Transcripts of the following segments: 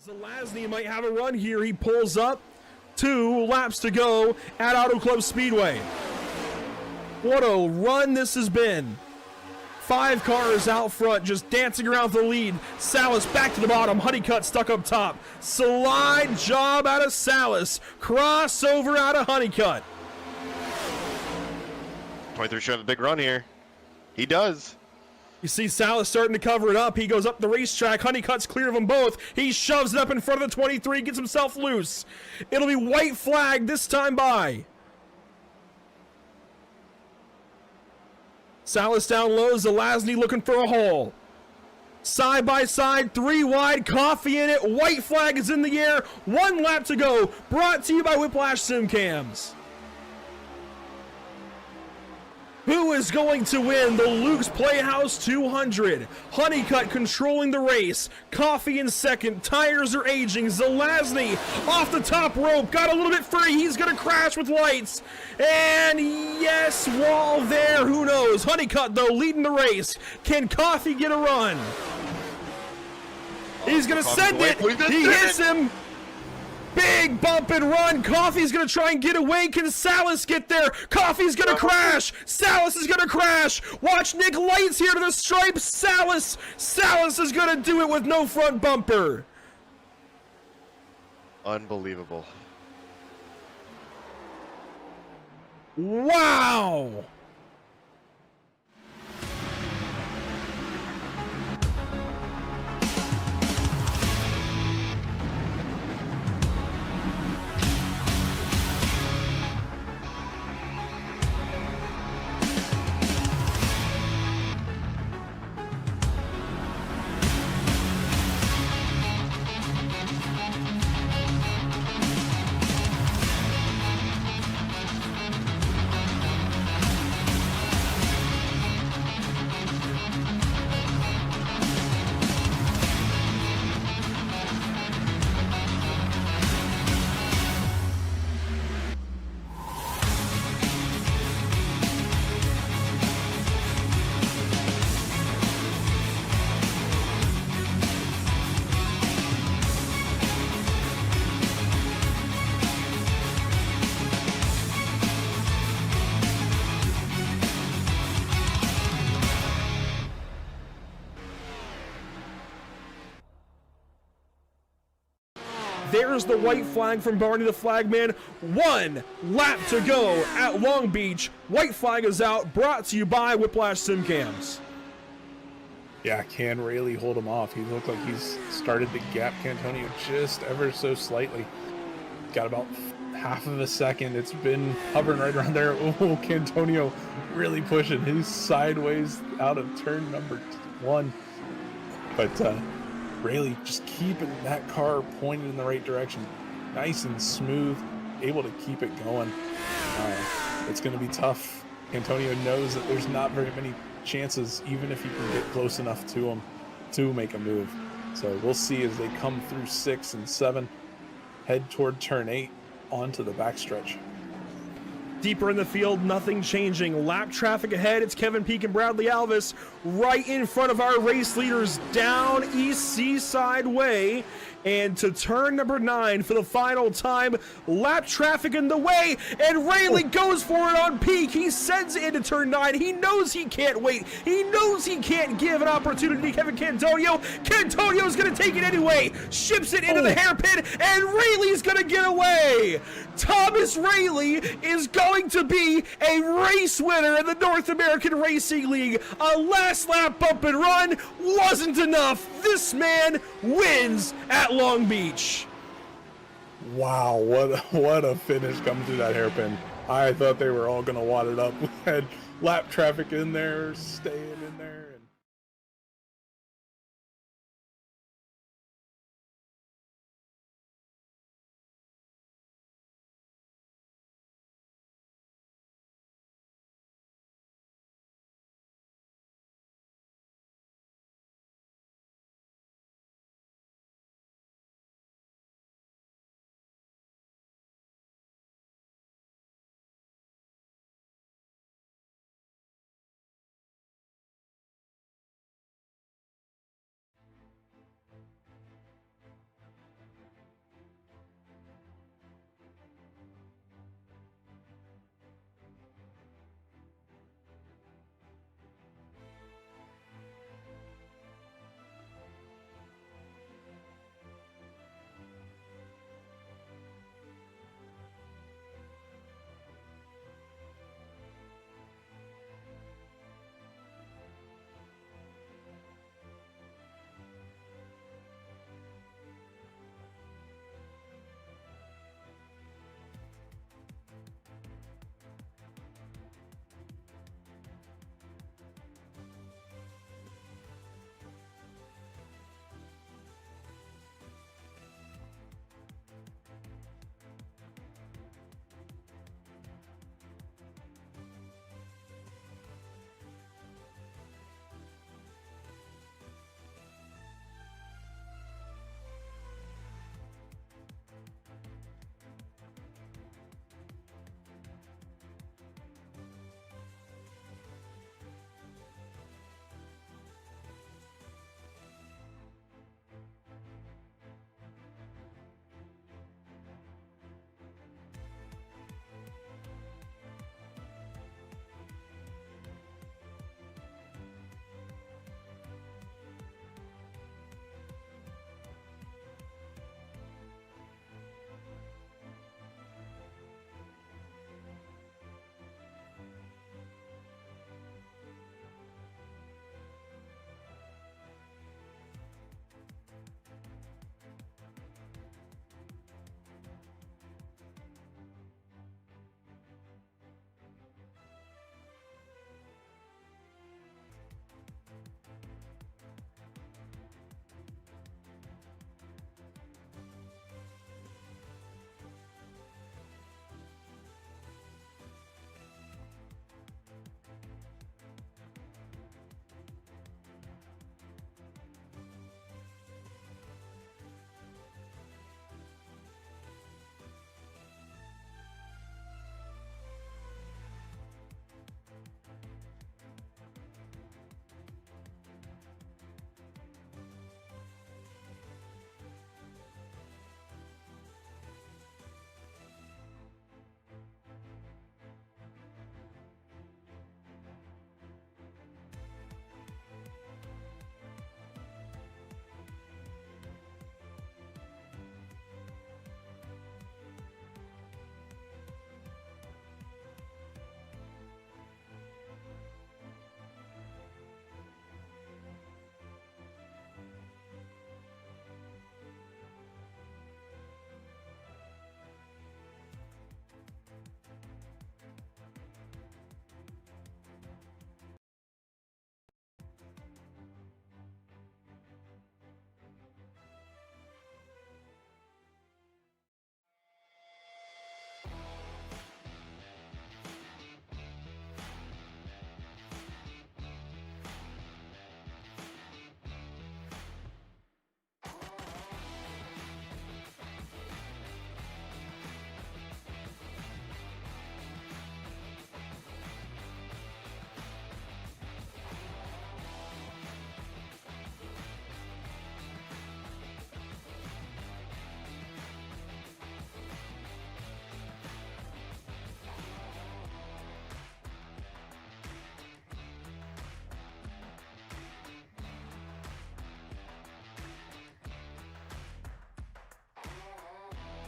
Zelazny might have a run here. He pulls up. 2 laps to go at Auto Club Speedway. What a run this has been. 5 cars out front just dancing around the lead. Salas back to the bottom. Honeycutt stuck up top. Slide job out of Salas. Crossover out of Honeycutt. 23 should have a big run here. He does. You see Salas starting to cover it up. He goes up the racetrack. Honeycutt's clear of them both. He shoves it up in front of the 23, gets himself loose. It'll be white flag this time by. Salas down low. Zelazny looking for a hole. Side by side, 3 wide, coffee in it. White flag is in the air. 1 lap to go. Brought to you by Whiplash Sim Cams. Who is going to win the Luke's Playhouse 200? Honeycutt controlling the race. Coffee in second. Tires are aging. Zelazny off the top rope. Got a little bit free. He's going to crash with lights. And yes, wall there. Who knows? Honeycutt, though, leading the race. Can Coffee get a run? He's going to send it. He hits him. Big bump and run. Coffee's going to try and get away. Can Salas get there? Coffee's going to crash. Salas is going to crash. Watch Nick Lights here to the stripe. Salas is going to do it with no front bumper. Unbelievable. Wow. There's the white flag from Barney the Flagman. 1 lap to go at Long Beach. White flag is out, brought to you by Whiplash Sim Cams. Yeah, can really hold him off. He looked like he's started to gap Cantonio just ever so slightly. Got about half of a second. It's been hovering right around there. Oh, Cantonio really pushing. He's sideways out of turn number 1. But Rayleigh just keeping that car pointed in the right direction. Nice and smooth, able to keep it going. It's going to be tough. Antonio knows that there's not very many chances, even if he can get close enough to him to make a move. So we'll see as they come through 6 and 7, head toward turn 8 onto the backstretch. Deeper in the field, nothing changing. Lap traffic ahead. It's Kevin Peak and Bradley Alvis right in front of our race leaders down East Seaside Way. And to turn number 9 for the final time, lap traffic in the way, and Rayleigh goes for it on peak. He sends it into turn 9. He knows he can't wait. He knows he can't give an opportunity to Kevin Cantonio. Cantonio's gonna take it anyway, ships it into the hairpin, and Rayleigh's gonna get away. Thomas Rayleigh is going to be a race winner in the North American Racing League. A last lap bump and run wasn't enough. This man wins at Long Beach. Wow, what a finish coming through that hairpin. I thought they were all going to wad it up. We had lap traffic in there, staying in there.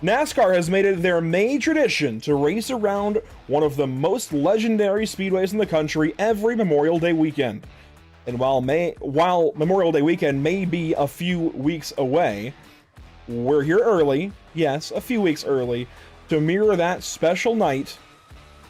NASCAR has made it their May tradition to race around one of the most legendary speedways in the country every Memorial Day weekend. And while Memorial Day weekend may be a few weeks away, we're here early, yes, a few weeks early, to mirror that special night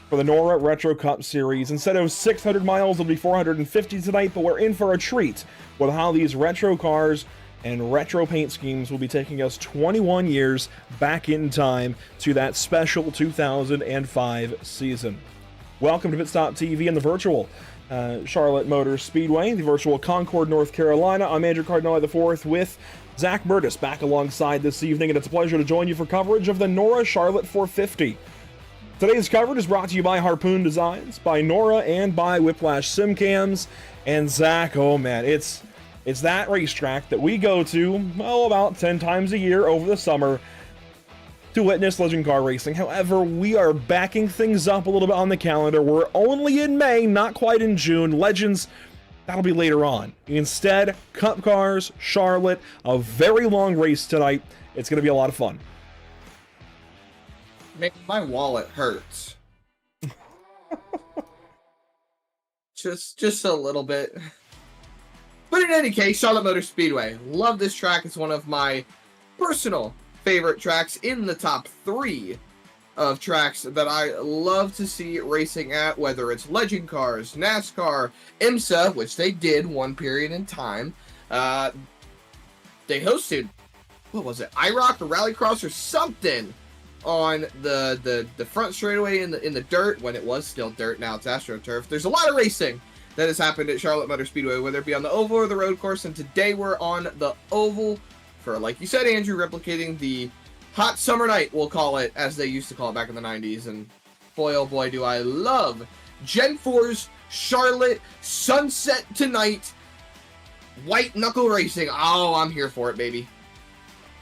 for the NORA Retro Cup Series. Instead of 600 miles, it'll be 450 tonight, but we're in for a treat with how these retro cars and retro paint schemes will be taking us 21 years back in time to that special 2005 season. Welcome to Pit Stop TV and the virtual Charlotte Motor Speedway, the virtual Concord, North Carolina. I'm Andrew Cardinale IV with Zach Burtis back alongside this evening, and it's a pleasure to join you for coverage of the NORA Charlotte 450. Today's coverage is brought to you by Harpoon Designs, by NORA, and by Whiplash Simcams. And Zach, oh man, it's that racetrack that we go to, well, about 10 times a year over the summer to witness legend car racing. However, we are backing things up a little bit on the calendar. We're only in May, not quite in June. Legends, that'll be later on. Instead, Cup Cars, Charlotte, a very long race tonight. It's going to be a lot of fun. My wallet hurts. just a little bit. But in any case, Charlotte Motor Speedway. Love this track. It's one of my personal favorite tracks in the top 3 of tracks that I love to see racing at, whether it's legend cars, NASCAR, IMSA, which they did one period in time. They hosted, what was it, IROC or Rallycross or something on the front straightaway in the dirt, when it was still dirt. Now it's AstroTurf. There's a lot of racing that has happened at Charlotte Motor Speedway, whether it be on the oval or the road course, and today we're on the oval for, like you said, Andrew, replicating the hot summer night, we'll call it, as they used to call it back in the 90s, and boy, oh boy, do I love Gen 4's Charlotte Sunset Tonight white knuckle racing. Oh, I'm here for it, baby.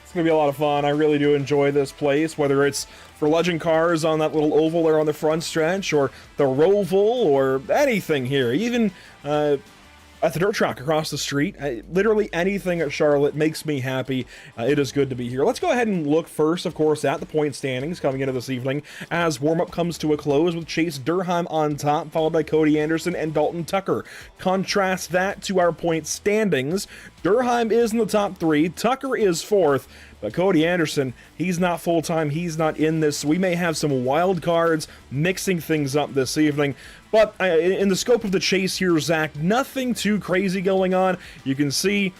It's going to be a lot of fun. I really do enjoy this place, whether it's for legend cars on that little oval there on the front stretch, or the Roval, or anything here, even at the dirt track across the street. Literally anything at Charlotte makes me happy. It is good to be here. Let's go ahead and look first, of course, at the point standings coming into this evening as warm-up comes to a close with Chase Durham on top, followed by Cody Anderson and Dalton Tucker. Contrast that to our point standings. Durham is in the top 3, Tucker is 4th, but Cody Anderson, he's not full-time, he's not in this. We may have some wild cards mixing things up this evening, but in the scope of the chase here, Zach, nothing too crazy going on. You can see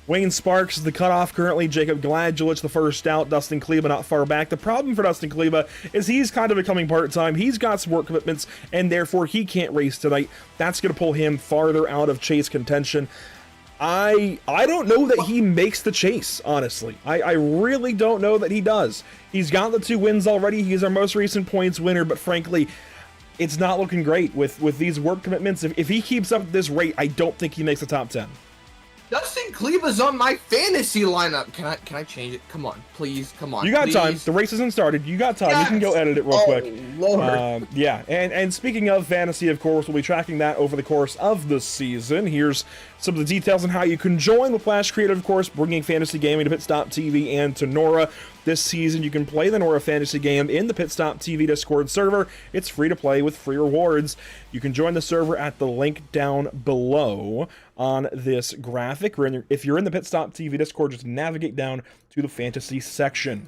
Wayne Sparks is the cutoff currently, Jacob Gladulich the first out, Dustin Kleba not far back. The problem for Dustin Kleba is he's kind of becoming part-time. He's got some work commitments, and therefore he can't race tonight. That's going to pull him farther out of chase contention. I don't know that he makes the chase, honestly. I really don't know that he does. He's got the 2 wins already. He's our most recent points winner, but frankly, it's not looking great with these work commitments. If he keeps up at this rate, I don't think he makes the top 10. Dustin Kleba's on my fantasy lineup. Can I change it? Come on, please. Come on. You got please. time. The race hasn't started. You got time. Yes. You can go edit it real quick. Lord. Yeah. And speaking of fantasy, of course, we'll be tracking that over the course of the season. Here's some of the details on how you can join Whiplash Creative, of course, bringing fantasy gaming to Pit Stop TV and to NORA. This season, you can play the NORA fantasy game in the Pit Stop TV Discord server. It's free to play with free rewards. You can join the server at the link down below on this graphic. If you're in the Pit Stop TV Discord, just navigate down to the fantasy section.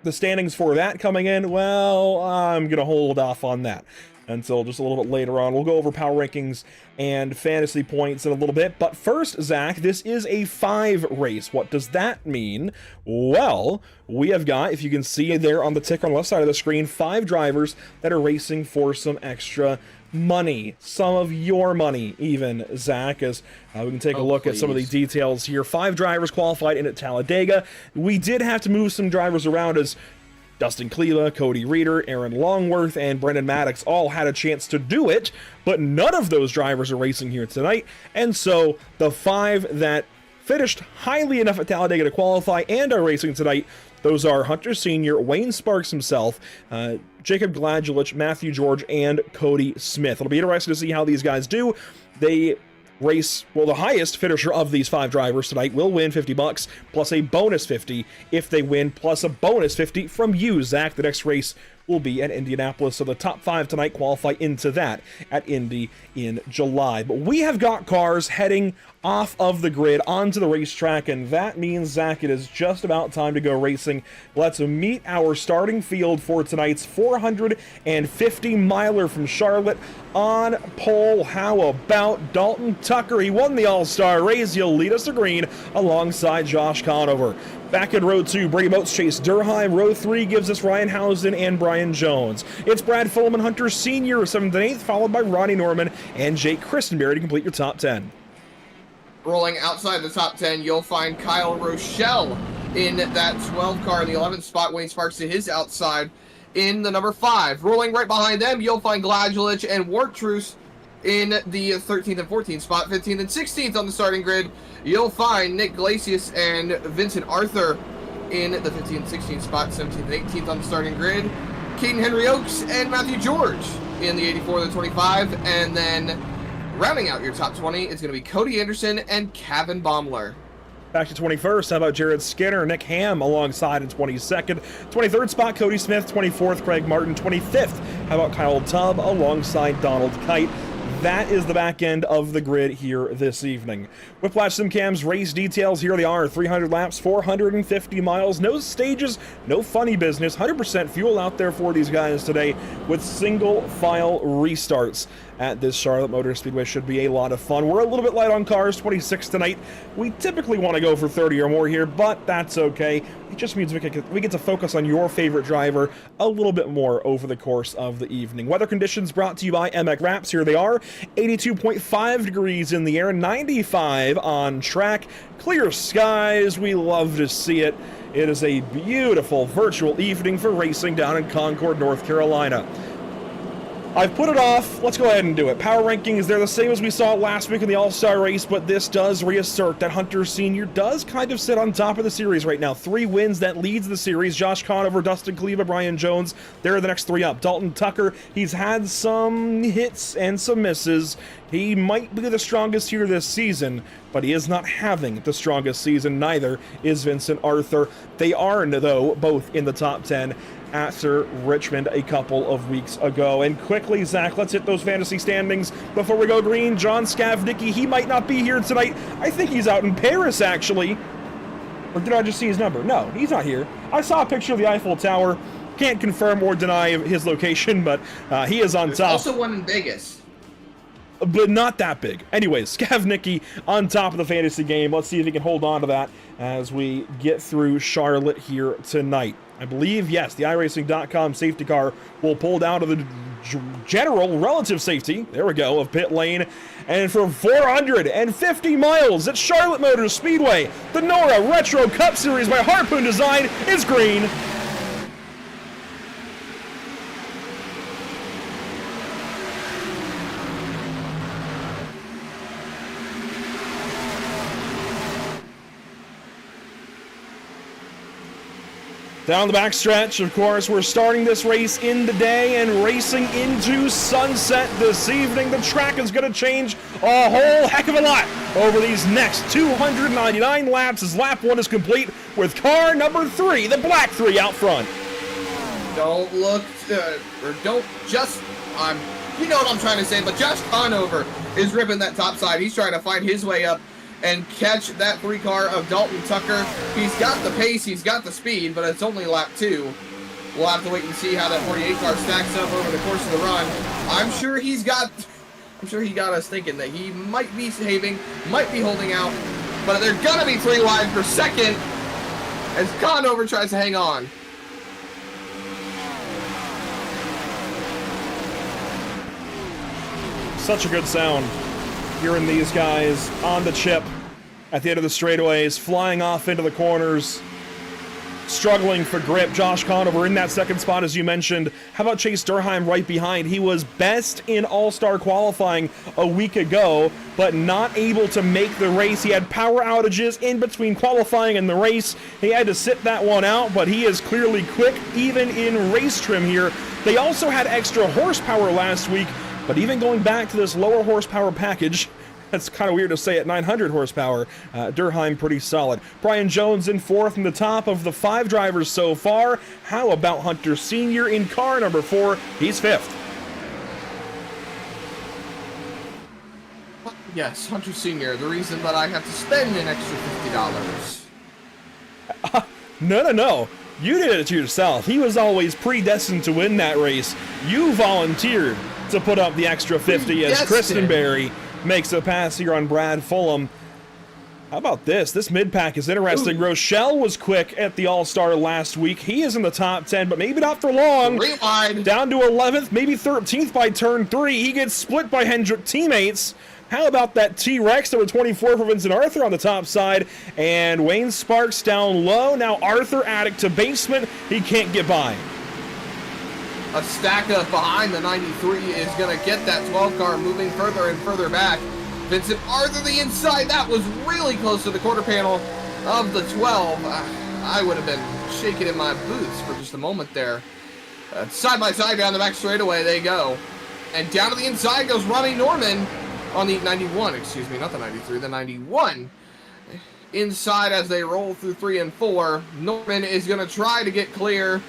The standings for that coming in, well, I'm going to hold off on that until just a little bit later on. We'll go over power rankings and fantasy points in a little bit. But first, Zach, this is a 5 race. What does that mean? Well, we have got, if you can see there on the ticker on the left side of the screen, 5 drivers that are racing for some extra money. Some of your money, even, Zach, as we can take a look at some of the details here. 5 drivers qualified in at Talladega. We did have to move some drivers around as Dustin Kleba, Cody Reeder, Aaron Longworth, and Brendan Maddox all had a chance to do it, but none of those drivers are racing here tonight. And so the 5 that finished highly enough at Talladega to qualify and are racing tonight, those are Hunter Sr., Wayne Sparks himself, Jacob Gladulich, Matthew George, and Cody Smith. It'll be interesting to see how these guys do. They the highest finisher of these 5 drivers tonight will win $50 plus a bonus 50 if they win, plus a bonus 50 from you, Zach. The next race will be at Indianapolis, so the top 5 tonight qualify into that at Indy in July. But we have got cars heading off of the grid onto the racetrack, and that means, Zach, it is just about time to go racing. Let's meet our starting field for tonight's 450-miler from Charlotte. On pole, how about Dalton Tucker? He won the All-Star race. He'll lead us to green alongside Josh Conover. Back in row 2, Brady Moats, Chase Durheim. Row 3 gives us Ryan Housen and Brian Jones. It's Brad Fulham and Hunter Sr., 7th and 8th, followed by Ronnie Norman and Jake Christenberry to complete your top 10. Rolling outside the top 10, you'll find Kyle Rochelle in that 12 car in the 11th spot. Wayne Sparks to his outside in the number 5. Rolling right behind them, you'll find Gladjulich and Wartruce in the 13th and 14th spot. 15th and 16th on the starting grid, you'll find Nick Glacius and Vincent Arthur in the 15th and 16th spot. 17th and 18th on the starting grid, Keaton Henry Oaks and Matthew George in the 84 and the 25. And then rounding out your top 20 is going to be Cody Anderson and Kevin Baumler. Back to 21st, how about Jared Skinner, Nick Ham alongside in 22nd. 23rd spot, Cody Smith. 24th, Craig Martin. 25th, how about Kyle Tubb alongside Donald Kite. That is the back end of the grid here this evening. Whiplash SimCam's race details, here they are. 300 laps, 450 miles, no stages, no funny business. 100% fuel out there for these guys today with single file restarts at this Charlotte Motor Speedway. Should be a lot of fun. We're a little bit light on cars, 26 tonight. We typically want to go for 30 or more here, but that's okay. It just means we get to focus on your favorite driver a little bit more over the course of the evening. Weather conditions brought to you by MX Wraps. Here they are. 82.5 degrees in the air, 95 on track. Clear skies. We love to see it. It is a beautiful virtual evening for racing down in Concord, North Carolina. I've put it off. Let's go ahead and do it. Power rankings, they're the same as we saw last week in the All-Star race, but this does reassert that Hunter Sr. does kind of sit on top of the series right now. 3 wins, that leads the series. Josh Conover, Dustin Kleba, Brian Jones, they're the next 3 up. Dalton Tucker, he's had some hits and some misses. He might be the strongest here this season, but he is not having the strongest season. Neither is Vincent Arthur. They are, though, both in the top 10 after Richmond a couple of weeks ago. And quickly, Zach, let's hit those fantasy standings before we go green. John Skavnicki, he might not be here tonight. I think he's out in Paris, actually. Or did I just see his number? No, he's not here. I saw a picture of the Eiffel Tower. Can't confirm or deny his location, but he is on top. There's also one in Vegas. But not that big. Anyways, Skavnicki on top of the fantasy game. Let's see if he can hold on to that as we get through Charlotte here tonight. I believe, yes, the iRacing.com safety car will pull down to the general relative safety, there we go, of pit lane. And for 450 miles at Charlotte Motor Speedway, the NORA Retro Cup Series by Harpoon Design is green. Down the backstretch, of course, we're starting this race in the day and racing into sunset this evening. The track is going to change a whole heck of a lot over these next 299 laps as lap 1 is complete with car number 3, the black 3 out front. Don't look, or don't just, you know what I'm trying to say, but Josh Conover is ripping that top side. He's trying to find his way up and catch that 3 car of Dalton Tucker. He's got the pace, he's got the speed, but it's only lap 2. We'll have to wait and see how that 48 car stacks up over the course of the run. I'm sure he got us thinking that he might be saving, might be holding out, but they're gonna be 3 wide for second as Conover tries to hang on. Such a good sound hearing these guys on the chip at the end of the straightaways, flying off into the corners, struggling for grip. Josh Conover in that second spot, as you mentioned. How about Chase Durheim right behind? He was best in All-Star qualifying a week ago, but not able to make the race. He had power outages in between qualifying and the race. He had to sit that one out, but he is clearly quick, even in race trim here. They also had extra horsepower last week, but even going back to this lower horsepower package, That's kind of weird to say at 900 horsepower. Durheim pretty solid. Brian Jones in fourth in the top of the 5 drivers so far. How about Hunter Sr. in car number 4? He's 5th. Yes, Hunter Sr., the reason that I have to spend an extra $50. No. You did it to yourself. He was always predestined to win that race. You volunteered to put up the extra 50 as Kristen Berry makes a pass here on Brad Fulham. How about this? This mid-pack is interesting. Ooh. Rochelle was quick at the All-Star last week. He is in the top 10, but maybe not for long. Rewind. Down to 11th, maybe 13th by turn 3. He gets split by Hendrick teammates. How about that T-Rex number 24 for Vincent Arthur on the top side, and Wayne Sparks down low. Now Arthur attic to basement. He can't get by. A stack up behind the 93 is going to get that 12 car moving further and further back. Vincent Arthur the inside. That was really close to the quarter panel of the 12. I would have been shaking in my boots for just a moment there. Side by side down the back straightaway they go. And down to the inside goes Ronnie Norman on the 91, excuse me, not the 93, the 91. Inside as they roll through 3 and 4. Norman is going to try to get clear.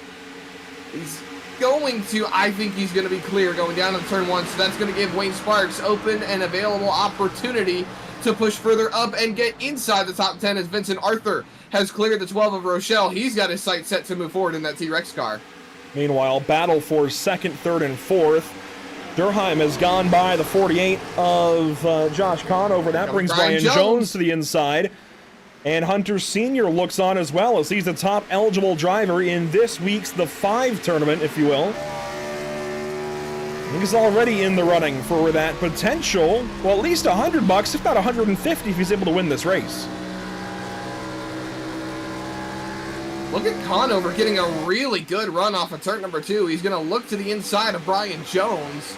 He's going to, I think he's going to be clear going down to turn 1, so that's going to give Wayne Sparks open and available opportunity to push further up and get inside the top 10 as Vincent Arthur has cleared the 12 of Rochelle. He's got his sights set to move forward in that T-Rex car. Meanwhile, battle for 2nd, 3rd, and 4th. Durheim has gone by the 48 of Josh Conover. That brings Brian Jones to the inside. And Hunter Sr. looks on as well, as he's the top eligible driver in this week's The 5 tournament, if you will. He's already in the running for that potential, well, at least $100, if not 150, if he's able to win this race. Look at Conover getting a really good run off of turn number 2. He's going to look to the inside of Brian Jones.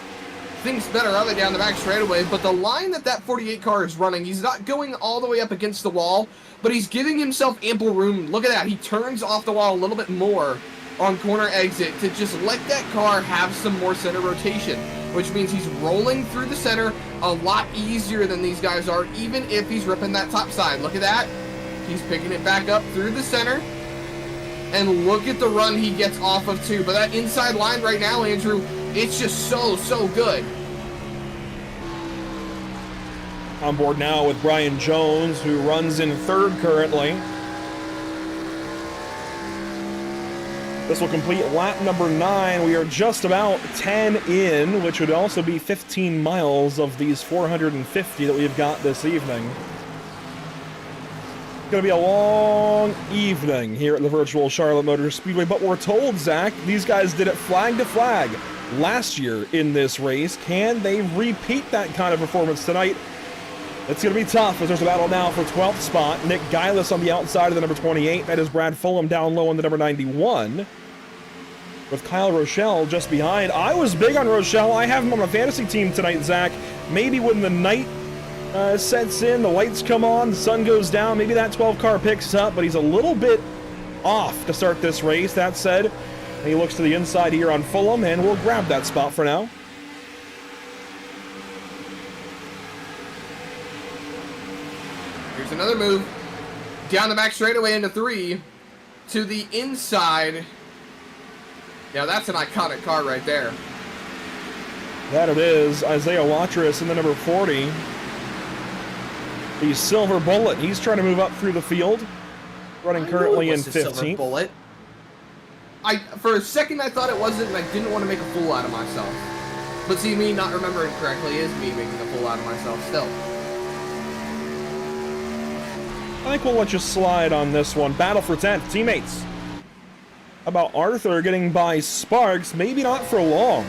Thinks better of it down the back straightaway, but the line that 48 car is running, he's not going all the way up against the wall, but he's giving himself ample room. Look at that. He turns off the wall a little bit more on corner exit to just let that car have some more center rotation, which means he's rolling through the center a lot easier than these guys are, even if he's ripping that top side. Look at that. He's picking it back up through the center. And look at the run he gets off of, too. But that inside line right now, Andrew, it's just so good. On board now with Brian Jones, who runs in 3rd currently. This will complete lap number 9. We are just about 10 in, which would also be 15 miles of these 450 that we've got this evening. Going to be a long evening here at the virtual Charlotte Motor Speedway, but we're told, Zach, these guys did it flag to flag last year in this race. Can they repeat that kind of performance tonight? It's going to be tough, as there's a battle now for 12th spot. Nick Geilis on the outside of the number 28. That is Brad Fulham down low on the number 91. With Kyle Rochelle just behind. I was big on Rochelle. I have him on a fantasy team tonight, Zach. Maybe when the night sets in, the lights come on, the sun goes down, maybe that 12 car picks up, but he's a little bit off to start this race. That said, he looks to the inside here on Fulham, and we'll grab that spot for now. Here's another move. Down the back straightaway into 3. To the inside. Now that's an iconic car right there. That it is. Isaiah Watrous in the number 40. The Silver Bullet. He's trying to move up through the field. Running currently in 15th. Silver Bullet. For a second I thought it wasn't, and I didn't want to make a fool out of myself. But see, me not remembering correctly is me making a fool out of myself still. I think we'll let you slide on this one. Battle for 10th. Teammates. How about Arthur getting by Sparks? Maybe not for long.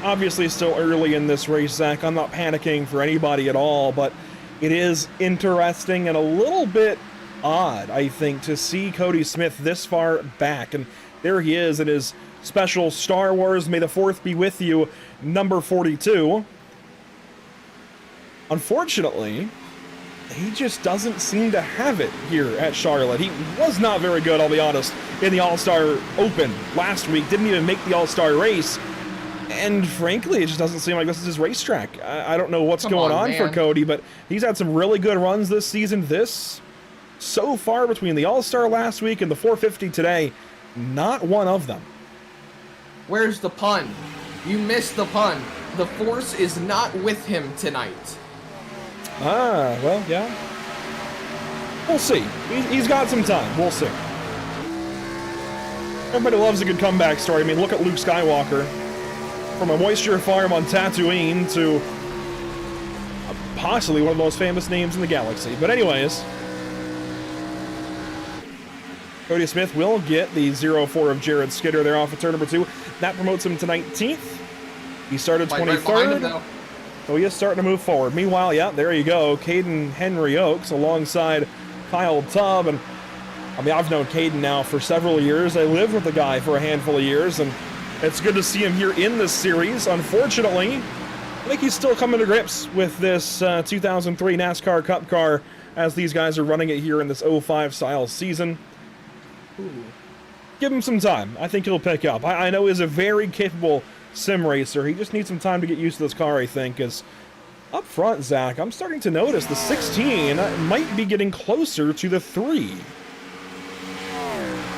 Obviously still early in this race, Zach. I'm not panicking for anybody at all, but it is interesting and a little bit odd, I think, to see Cody Smith this far back. And there he is in his special Star Wars May the 4th be with you number 42. Unfortunately, he just doesn't seem to have it here at Charlotte. He was not very good, I'll be honest, in the All-Star Open last week. Didn't even make the All-Star race. And frankly, it just doesn't seem like this is his racetrack. I don't know what's going on for Cody, but he's had some really good runs this season. So far between the All-Star last week and the 450 today, not one of them. Where's the pun? You missed the pun. The force is not with him tonight. Ah, well, yeah. We'll see. He's got some time. We'll see. Everybody loves a good comeback story. I mean, look at Luke Skywalker. From a moisture farm on Tatooine to possibly one of the most famous names in the galaxy. But anyways, Cody Smith will get the 0-4 of Jared Skidder there off of turn number 2. That promotes him to 19th. He started 23rd. So he is starting to move forward. Meanwhile, yeah, there you go. Caden Henry Oaks alongside Kyle Tubb. And I mean, I've known Caden now for several years. I lived with the guy for a handful of years, and it's good to see him here in this series. Unfortunately, I think he's still coming to grips with this 2003 NASCAR Cup car as these guys are running it here in this 05 style season. Ooh. Give him some time. I think he'll pick up. I know he's a very capable sim racer. He just needs some time to get used to this car, I think, because up front, Zach, I'm starting to notice the 16 might be getting closer to the 3.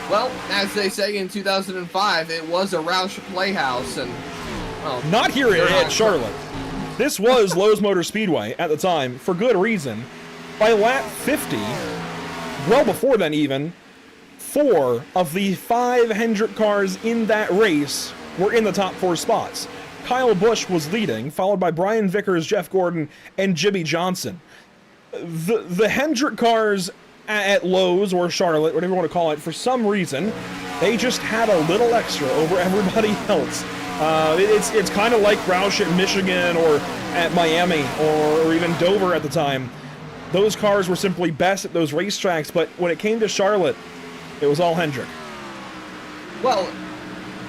Well, as they say in 2005, it was a Roush Playhouse, and well, not here at Charlotte. This was Lowe's Motor Speedway at the time, for good reason. By lap 50, well before then even, 4 of the 5 Hendrick cars in that race were in the top 4 spots. Kyle Busch was leading, followed by Brian Vickers, Jeff Gordon, and Jimmy Johnson. The Hendrick cars at Lowe's or Charlotte, whatever you want to call it, for some reason, they just had a little extra over everybody else. It's kind of like Roush at Michigan or at Miami or even Dover at the time. Those cars were simply best at those racetracks, but when it came to Charlotte, it was all Hendrick. Well,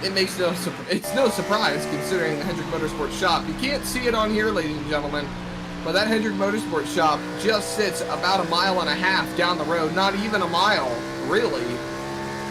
it's no surprise considering the Hendrick Motorsports shop. You can't see it on here, ladies and gentlemen, but that Hendrick Motorsports shop just sits about 1.5 miles down the road, not even a mile, really,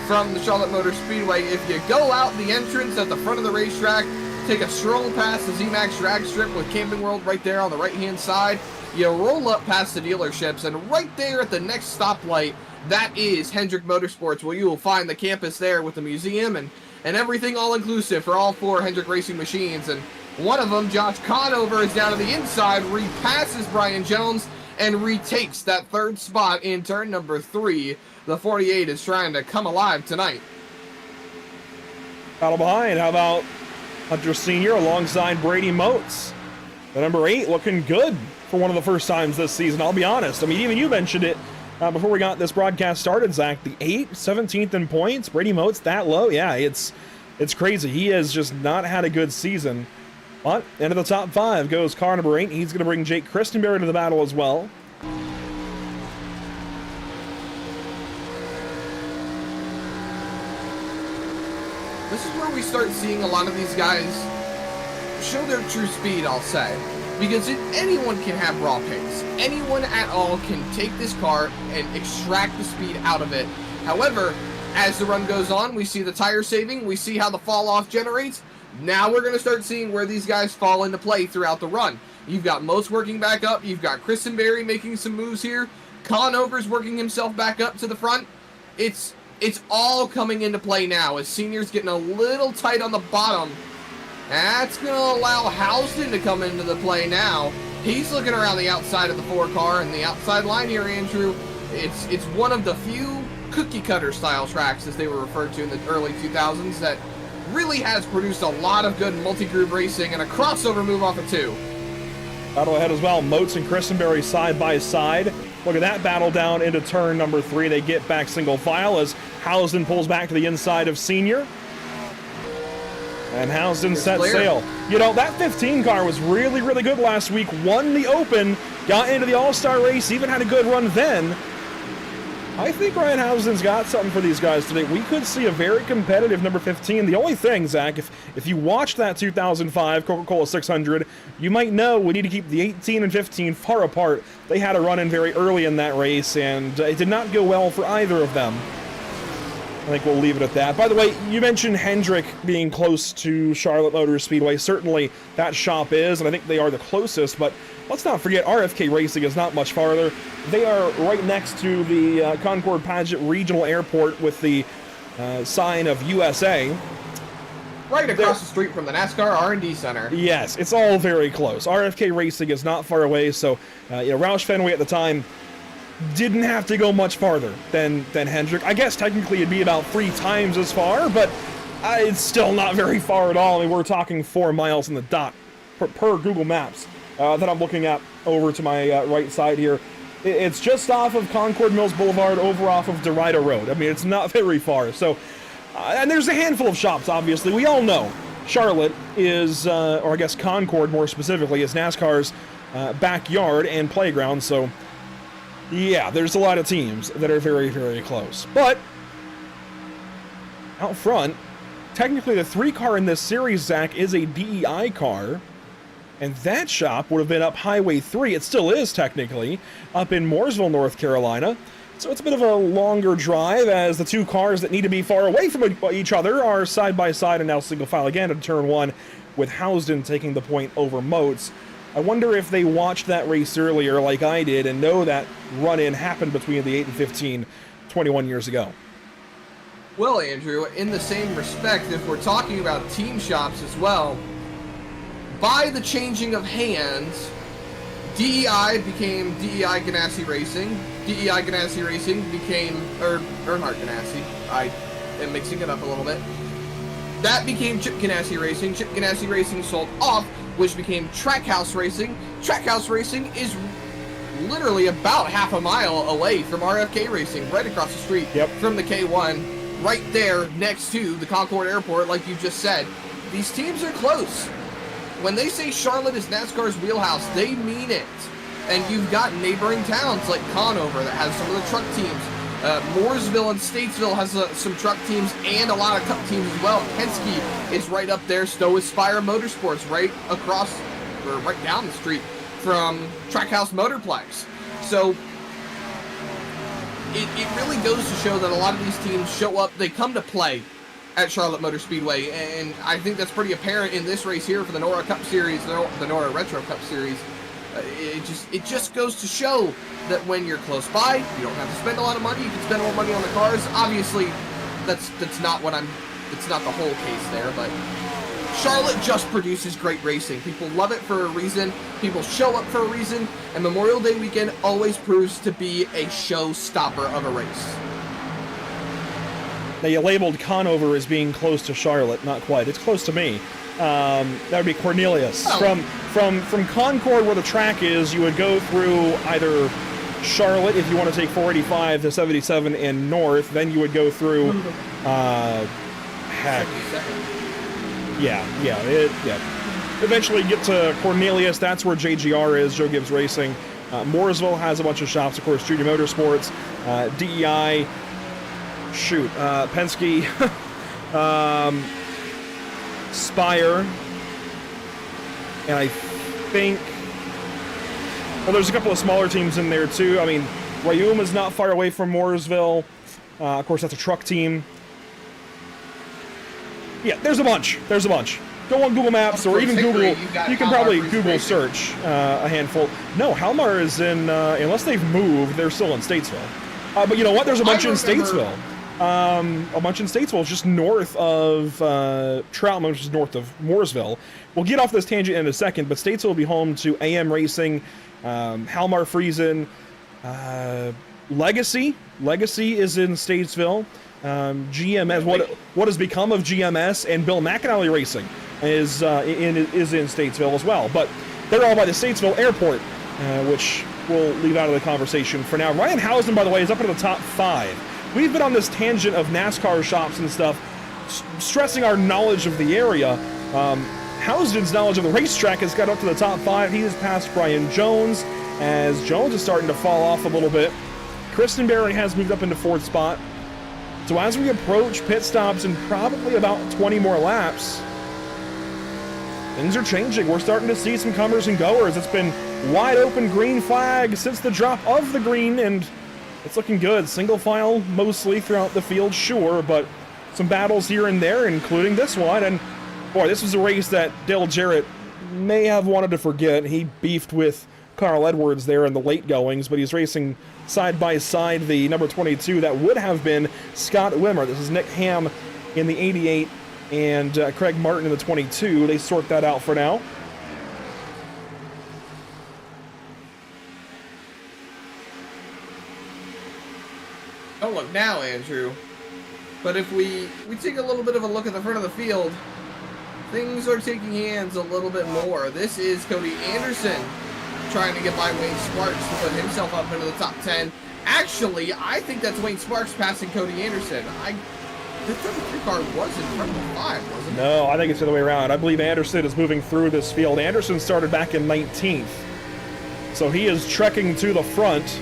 from the Charlotte Motor Speedway. If you go out the entrance at the front of the racetrack, take a stroll past the Z-Max drag strip with Camping World right there on the right-hand side, you roll up past the dealerships, and right there at the next stoplight, that is Hendrick Motorsports, where you will find the campus there with the museum and everything all-inclusive for all 4 Hendrick racing machines. And one of them, Josh Conover, is down to the inside, repasses Brian Jones, and retakes that 3rd spot in turn number 3. The 48 is trying to come alive tonight. Battle behind, how about Hunter Sr. alongside Brady Motes? The number 8 looking good for one of the first times this season, I'll be honest. I mean, even you mentioned it before we got this broadcast started, Zach. The 8th, 17th in points. Brady Motes that low? Yeah, it's crazy. He has just not had a good season. But into the top 5 goes car number 8. He's going to bring Jake Christenberry to the battle as well. This is where we start seeing a lot of these guys show their true speed, I'll say. Because anyone can have raw pace. Anyone at all can take this car and extract the speed out of it. However, as the run goes on, we see the tire saving, we see how the fall off generates. Now we're going to start seeing where these guys fall into play throughout the run. You've got Motes working back up, you've got Christenberry making some moves here, Conover's working himself back up to the front. It's all coming into play now as Senior's getting a little tight on the bottom. That's going to allow Houston to come into the play now. He's looking around the outside of the 4 car and the outside line here, Andrew. It's one of the few cookie cutter style tracks, as they were referred to in the early 2000s, that really has produced a lot of good multi-groove racing and a crossover move off of 2. Battle ahead as well. Motes and Christenberry side by side. Look at that battle down into turn number 3. They get back single file as Houston pulls back to the inside of Senior. And Houston sets sail. You know, that 15 car was really, really good last week. Won the Open, got into the All-Star race, even had a good run then. I think Ryan Housden's got something for these guys today. We could see a very competitive number 15. The only thing, Zach, if you watched that 2005 Coca-Cola 600, you might know we need to keep the 18 and 15 far apart. They had a run-in very early in that race, and it did not go well for either of them. I think we'll leave it at that. By the way, you mentioned Hendrick being close to Charlotte Motor Speedway. Certainly that shop is, and I think they are the closest, but let's not forget RFK Racing is not much farther. They are right next to the Concord Paget Regional Airport with the sign of USA. Right across the street from the NASCAR R&D Center. Yes, it's all very close. RFK Racing is not far away, so Roush Fenway at the time didn't have to go much farther than Hendrick. I guess technically it'd be about 3 times as far, but it's still not very far at all. I mean, we're talking 4 miles in the dot per Google Maps that I'm looking at over to my right side here. It's just off of Concord Mills Boulevard, over off of DeRida Road. I mean, it's not very far. So, and there's a handful of shops, obviously. We all know Charlotte is, or I guess Concord more specifically, is NASCAR's backyard and playground. So, yeah, there's a lot of teams that are very, very close. But out front, technically the 3 car in this series, Zach, is a DEI car. And that shop would have been up Highway 3. It still is, technically, up in Mooresville, North Carolina. So it's a bit of a longer drive, as the 2 cars that need to be far away from each other are side by side and now single file again at turn 1, with Housden taking the point over Moats. I wonder if they watched that race earlier like I did and know that run-in happened between the 8 and 15 21 years ago. Well, Andrew, in the same respect, if we're talking about team shops as well, by the changing of hands, DEI became DEI Ganassi Racing. DEI Ganassi Racing became Earnhardt Ganassi. I am mixing it up a little bit. That became Chip Ganassi Racing. Chip Ganassi Racing sold off, which became Trackhouse Racing. Trackhouse Racing is literally about half a mile away from RFK Racing, right across the street from the K1, right there next to the Concord Airport, like you just said. These teams are close. When they say Charlotte is NASCAR's wheelhouse, they mean it. And you've got neighboring towns like Conover that has some of the truck teams. Mooresville and Statesville has some truck teams and a lot of cup teams as well. Penske is right up there. So is Spire Motorsports, right across, or right down the street from Trackhouse Motorplex. So it really goes to show that a lot of these teams show up, they come to play at Charlotte Motor Speedway, and I think that's pretty apparent in this race here for the NORA Cup Series, the NORA Retro Cup Series. It just goes to show that when you're close by, you don't have to spend a lot of money. You can spend more money on the cars. Obviously, that's not it's not the whole case there, but Charlotte just produces great racing. People love it for a reason. People show up for a reason, and Memorial Day weekend always proves to be a showstopper of a race. Now, you labeled Conover as being close to Charlotte. Not quite. It's close to me. That would be Cornelius. Oh. From Concord, where the track is, you would go through either Charlotte, if you want to take 485 to 77 and north. Then you would go through, Yeah. Eventually get to Cornelius. That's where JGR is, Joe Gibbs Racing. Mooresville has a bunch of shops, of course, Junior Motorsports, DEI, Penske, Spire, and I think, well, there's a couple of smaller teams in there too. I mean, Rayuma is not far away from Mooresville. Of course, that's a truck team. Yeah, there's a bunch. Go on Google Maps or even Google. You can probably Google search a handful. No, Halmar is in, unless they've moved, they're still in Statesville. But you know what? There's a bunch in Statesville. A bunch in Statesville, just north of Troutman, which is north of Mooresville. We'll get off this tangent in a second, but Statesville will be home to AM Racing, Halmar Friesen, Legacy. Legacy is in Statesville. GMS, what has become of GMS, and Bill McAnally Racing is in Statesville as well. But they're all by the Statesville Airport, which we'll leave out of the conversation for now. Ryan Housden, by the way, is up in the top 5. We've been on this tangent of NASCAR shops and stuff, stressing our knowledge of the area. Housden's knowledge of the racetrack has got up to the top 5. He has passed Brian Jones, as Jones is starting to fall off a little bit. Christenberry has moved up into 4th spot. So as we approach pit stops in probably about 20 more laps, things are changing. We're starting to see some comers and goers. It's been wide open green flag since the drop of the green, and it's looking good. Single file mostly throughout the field, sure, but some battles here and there, including this one. And boy, this was a race that Dale Jarrett may have wanted to forget. He beefed with Carl Edwards there in the late goings, but he's racing side by side the number 22 that would have been Scott Wimmer. This is Nick Ham in the 88 and Craig Martin in the 22. They sort that out for now. Don't look now, Andrew. But if we take a little bit of a look at the front of the field, things are taking hands a little bit more. This is Cody Anderson trying to get by Wayne Sparks to put himself up into the top 10. Actually, I think that's Wayne Sparks passing Cody Anderson. The 33 car was in front of the 5, wasn't it? No, I think it's the other way around. I believe Anderson is moving through this field. Anderson started back in 19th. So he is trekking to the front.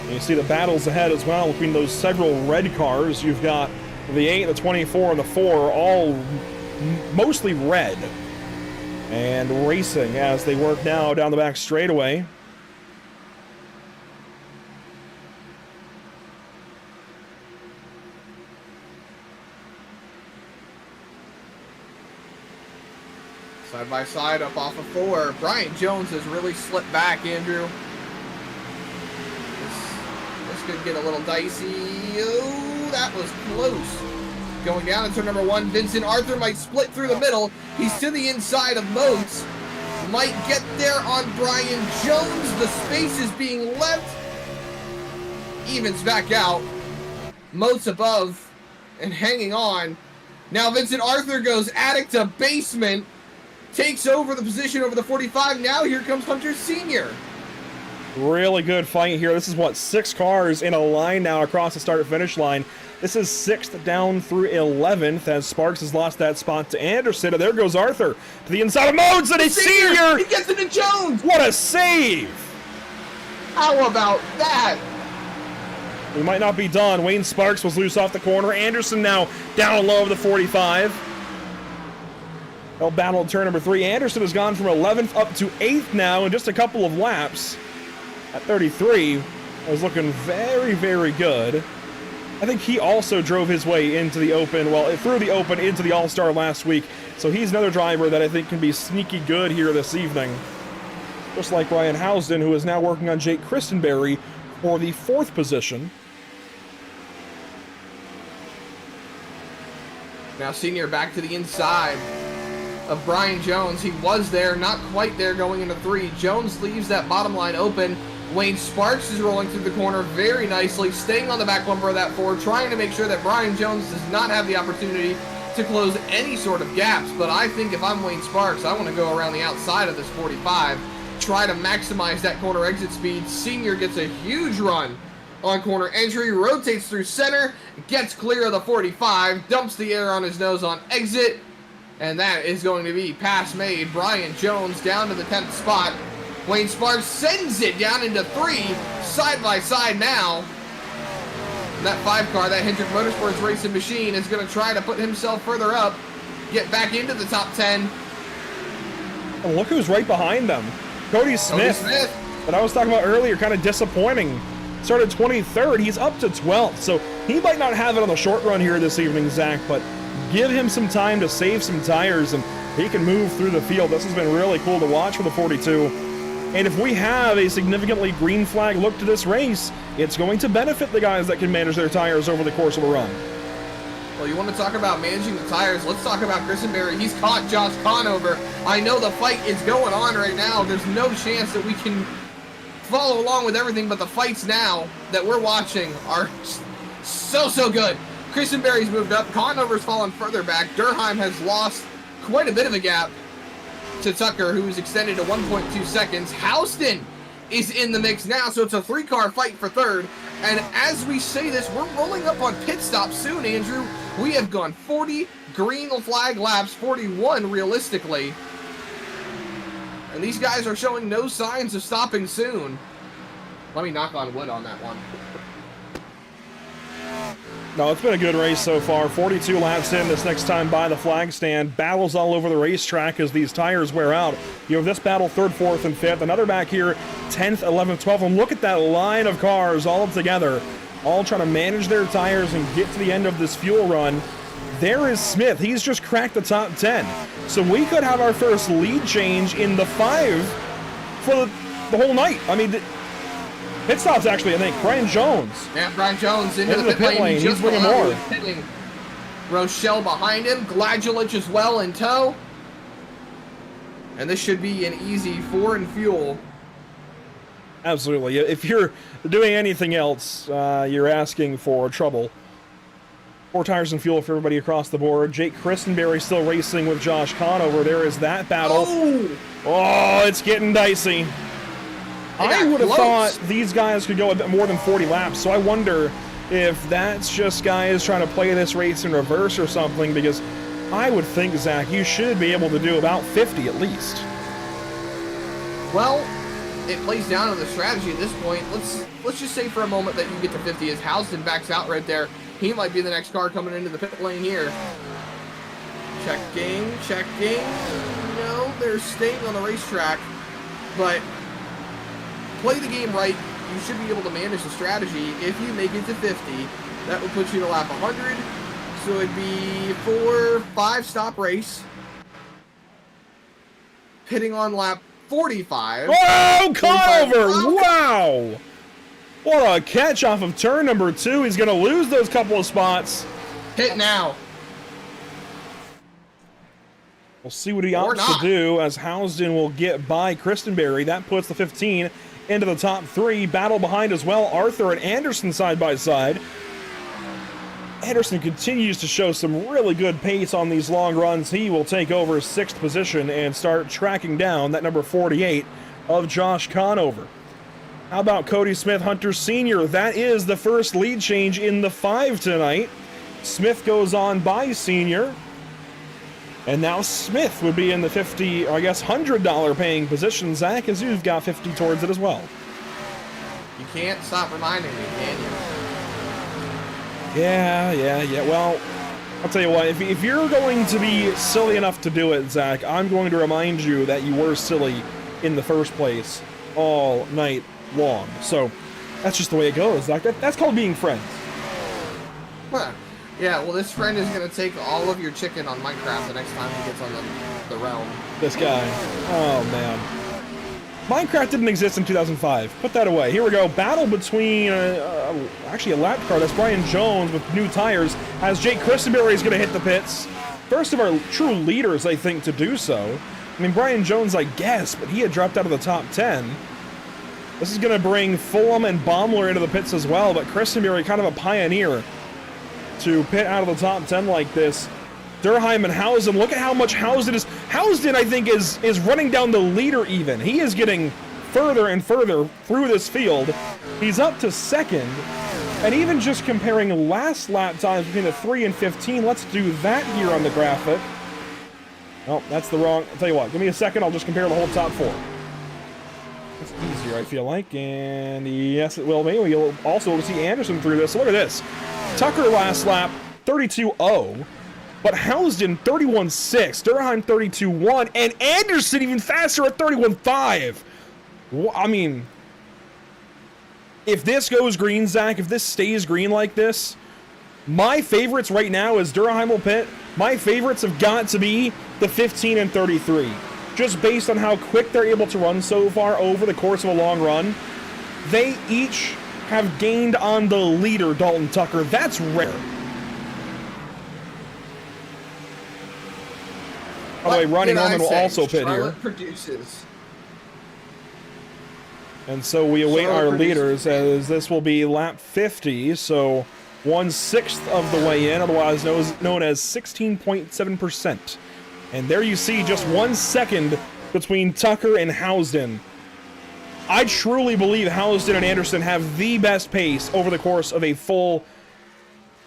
And you see the battles ahead as well between those several red cars. You've got the 8, the 24, and the 4, all mostly red. And racing as they work now down the back straightaway. Side by side up off of 4. Brian Jones has really slipped back, Andrew. This could get a little dicey. Oh, that was close. Going down into number 1, Vincent Arthur might split through the middle. He's to the inside of Moats. Might get there on Brian Jones. The space is being left. Evens back out. Moats above and hanging on. Now Vincent Arthur goes attic to basement. Takes over the position over the 45. Now here comes Hunter Sr. Really good fight here. This is what, 6 cars in a line now across the start-finish line. This is 6th down through 11th as Sparks has lost that spot to Anderson. And there goes Arthur to the inside of Modes, and a Senior! He gets it to Jones! What a save! How about that? We might not be done. Wayne Sparks was loose off the corner. Anderson now down low of the 45. They'll battle at turn number 3. Anderson has gone from 11th up to 8th now in just a couple of laps. At 33, was looking very, very good. I think he also drove his way into the Open, well, through the Open into the All-Star last week. So he's another driver that I think can be sneaky good here this evening. Just like Ryan Housden, who is now working on Jake Christenberry for the 4th position. Now Senior back to the inside of Brian Jones. He was there, not quite there going into 3. Jones leaves that bottom line open. Wayne Sparks is rolling through the corner very nicely, staying on the back bumper of that 4, trying to make sure that Brian Jones does not have the opportunity to close any sort of gaps. But I think if I'm Wayne Sparks, I want to go around the outside of this 45, try to maximize that corner exit speed. Senior gets a huge run on corner entry, rotates through center, gets clear of the 45, dumps the air on his nose on exit, and that is going to be pass made. Brian Jones down to the 10th spot. Wayne Sparks sends it down into 3, side by side now. And that 5 car, that Hendrick Motorsports racing machine, is going to try to put himself further up, get back into the top 10. And look who's right behind them. Cody Smith. That I was talking about earlier, kind of disappointing. Started 23rd, he's up to 12th. So he might not have it on the short run here this evening, Zach, but give him some time to save some tires and he can move through the field. This has been really cool to watch for the 42. And if we have a significantly green flag look to this race, it's going to benefit the guys that can manage their tires over the course of a run. Well, you want to talk about managing the tires, let's talk about Christenberry. He's caught Josh Conover. I know the fight is going on right now. There's no chance that we can follow along with everything, but the fights now that we're watching are so good. Christenberry's moved up. Conover's fallen further back. Durheim has lost quite a bit of a gap to Tucker, who's extended to 1.2 seconds. Houston is in the mix now, so it's a 3-car fight for 3rd. And as we say this, we're rolling up on pit stop soon, Andrew. We have gone 40 green flag laps, 41 realistically. And these guys are showing no signs of stopping soon. Let me knock on wood on that one. No, it's been a good race so far. 42 laps in. This next time by the flag stand. Battles all over the racetrack as these tires wear out. You have this battle 3rd, 4th, and 5th. Another back here, 10th, 11th, 12th. And look at that line of cars all together, all trying to manage their tires and get to the end of this fuel run. There is Smith. He's just cracked the top 10. So we could have our first lead change in the 5 for the whole night. I mean, pit stops actually, I think. Brian Jones. Yeah, Brian Jones into the pit lane. He's bringing more. Rochelle behind him. Gladulich as well in tow. And this should be an easy 4 in fuel. Absolutely. If you're doing anything else, you're asking for trouble. 4 tires and fuel for everybody across the board. Jake Christenberry still racing with Josh Conover. There is that battle. Oh, it's getting dicey. I would have thought these guys could go a bit more than 40 laps, so I wonder if that's just guys trying to play this race in reverse or something, because I would think, Zach, you should be able to do about 50 at least. Well, it plays down to the strategy at this point. Let's just say for a moment that you get to 50 as Houston backs out right there. He might be the next car coming into the pit lane here. Checking. No, they're staying on the racetrack, but play the game right. You should be able to manage the strategy. If you make it to 50, that would put you to lap 100. So it'd be 4-5 stop race. Pitting on lap 45. Oh, Conover! Wow! What a catch off of turn number 2. He's going to lose those couple of spots. Hit now. We'll see what he opts to do as Housden will get by Christenberry. That puts the 15 into the top 3. Battle behind as well. Arthur and Anderson side by side. Anderson continues to show some really good pace on these long runs. He will take over 6th position and start tracking down that number 48 of Josh Conover. How about Cody Smith, Hunter Sr.? That is the first lead change in the 5 tonight. Smith goes on by Sr. And now Smith would be in the 50, or I guess $100 paying position, Zach, as you've got 50 towards it as well. You can't stop reminding me, can you? Yeah. Well, I'll tell you what, if you're going to be silly enough to do it, Zach, I'm going to remind you that you were silly in the first place all night long. So that's just the way it goes, Zach. That's called being friends. Huh. Yeah, well, this friend is going to take all of your chicken on Minecraft the next time he gets on the realm. This guy. Oh, man. Minecraft didn't exist in 2005. Put that away. Here we go. Battle between, actually a lap car. That's Brian Jones with new tires, as Jake Christenberry is going to hit the pits. First of our true leaders, I think, to do so. I mean, Brian Jones, I guess, but he had dropped out of the top 10. This is going to bring Fulham and Baumler into the pits as well, but Christenberry kind of a pioneer to pit out of the top 10 like this. Durheim and Housden, look at how much Housden is. Housden, I think, is running down the leader even. He is getting further and further through this field. He's up to 2nd. And even just comparing last lap times between the 3 and 15, let's do that here on the graphic. Oh, that's the wrong. I'll tell you what, give me a second, I'll just compare the whole top 4. It's easier, I feel like, and yes, it will be. We'll also see Anderson through this. So look at this. Tucker last lap, 32.0, but Housden 31.6, Durheim 32.1, and Anderson even faster at 31.5. I mean, if this goes green, Zach, if this stays green like this, my favorites right now is Durheim will pit. My favorites have got to be the 15 and 33. Just based on how quick they're able to run so far over the course of a long run. They each have gained on the leader, Dalton Tucker. That's rare. By the way, Ronnie Norman will also pit here. Produces. And so we await our leaders, as this will be lap 50, so 1/6 of the way in, otherwise known as 16.7%. And there you see just 1 second between Tucker and Housden. I truly believe Housden and Anderson have the best pace over the course of a full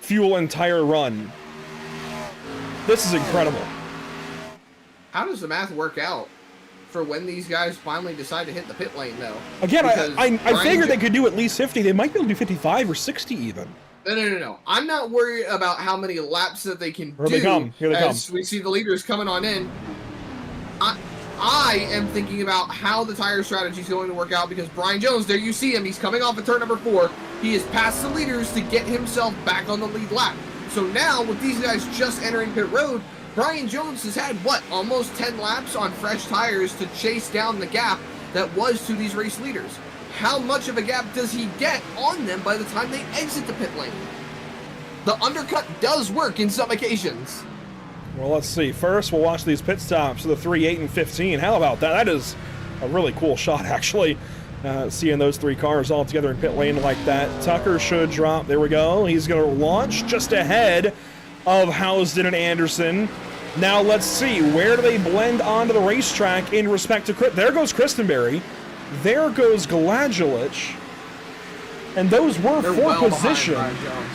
fuel and tire run. This is incredible. How does the math work out? for when these guys finally decide to hit the pit lane, though. Again, I figured they Jones, could do at least 50. They might be able to do 55 or 60 even. No. I'm not worried about how many laps that they can Here do. they come. Here they come. As we see the leaders coming on in. I am thinking about how the tire strategy is going to work out, because Brian Jones, there you see him. He's coming off of turn number 4. He is past the leaders to get himself back on the lead lap. So now, with these guys just entering pit road, Brian Jones has had, what, almost 10 laps on fresh tires to chase down the gap that was to these race leaders. How much of a gap does he get on them by the time they exit the pit lane? The undercut does work in some occasions. Well, let's see. First, we'll watch these pit stops of the 3, 8, and 15. How about that? That is a really cool shot, actually. Seeing those 3 cars all together in pit lane like that. Tucker should drop. There we go. He's going to launch just ahead of Housden and Anderson. Now let's see. Where do they blend onto the racetrack in respect to... There goes Christenberry. There goes Gladjulich. And those were for position.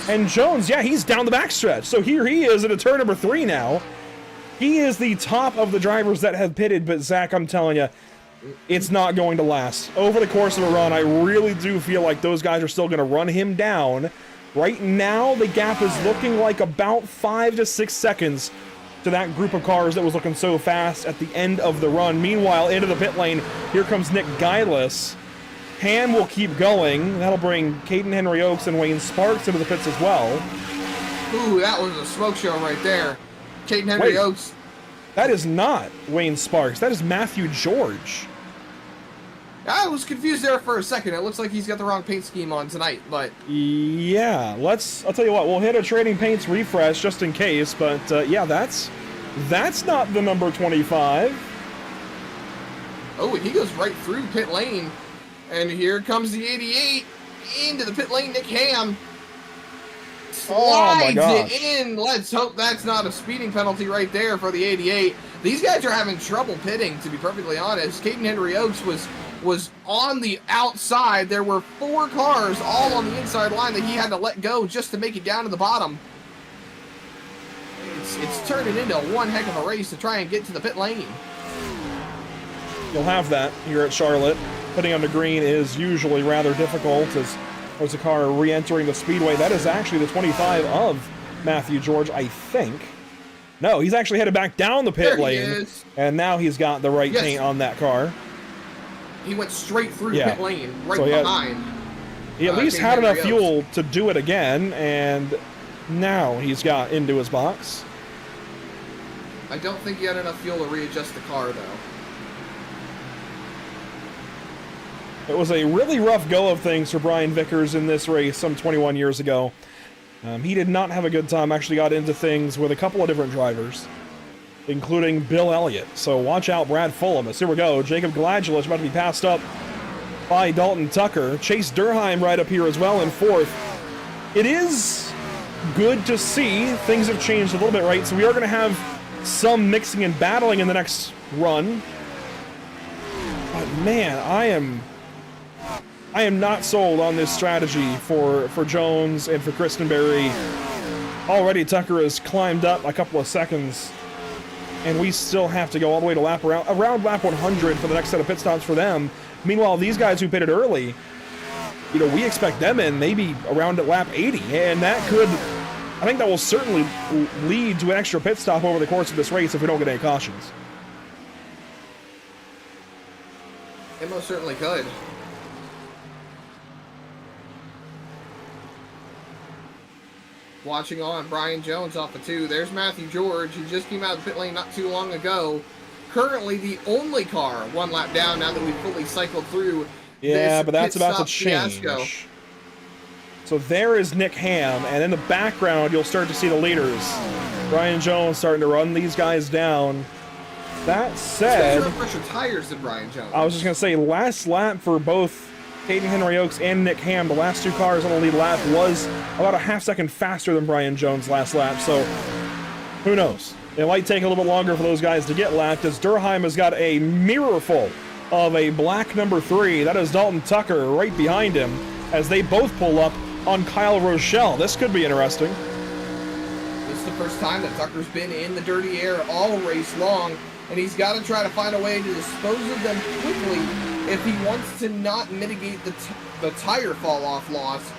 And Jones, yeah, he's down the backstretch. So here he is at a turn number 3 now. He is the top of the drivers that have pitted, but Zach, I'm telling you, it's not going to last. Over the course of a run, I really do feel like those guys are still going to run him down. Right now, the gap is looking like about 5 to 6 seconds to that group of cars that was looking so fast at the end of the run. Meanwhile, into the pit lane, here comes Nick Geilis. Ham will keep going. That'll bring Caden Henry Oaks and Wayne Sparks into the pits as well. Ooh, that was a smoke show right there. Caden Henry Oaks. That is not Wayne Sparks. That is Matthew George. I was confused there for a second. It looks like he's got the wrong paint scheme on tonight, but... Yeah, I'll tell you what, we'll hit a Trading Paints refresh just in case, but yeah, that's not the number 25. Oh, he goes right through pit lane. And here comes the 88 into the pit lane. Nick Ham slides it in. Let's hope that's not a speeding penalty right there for the 88. These guys are having trouble pitting, to be perfectly honest. Caden Henry Oaks was on the outside. There were 4 cars all on the inside line that he had to let go just to make it down to the bottom. It's turning into one heck of a race to try and get to the pit lane. You'll have that here at Charlotte. Putting on the green is usually rather difficult as there's a car re-entering the speedway. That is actually the 25 of Matthew George, I think. No, he's actually headed back down the pit lane. And now he's got the right paint on that car. He went straight through pit lane, right behind. He at least had enough fuel to do it again, and now he's got into his box. I don't think he had enough fuel to readjust the car, though. It was a really rough go of things for Brian Vickers in this race some 21 years ago. He did not have a good time, actually got into things with a couple of different drivers, including Bill Elliott. So watch out, Brad Fulham. As here we go, Jacob Gladjulich about to be passed up by Dalton Tucker. Chase Durheim right up here as well in 4th. It is good to see. Things have changed a little bit, right? So we are going to have some mixing and battling in the next run. But man, I am not sold on this strategy for Jones and for Christenberry. Already Tucker has climbed up a couple of seconds, and we still have to go all the way to around lap 100 for the next set of pit stops for them. Meanwhile, these guys who pitted early, you know, we expect them in maybe around at lap 80, and I think that will certainly lead to an extra pit stop over the course of this race if we don't get any cautions. It most certainly could. Watching on Brian Jones off of 2. There's Matthew George. He just came out of the pit lane not too long ago. Currently the only car 1 lap down now that we've fully cycled through. Yeah, but that's about to change. Fiasco. So there is Nick Ham, and in the background you'll start to see the leaders. Brian Jones starting to run these guys down. That said, fresher tires than Brian Jones. I was just gonna say, last lap for both Caden Henry Oaks and Nick Ham, the last 2 cars on the lead lap was about a half second faster than Brian Jones last lap, so who knows? It might take a little bit longer for those guys to get lapped, as Durheim has got a mirror full of a black number 3. That is Dalton Tucker right behind him as they both pull up on Kyle Rochelle. This could be interesting. This is the first time that Tucker's been in the dirty air all race long. and he's got to try to find a way to dispose of them quickly if he wants to not mitigate the tire fall-off loss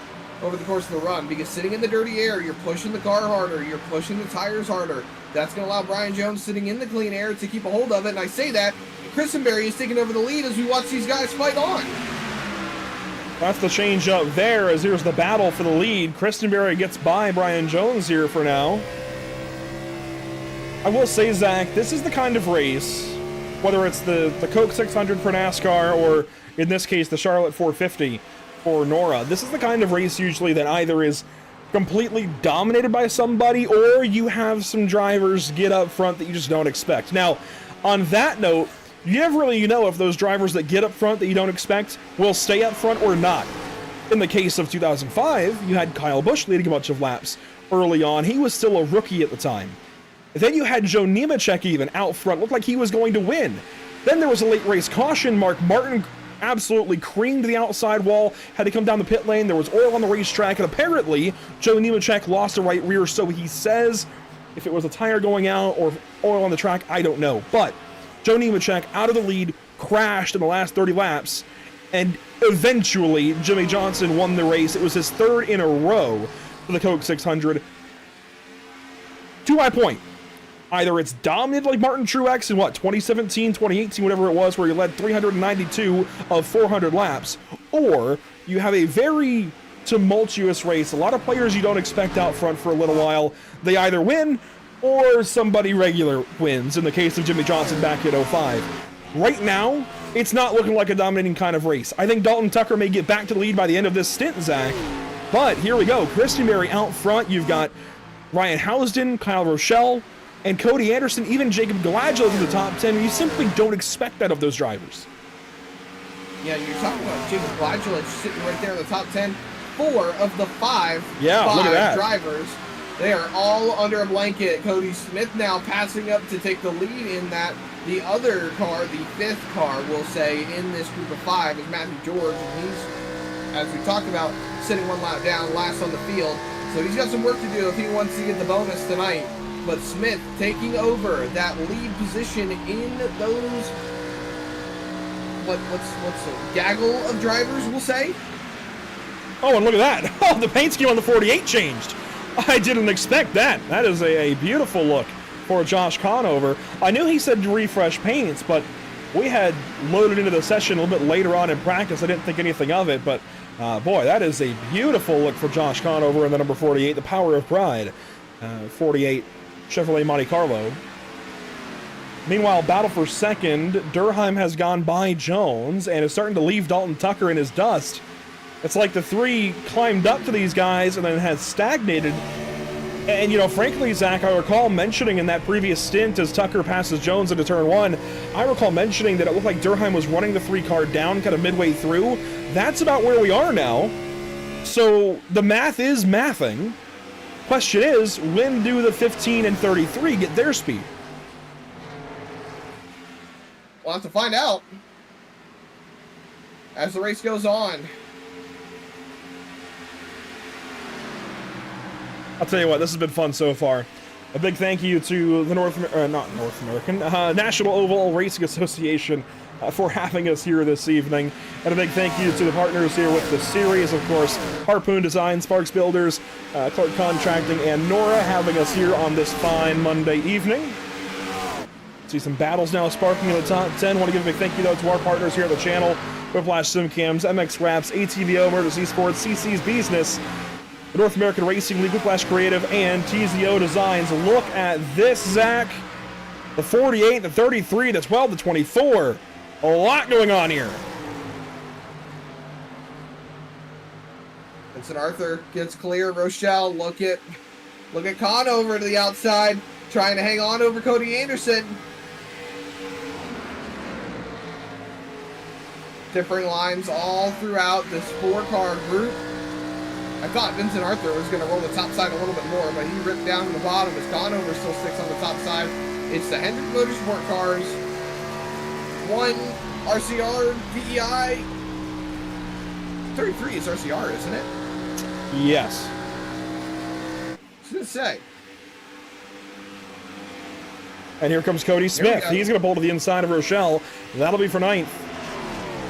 over the course of the run, because sitting in the dirty air, you're pushing the car harder, you're pushing the tires harder. That's going to allow Brian Jones sitting in the clean air to keep a hold of it, and I say that, Christenberry is taking over the lead as we watch these guys fight on. That's the change up there, as here's the battle for the lead. Christenberry gets by Brian Jones here for now. I will say, Zach, this is the kind of race, whether it's the Coke 600 for NASCAR or, in this case, the Charlotte 450 for NORA, this is the kind of race usually that either is completely dominated by somebody or you have some drivers get up front that you just don't expect. Now, on that note, you never really know if those drivers that get up front that you don't expect will stay up front or not. In the case of 2005, you had Kyle Busch leading a bunch of laps early on. He was still a rookie at the time. Then you had Joe Nemechek even out front, looked like he was going to win. Then there was a late race caution. Mark Martin absolutely creamed the outside wall, had to come down the pit lane. There was oil on the racetrack, and apparently Joe Nemechek lost a right rear, so he says. If it was a tire going out or oil on the track, I don't know. But Joe Nemechek out of the lead, crashed in the last 30 laps, and eventually Jimmy Johnson won the race. It was his third in a row for the Coke 600. To my point, either it's dominated like Martin Truex in 2017, 2018, whatever it was, where he led 392 of 400 laps, or you have a very tumultuous race, a lot of players you don't expect out front for a little while. They either win or somebody regular wins, in the case of Jimmy Johnson back at 05. Right now, it's not looking like a dominating kind of race. I think Dalton Tucker may get back to the lead by the end of this stint, Zach, but here we go. Christenberry out front. You've got Ryan Housden, Kyle Rochelle, and Cody Anderson, even Jacob Gladgel in the top 10. You simply don't expect that of those drivers. Yeah, you're talking about Jacob Gladgel sitting right there in the top 10. 4 of the 5 look at that. drivers, they are all under a blanket. Cody Smith now passing up to take the lead in that. The other car, the 5th car, we'll say, in this group of 5 is Matthew George, and he's, as we talked about, sitting 1 lap down, last on the field. So he's got some work to do if he wants to get the bonus tonight. But Smith taking over that lead position in those, what's a gaggle of drivers, we'll say. Oh, and look at that. Oh, the paint scheme on the 48 changed. I didn't expect that. That is a beautiful look for Josh Conover. I knew he said refresh paints, but we had loaded into the session a little bit later on in practice. I didn't think anything of it, but boy, that is a beautiful look for Josh Conover in the number 48, the Power of Pride. 48 Chevrolet Monte Carlo. Meanwhile, battle for second, Durheim has gone by Jones and is starting to leave Dalton Tucker in his dust. It's like the 3 climbed up to these guys and then has stagnated. And, you know, frankly, Zach, I recall mentioning in that previous stint as Tucker passes Jones into turn 1, I recall mentioning that it looked like Durheim was running the 3 car down kind of midway through. That's about where we are now. So the math is mathing. Question is, when do the 15 and 33 get their speed? We'll have to find out as the race goes on. I'll tell you what, this has been fun so far. A big thank you to the National Oval Racing Association for having us here this evening. And a big thank you to the partners here with the series, of course, Harpoon Design, Sparks Builders, Clark Contracting, and NORA having us here on this fine Monday evening. See some battles now sparking in the top 10. Want to give a big thank you, though, to our partners here at the channel, Whiplash Simcams, MX Wraps, ATVO, Murder Sports, CC's Business, the North American Racing League, Whiplash Creative, and TZO Designs. Look at this, Zach. The 48, the 33, the 12, the 24. A lot going on here. Vincent Arthur gets clear. Rochelle, look at Conover to the outside, trying to hang on over Cody Anderson. Differing lines all throughout this 4-car group. I thought Vincent Arthur was going to roll the top side a little bit more, but he ripped down to the bottom as Conover still sticks on the top side. It's the Hendrick Motorsport cars. 1 RCR VEI. 33 is RCR, isn't it? Yes. I was going to say. And here comes Cody Smith. go. He's going to pull to the inside of Rochelle. That'll be for 9th.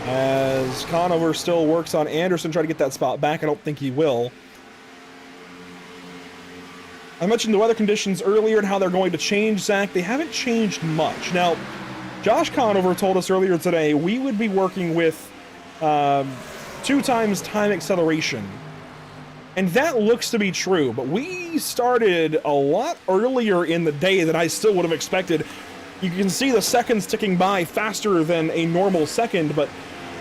As Conover still works on Anderson, trying to get that spot back. I don't think he will. I mentioned the weather conditions earlier and how they're going to change, Zach. They haven't changed much. Now, Josh Conover told us earlier today we would be working with 2 times time acceleration. And that looks to be true, but we started a lot earlier in the day than I still would have expected. You can see the seconds ticking by faster than a normal second, but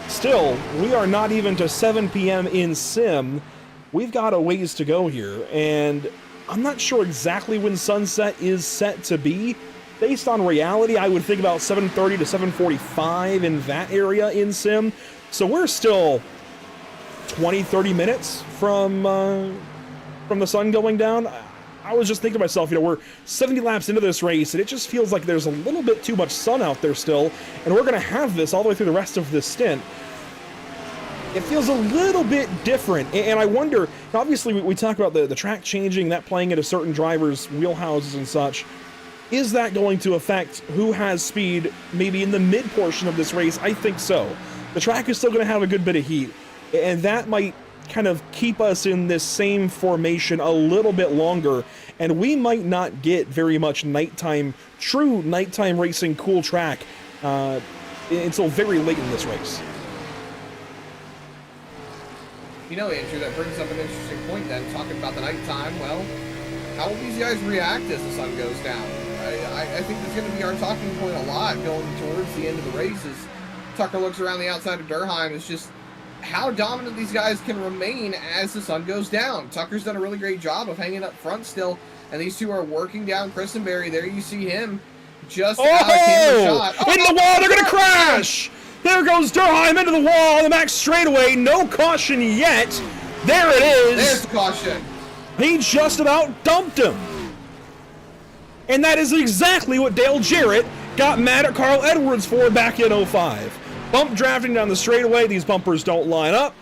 still, we are not even to 7 p.m. in sim. We've got a ways to go here, and I'm not sure exactly when sunset is set to be. Based on reality, I would think about 7:30 to 7:45 in that area in sim. So we're still 20-30 minutes from the sun going down. I was just thinking to myself, you know, we're 70 laps into this race, and it just feels like there's a little bit too much sun out there still, and we're going to have this all the way through the rest of this stint. It feels a little bit different, and I wonder, obviously we talk about the track changing, that playing into certain drivers' wheelhouses and such. Is that going to affect who has speed maybe in the mid portion of this race? I think so. The track is still going to have a good bit of heat, and that might kind of keep us in this same formation a little bit longer, and we might not get very much true nighttime racing cool track until very late in this race. You know, Andrew, that brings up an interesting point then, talking about the nighttime. Well, how will these guys react as the sun goes down? I think that's going to be our talking point a lot going towards the end of the race as Tucker looks around the outside of Durheim. It's just how dominant these guys can remain as the sun goes down. Tucker's done a really great job of hanging up front still, and these two are working down Christenberry. There you see him just out of camera shot. In the wall, they're going to crash! There goes Durheim into the wall on the max straightaway. No caution yet. There it is. There's the caution. He just about dumped him. And that is exactly what Dale Jarrett got mad at Carl Edwards for back in 05. Bump drafting down the straightaway. These bumpers don't line up.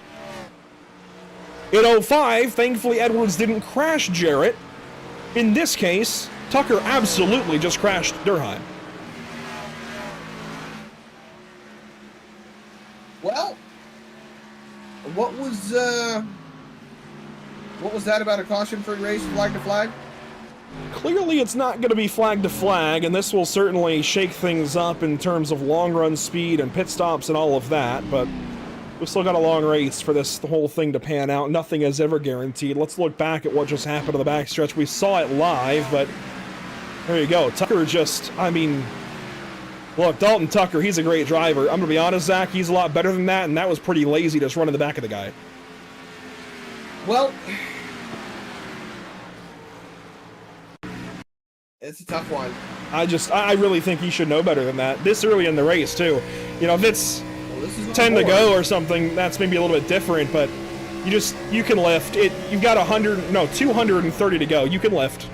In 05, thankfully Edwards didn't crash Jarrett. In this case, Tucker absolutely just crashed Durheim. Well, what was that about a caution-free race, flag to flag? Clearly it's not going to be flag to flag, and this will certainly shake things up in terms of long-run speed and pit stops and all of that, but we've still got a long race for the whole thing to pan out. Nothing is ever guaranteed. Let's look back at what just happened to the backstretch. We saw it live, but there you go. Tucker just, I mean, look, Dalton Tucker, he's a great driver. I'm going to be honest, Zach, he's a lot better than that, and that was pretty lazy just running the back of the guy. Well, it's a tough one. I really think he should know better than that. This early in the race, too. You know, if it's 10 to go or something, that's maybe a little bit different, but you can lift. You've got 230 to go. You can lift.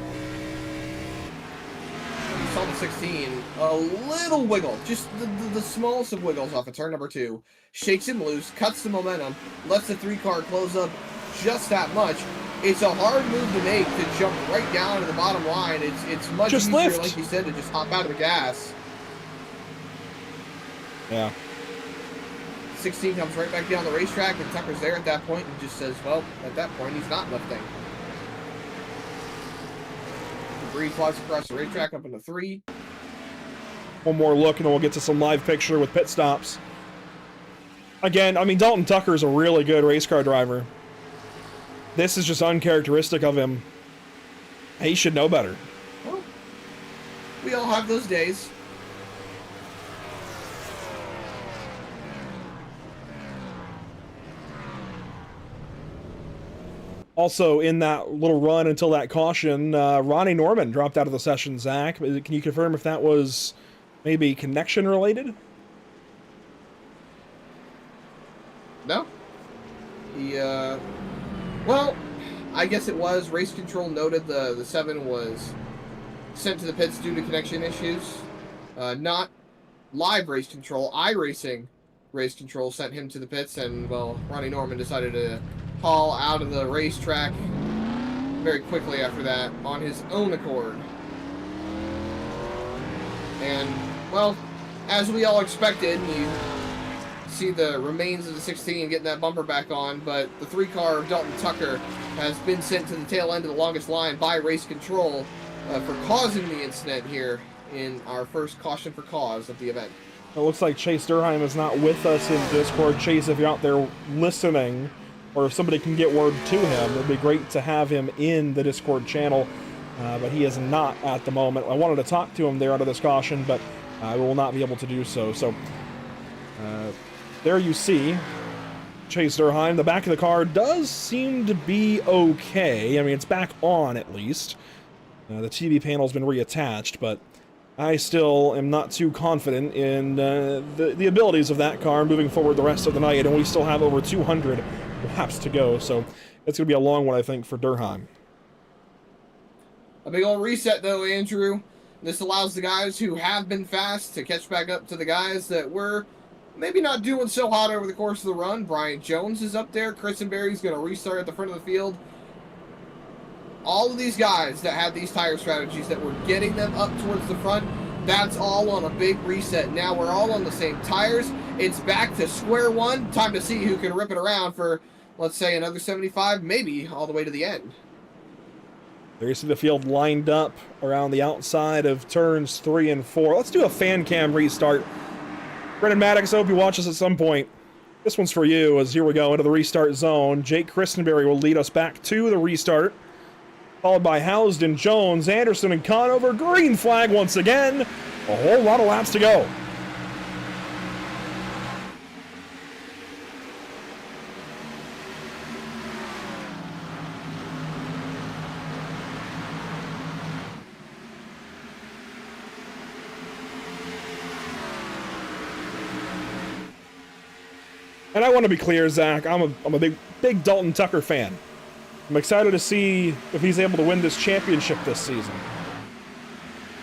You saw the 16, a little wiggle, just the smallest of wiggles off of turn number 2. Shakes him loose, cuts the momentum, lets the 3-car close up just that much. It's a hard move to make to jump right down to the bottom line. It's much just easier, lift. like you said, to just hop out of the gas. Yeah. 16 comes right back down the racetrack, and Tucker's there at that point and just says, well, at that point, he's not lifting. Debris flies across the racetrack up into 3. One more look, and then we'll get to some live picture with pit stops. Again, I mean, Dalton Tucker is a really good race car driver. This is just uncharacteristic of him. He should know better. Well, we all have those days. Also, in that little run until that caution, Ronnie Norman dropped out of the session, Zach. Can you confirm if that was maybe connection related? No. Well, I guess it was. Race control noted the 7 was sent to the pits due to connection issues. Not live race control. iRacing race control sent him to the pits, and, well, Ronnie Norman decided to haul out of the racetrack very quickly after that on his own accord. And, well, as we all expected, you see the remains of the 16 getting that bumper back on, but the 3-car of Dalton Tucker has been sent to the tail end of the longest line by race control for causing the incident here in our first caution for cause of the event. It looks like Chase Durheim is not with us in Discord. Chase, if you're out there listening, or if somebody can get word to him, it'd be great to have him in the Discord channel, but he is not at the moment. I wanted to talk to him there out of this caution, but we will not be able to do so. So, there you see Chase Durheim. The back of the car does seem to be okay. I mean, it's back on at least. The TV panel's been reattached, but I still am not too confident in the abilities of that car moving forward the rest of the night, and we still have over 200 laps to go, so it's going to be a long one, I think, for Durheim. A big old reset, though, Andrew. This allows the guys who have been fast to catch back up to the guys that were maybe not doing so hot over the course of the run. Brian Jones is up there. Christenberry's going to restart at the front of the field. All of these guys that had these tire strategies that were getting them up towards the front, that's all on a big reset. Now we're all on the same tires. It's back to square one. Time to see who can rip it around for, let's say, another 75, maybe all the way to the end. There you see the field lined up around the outside of turns 3 and 4. Let's do a fan cam restart. Brendan Maddox, I hope you watch us at some point. This one's for you, as here we go into the restart zone. Jake Christenberry will lead us back to the restart, followed by Housden, Jones, Anderson, and Conover. Green flag once again. A whole lot of laps to go. And I want to be clear, Zach, I'm a big Dalton Tucker fan. I'm excited to see if he's able to win this championship this season.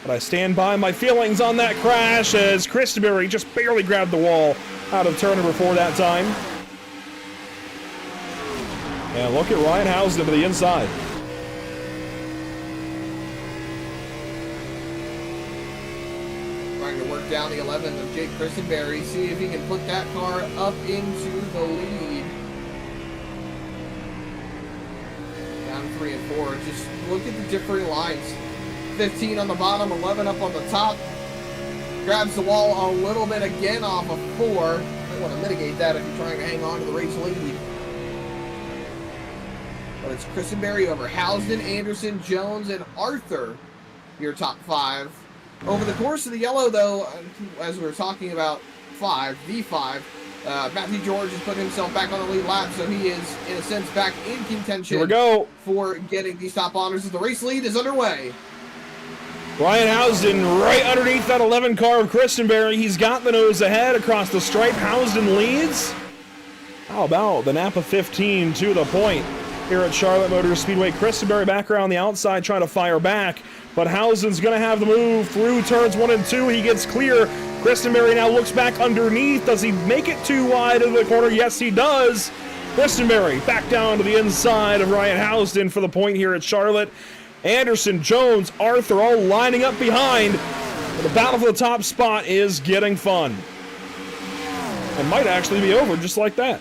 But I stand by my feelings on that crash as Christenberry just barely grabbed the wall out of turn number 4 that time. And look at Ryan Housden to the inside. Trying to work down the 11 of Jake Christenberry, see if he can put that car up into the lead. Down 3 and 4. Just look at the different lines. 15 on the bottom, 11 up on the top. Grabs the wall a little bit again off of 4. Might want to mitigate that if you're trying to hang on to the race lead. But it's Christenberry over Housden, Anderson, Jones, and Arthur, your top 5. Over the course of the yellow, though, as we were talking about the 5, Matthew George has put himself back on the lead lap, so he is, in a sense, back in contention. Here we go. For getting these top honors as the race lead is underway. Ryan Housden right underneath that 11 car of Christenberry. He's got the nose ahead across the stripe. Housden leads. How about the Napa 15 to the point here at Charlotte Motor Speedway? Christenberry back around the outside trying to fire back, but Housden's going to have the move through turns 1 and 2. He gets clear. Christenberry now looks back underneath. Does he make it too wide of the corner? Yes, he does. Christenberry back down to the inside of Ryan Housden for the point here at Charlotte. Anderson, Jones, Arthur all lining up behind. The battle for the top spot is getting fun. It might actually be over just like that.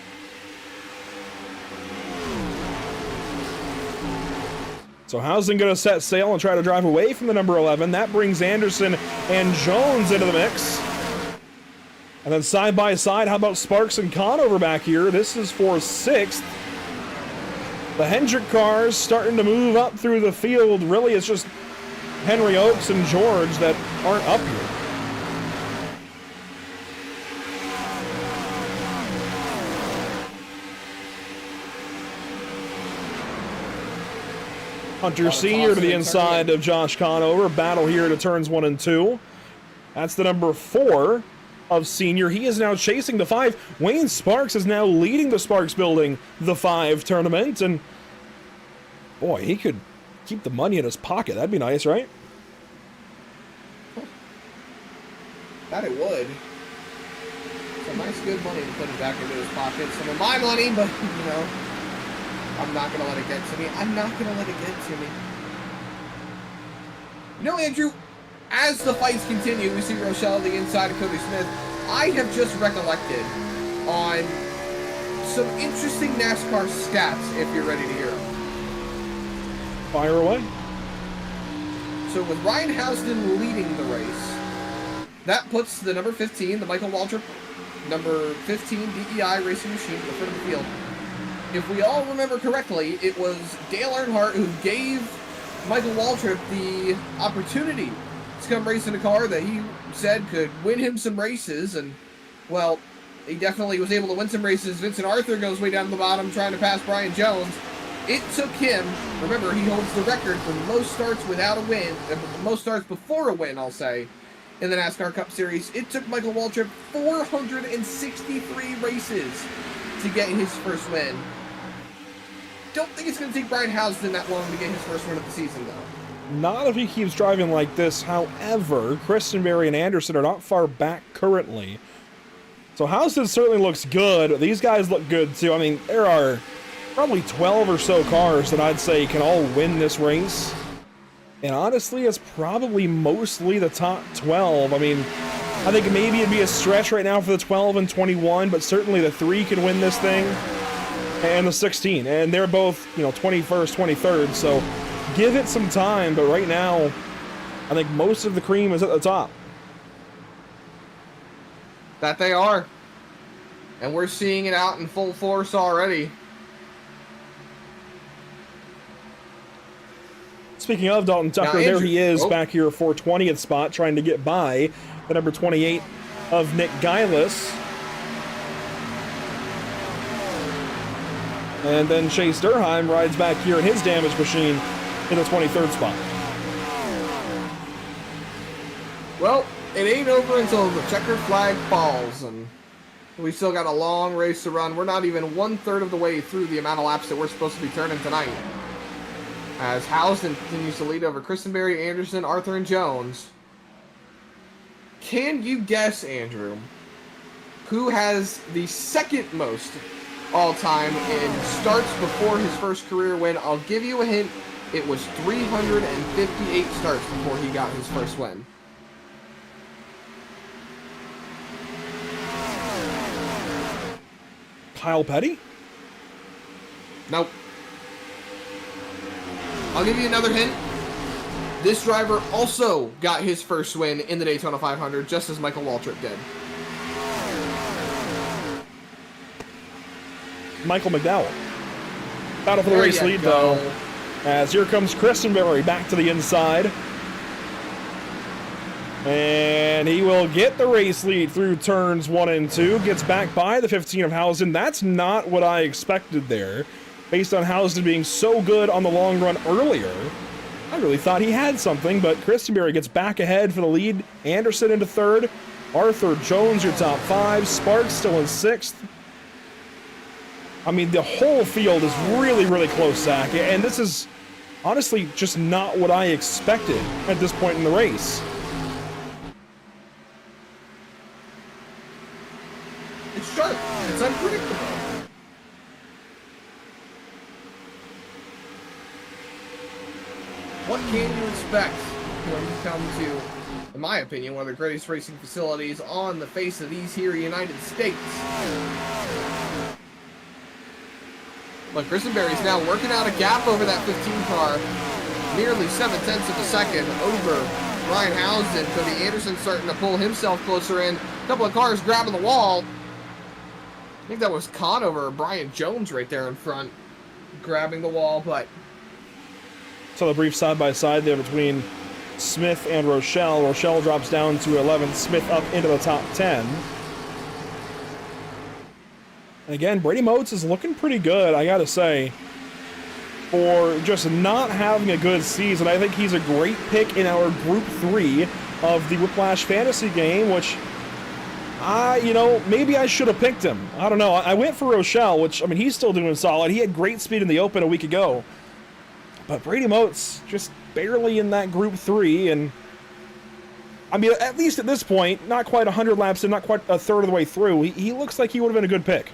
So Housden going to set sail and try to drive away from the number 11. That brings Anderson and Jones into the mix. And then side by side, how about Sparks and Conover back here? This is for 6th. The Hendrick cars starting to move up through the field. Really, it's just Henry Oaks and George that aren't up here. Hunter Sr. to the inside of Josh Conover. Battle here to turns 1 and 2. That's the number 4 of Senior. He is now chasing the 5. Wayne Sparks is now leading the Sparks Building the 5 tournament, and boy, he could keep the money in his pocket. That'd be nice, right? That it would. Some nice good money to put it back into his pocket. Some of my money, but you know, I'm not gonna let it get to me. I'm not gonna let it get to me. You know, Andrew, as the fights continue, we see Rochelle on the inside of Cody Smith. I have just recollected on some interesting NASCAR stats, if you're ready to hear them. Fire away. So with Ryan Housden leading the race, that puts the number 15, the Michael Waltrip, number 15 DEI racing machine at the front of the field. If we all remember correctly, it was Dale Earnhardt who gave Michael Waltrip the opportunity to come race in a car that he said could win him some races, and, well, he definitely was able to win some races. Vincent Arthur goes way down to the bottom trying to pass Brian Jones. It took him, remember, he holds the record for most starts without a win, most starts before a win, I'll say, in the NASCAR Cup Series. It took Michael Waltrip 463 races to get his first win. Don't think it's going to take Brian Housden that long to get his first win of the season, though. Not if he keeps driving like this. However, Christenberry and Anderson are not far back currently. So Housden certainly looks good. These guys look good, too. I mean, there are probably 12 or so cars that I'd say can all win this race. And honestly, it's probably mostly the top 12. I mean, I think maybe it'd be a stretch right now for the 12 and 21, but certainly the 3 can win this thing, and the 16. And they're both, 21st, 23rd, so give it some time. But right now, I think most of the cream is at the top. That they are. And we're seeing it out in full force already. Speaking of Dalton Tucker, Now, there Andrew, he is back here for 20th spot, trying to get by the number 28 of Nick Geilis. And then Chase Durheim rides back here in his damaged machine in the 23rd spot. Well, it ain't over until the checkered flag falls, and we still got a long race to run. We're not even 1/3 of the way through the amount of laps that we're supposed to be turning tonight, as Housden continues to lead over Christenberry, Anderson, Arthur, and Jones. Can you guess, Andrew, who has the second most all-time in starts before his first career win? I'll give you a hint. It was 358 starts before he got his first win. Kyle Petty? Nope. I'll give you another hint. This driver also got his first win in the Daytona 500, just as Michael Waltrip did. Michael McDowell. Battle for the There race you lead, go. though, as here comes Christenberry back to the inside. And he will get the race lead through turns 1 and 2. Gets back by the 15 of Housden. That's not what I expected there. Based on Housden being so good on the long run earlier, I really thought he had something, but Christenberry gets back ahead for the lead. Anderson into 3rd. Arthur Jones, your top 5. Sparks still in 6th. I mean, the whole field is really, really close, Zach. And this is honestly just not what I expected at this point in the race. It's sharp. It's unpredictable. What can you expect when you come to, in my opinion, one of the greatest racing facilities on the face of these here United States? But Christenberry's now working out a gap over that 15 car, nearly 7/10 of a second over Ryan Housden. Cody Anderson starting to pull himself closer in. A couple of cars grabbing the wall. I think that was Conover or Brian Jones right there in front, grabbing the wall, but So the brief side-by-side there between Smith and Rochelle. Rochelle drops down to 11th, Smith up into the top 10. And again, Brady Motes is looking pretty good, I gotta say, for just not having a good season. I think he's a great pick in our Group 3 of the Whiplash Fantasy game, which maybe I should have picked him. I don't know. I went for Rochelle, which, I mean, he's still doing solid. He had great speed in the Open a week ago. But Brady Motes just barely in that Group 3, and I mean, at least at this point, not quite 100 laps in, not quite a third of the way through, he looks like he would have been a good pick.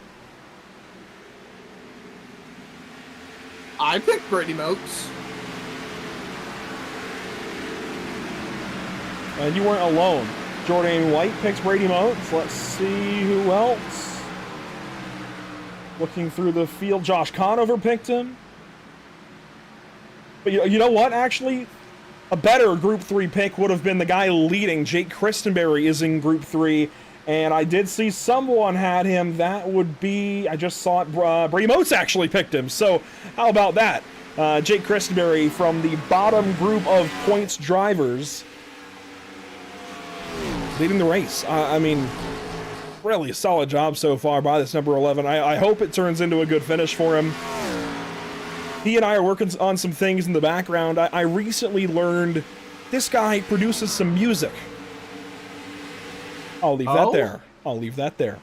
I picked Brady Motes. And you weren't alone. Jordan White picks Brady Motes. Let's see who else. Looking through the field, Josh Conover picked him. But you know what, actually? A better Group 3 pick would have been the guy leading. Jake Christenberry is in Group 3. And I did see someone had him. That would be, I just saw it, Brady Motes actually picked him. So how about that? Jake Christenberry from the bottom group of points drivers leading the race. I mean, really a solid job so far by this number 11. I hope it turns into a good finish for him. He and I are working on some things in the background. I recently learned this guy produces some music. I'll leave that there. I'll leave that there.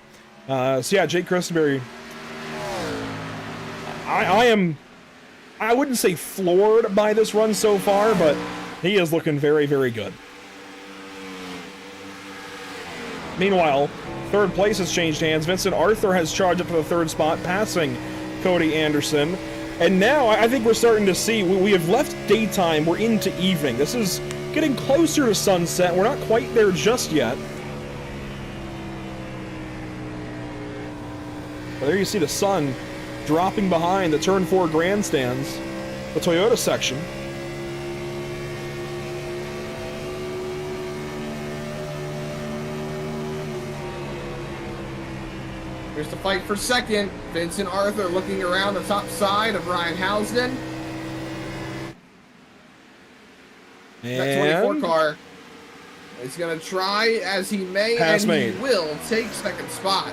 So yeah, Jake Christenberry. I wouldn't say floored by this run so far, but he is looking very, very good. Meanwhile, third place has changed hands. Vincent Arthur has charged up to the third spot, passing Cody Anderson. And now I think we're starting to see, we have left daytime, we're into evening. This is getting closer to sunset. We're not quite there just yet. But there you see the sun dropping behind the Turn 4 grandstands, the Toyota section. Here's the fight for second. Vincent Arthur looking around the top side of Ryan Housden. That 24 car is going to try as he may, Pass and made. He will take second spot.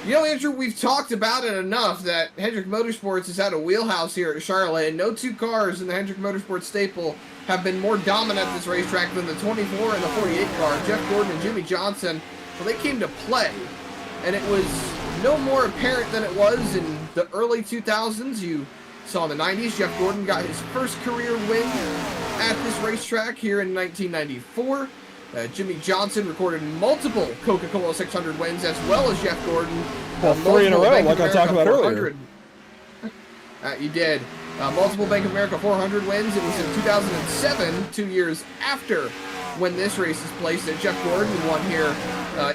You know, Andrew, we've talked about it enough that Hendrick Motorsports has had a wheelhouse here at Charlotte, and no two cars in the Hendrick Motorsports staple have been more dominant at this racetrack than the 24 and the 48 car. Jeff Gordon and Jimmy Johnson, well, they came to play, and it was no more apparent than it was in the early 2000s. You saw in the 90s, Jeff Gordon got his first career win at this racetrack here in 1994. Jimmy Johnson recorded multiple Coca-Cola 600 wins, as well as Jeff Gordon. Well, 3 in a row, like I talked about earlier. You did. Multiple Bank of America 400 wins. It was in 2007, 2 years after when this race is placed, that Jeff Gordon won here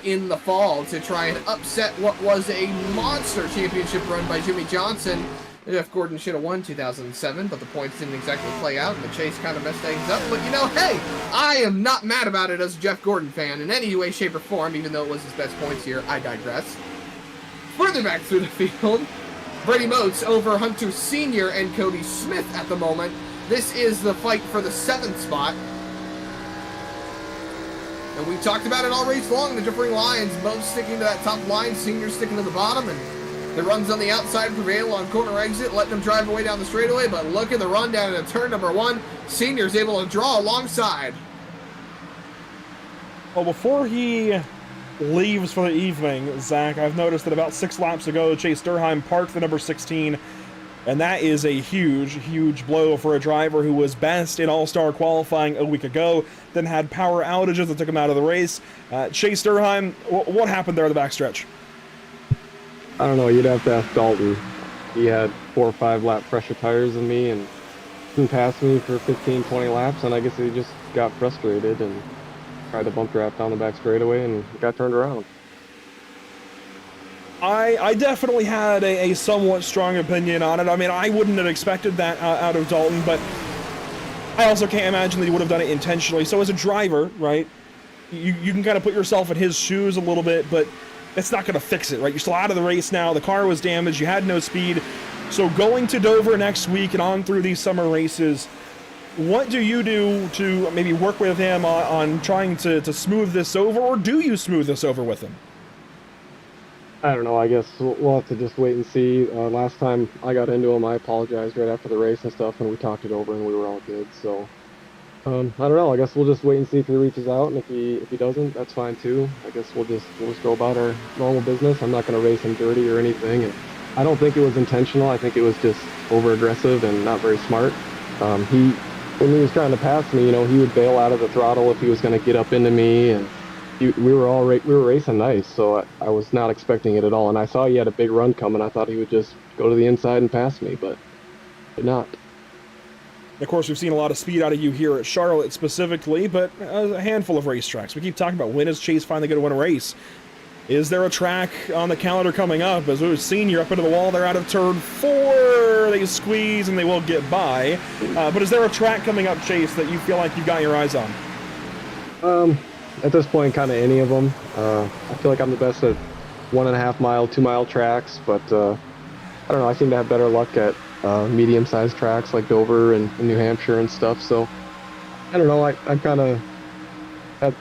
in the fall to try and upset what was a monster championship run by Jimmy Johnson. Jeff Gordon should have won 2007, but the points didn't exactly play out, and the chase kind of messed things up. But, you know, hey, I am not mad about it as a Jeff Gordon fan in any way, shape, or form, even though it was his best points here. I digress. Further back through the field, Brady Motes over Hunter Sr. and Cody Smith at the moment. This is the fight for the 7th spot. And we talked about it all race long, the differing lines. Motes sticking to that top line, Sr. sticking to the bottom, and the runs on the outside prevail on corner exit, letting them drive away down the straightaway. But look at the run down into turn number 1. Senior's able to draw alongside. Well, before he leaves for the evening, Zach, I've noticed that about 6 laps ago, Chase Durheim parked the number 16, and that is a huge, huge blow for a driver who was best in All-Star qualifying a week ago, then had power outages that took him out of the race. Chase Durheim, what happened there in the backstretch? I don't know, you'd have to ask Dalton. He had 4 or 5 lap fresher tires than me and didn't pass me for 15, 20 laps, and I guess he just got frustrated and tried to bump draft down the back straightaway and got turned around. I definitely had a somewhat strong opinion on it. I mean, I wouldn't have expected that out of Dalton, but I also can't imagine that he would have done it intentionally. So as a driver, right, you can kind of put yourself in his shoes a little bit, but it's not going to fix it, right? You're still out of the race now. The car was damaged. You had no speed. So going to Dover next week and on through these summer races, what do you do to maybe work with him on trying to smooth this over, or do you smooth this over with him? I don't know, I guess we'll have to just wait and see. Last time I got into him, I apologized right after the race and stuff, and we talked it over and we were all good. So I don't know, I guess we'll just wait and see if he reaches out, and if he doesn't, that's fine too. I guess we'll just go about our normal business. I'm not going to race him dirty or anything, and I don't think it was intentional. I think it was just over aggressive and not very smart. When he was trying to pass me, you know, he would bail out of the throttle if he was going to get up into me, and we were racing nice, so I was not expecting it at all. And I saw he had a big run coming. I thought he would just go to the inside and pass me, but did not. Of course, we've seen a lot of speed out of you here at Charlotte specifically, but a handful of racetracks. We keep talking about when is Chase finally going to win a race? Is there a track on the calendar coming up? As we've seen, you're up into the wall, they're out of turn 4, they squeeze and they will get by. But is there a track coming up, Chase, that you feel like you've got your eyes on? At this point, kind of any of them. I feel like I'm the best at 1.5 mile, 2 mile tracks, but I don't know, I seem to have better luck at medium-sized tracks like Dover and New Hampshire and stuff, so I don't know, I kind of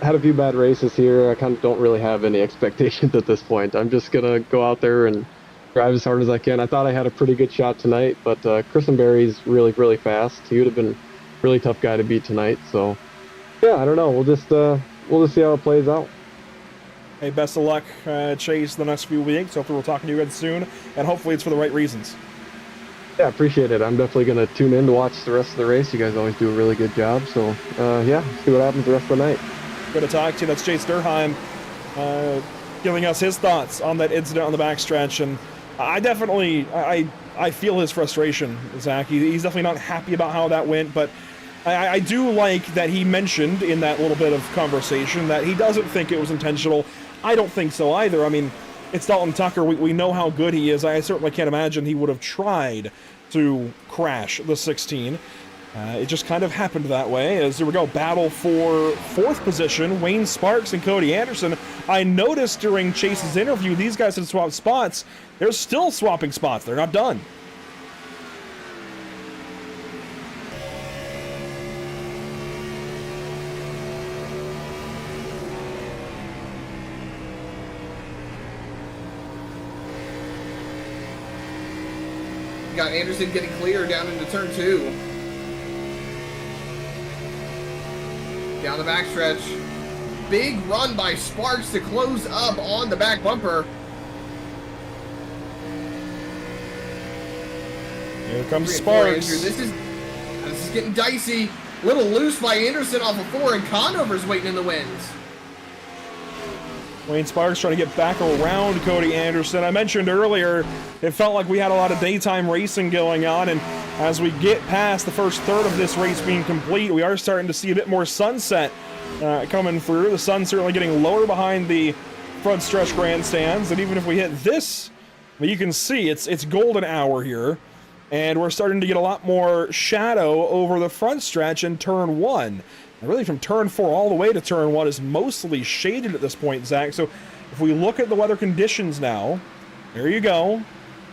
had a few bad races here. I kind of don't really have any expectations at this point. I'm just going to go out there and drive as hard as I can. I thought I had a pretty good shot tonight, but Christenberry's really, really fast. He would have been a really tough guy to beat tonight, so yeah, I don't know. We'll just see how it plays out. Hey, best of luck, Chase, the next few weeks. Hopefully we'll talk to you again soon, and hopefully it's for the right reasons. Yeah, appreciate it. I'm definitely going to tune in to watch the rest of the race. You guys always do a really good job, so yeah, see what happens the rest of the night. Good to talk to you. That's Chase Durheim giving us his thoughts on that incident on the backstretch, and I feel his frustration, Zach. He's definitely not happy about how that went, but I do like that he mentioned in that little bit of conversation that he doesn't think it was intentional. I don't think so either. I mean, it's Dalton Tucker. We know how good he is. I certainly can't imagine he would have tried to crash the 16. It just kind of happened that way. As here we go, battle for 4th position, Wayne Sparks and Cody Anderson. I noticed during Chase's interview, these guys had swapped spots. They're still swapping spots. They're not done. You got Anderson getting clear down into turn 2. Down the backstretch. Big run by Sparks to close up on the back bumper. Here comes Sparks. This is getting dicey. Little loose by Anderson off of 4, and Conover's waiting in the wings. Wayne Sparks trying to get back around Cody Anderson. I mentioned earlier, it felt like we had a lot of daytime racing going on, and as we get past the first third of this race being complete, we are starting to see a bit more sunset coming through. The sun's certainly getting lower behind the front stretch grandstands, and even if we hit this, you can see it's golden hour here, and we're starting to get a lot more shadow over the front stretch in turn 1. And really from turn 4 all the way to turn 1 is mostly shaded at this point, Zach. So if we look at the weather conditions now, there you go.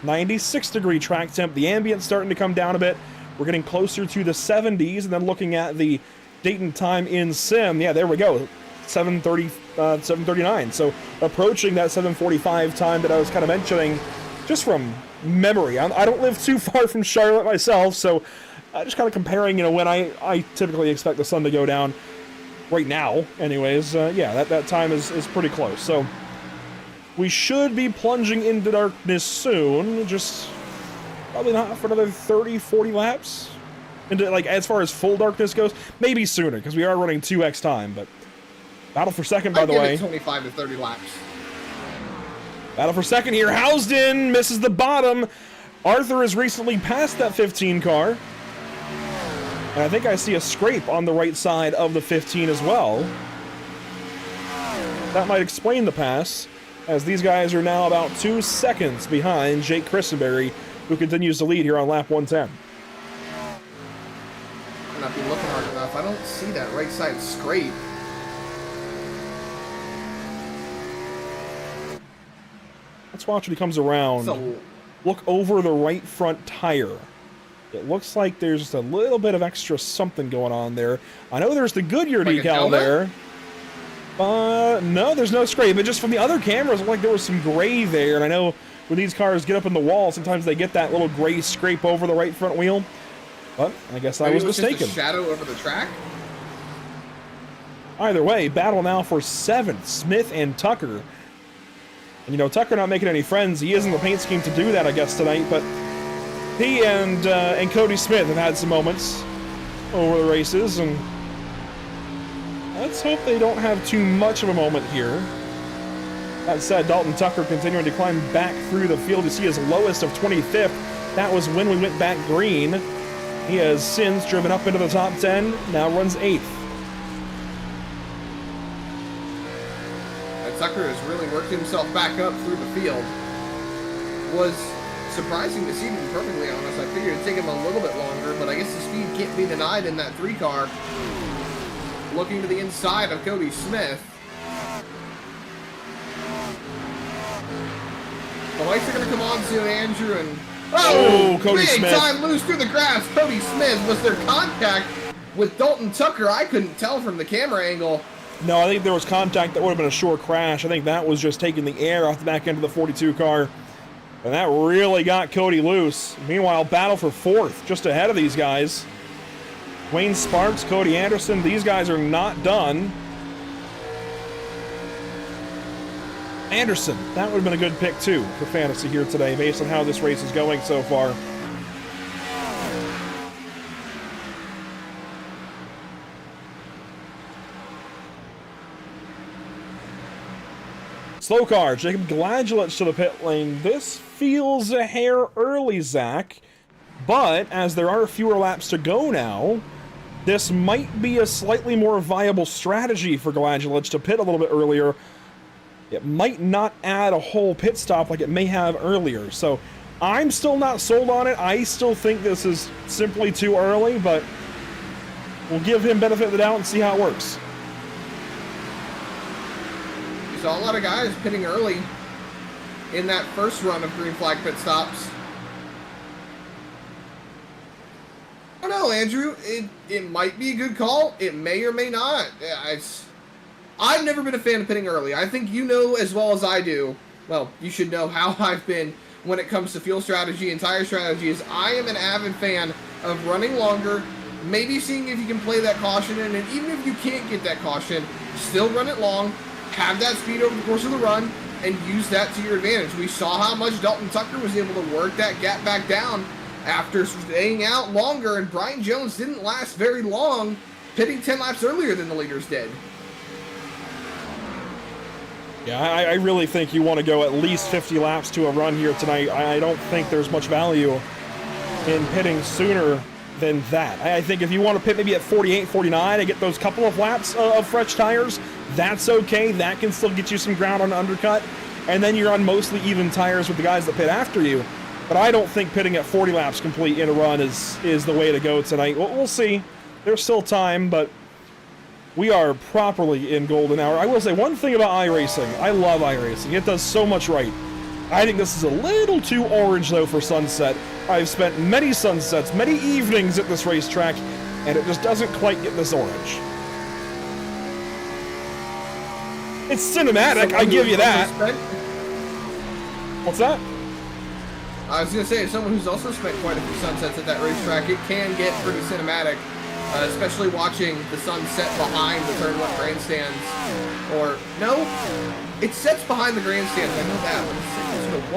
96-degree track temp. The ambient's starting to come down a bit. We're getting closer to the 70s, and then looking at the date and time in sim, yeah, there we go. 7:39. So approaching that 7:45 time that I was kind of mentioning just from memory. I don't live too far from Charlotte myself, so just kind of comparing, when I typically expect the sun to go down right now. Anyways, yeah, that time is pretty close. So we should be plunging into darkness soon. Just probably not for another 30, 40 laps. Into, as far as full darkness goes, maybe sooner, because we are running 2x time, but battle for second, by the way. 25 to 30 laps. Battle for second here. Housden misses the bottom. Arthur has recently passed that 15 car. And I think I see a scrape on the right side of the 15 as well. That might explain the pass, as these guys are now about 2 seconds behind Jake Christenberry, who continues to lead here on lap 110. I'm not be looking hard enough. I don't see that right side scrape. Let's watch when he comes around. Look over the right front tire. It looks like there's just a little bit of extra something going on there. I know there's the Goodyear decal there. No, there's no scrape. But just from the other cameras, it looked like there was some gray there. And I know when these cars get up in the wall, sometimes they get that little gray scrape over the right front wheel. But I guess I was mistaken. Just a shadow over the track? Either way, battle now for 7th, Smith and Tucker. And Tucker not making any friends. He is in the paint scheme to do that, I guess, tonight. But he and Cody Smith have had some moments over the races, and let's hope they don't have too much of a moment here. That said, Dalton Tucker continuing to climb back through the field to see his lowest of 25th. That was when we went back green. He has since driven up into the top 10, now runs 8th. And Tucker has really worked himself back up through the field. Was surprising to see, to be perfectly honest. I figured it'd take him a little bit longer, but I guess the speed can't be denied in that 3 car. Looking to the inside of Cody Smith. The lights are going to come on to Andrew and... Oh, Cody big Smith. time loose through the grass. Cody Smith. Was there contact with Dalton Tucker? I couldn't tell from the camera angle. No, I think there was contact. That would have been a short crash. I think that was just taking the air off the back end of the 42 car. And that really got Cody loose. Meanwhile, battle for 4th, just ahead of these guys. Wayne Sparks, Cody Anderson, these guys are not done. Anderson, that would have been a good pick too for fantasy here today, based on how this race is going so far. Slow car, Jacob Gladulich to the pit lane. This feels a hair early, Zach, but as there are fewer laps to go now, this might be a slightly more viable strategy for Gladulich to pit a little bit earlier. It might not add a whole pit stop like it may have earlier, so I'm still not sold on it. I still think this is simply too early, but we'll give him benefit of the doubt and see how it works. You saw a lot of guys pitting early in that first run of green flag pit stops. I don't know, Andrew. It might be a good call. It may or may not. I've never been a fan of pitting early. I think you know as well as I do. Well, you should know how I've been when it comes to fuel strategy and tire strategy. Is I am an avid fan of running longer, maybe seeing if you can play that caution in, and even if you can't get that caution, still run it long, have that speed over the course of the run, and use that to your advantage. We saw how much Dalton Tucker was able to work that gap back down after staying out longer, and Brian Jones didn't last very long, pitting 10 laps earlier than the leaders did. Yeah, I really think you want to go at least 50 laps to a run here tonight. I don't think there's much value in pitting sooner than that. I think if you want to pit maybe at 48, 49 and get those couple of laps of fresh tires, that's okay. That can still get you some ground on the undercut. And then you're on mostly even tires with the guys that pit after you. But I don't think pitting at 40 laps complete in a run is the way to go tonight. We'll see. There's still time, but we are properly in golden hour. I will say one thing about iRacing. I love iRacing. It does so much right. I think this is a little too orange, though, for Sunset. I've spent many sunsets, many evenings at this racetrack, and it just doesn't quite get this orange. It's cinematic, I give you that. What's that? I was going to say, as someone who's also spent quite a few sunsets at that racetrack, it can get pretty cinematic. Especially watching the sun set behind the turn 1 grandstands. Or, no, it sets behind the grandstands, I know that, but it's sort of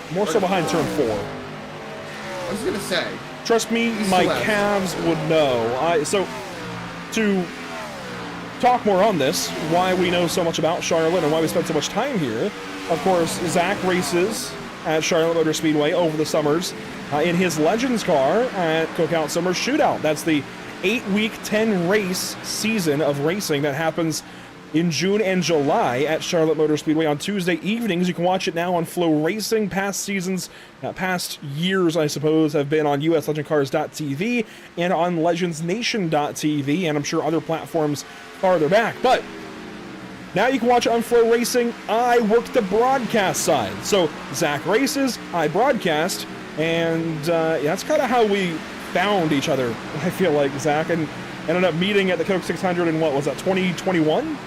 1. More so behind turn 4. I was going to say. Trust me, my calves would know. So, to talk more on this, why we know so much about Charlotte and why we spent so much time here, of course, Zach races at Charlotte Motor Speedway over the summers in his Legends car at Cookout Summer Shootout. That's the 8-week, 10-race season of racing that happens in June and July at Charlotte Motor Speedway on Tuesday evenings. You can watch it now on Flow Racing. Past seasons, past years, I suppose, have been on USLegendCars.tv and on LegendsNation.tv, and I'm sure other platforms farther back. But now you can watch it on Flow Racing. I work the broadcast side. So Zach races, I broadcast, and that's kind of how we found each other, I feel like, Zach, and ended up meeting at the Coke 600 in, what was that, 2021?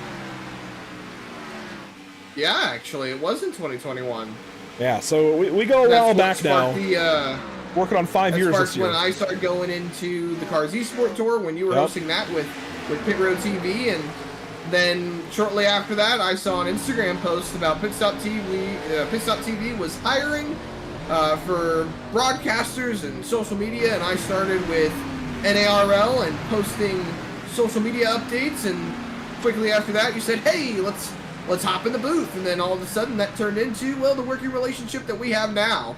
Yeah, actually, it was in 2021. Yeah, so we go a while back now. Working on 5 years this year. When I started going into the Cars Esport Tour, when you were hosting that with Pit Road TV, and then shortly after that, I saw an Instagram post about Pit Stop TV. Pit Stop TV was hiring for broadcasters and social media, and I started with NARL and posting social media updates, and quickly after that you said, hey, let's hop in the booth, and then all of a sudden that turned into, well, the working relationship that we have now.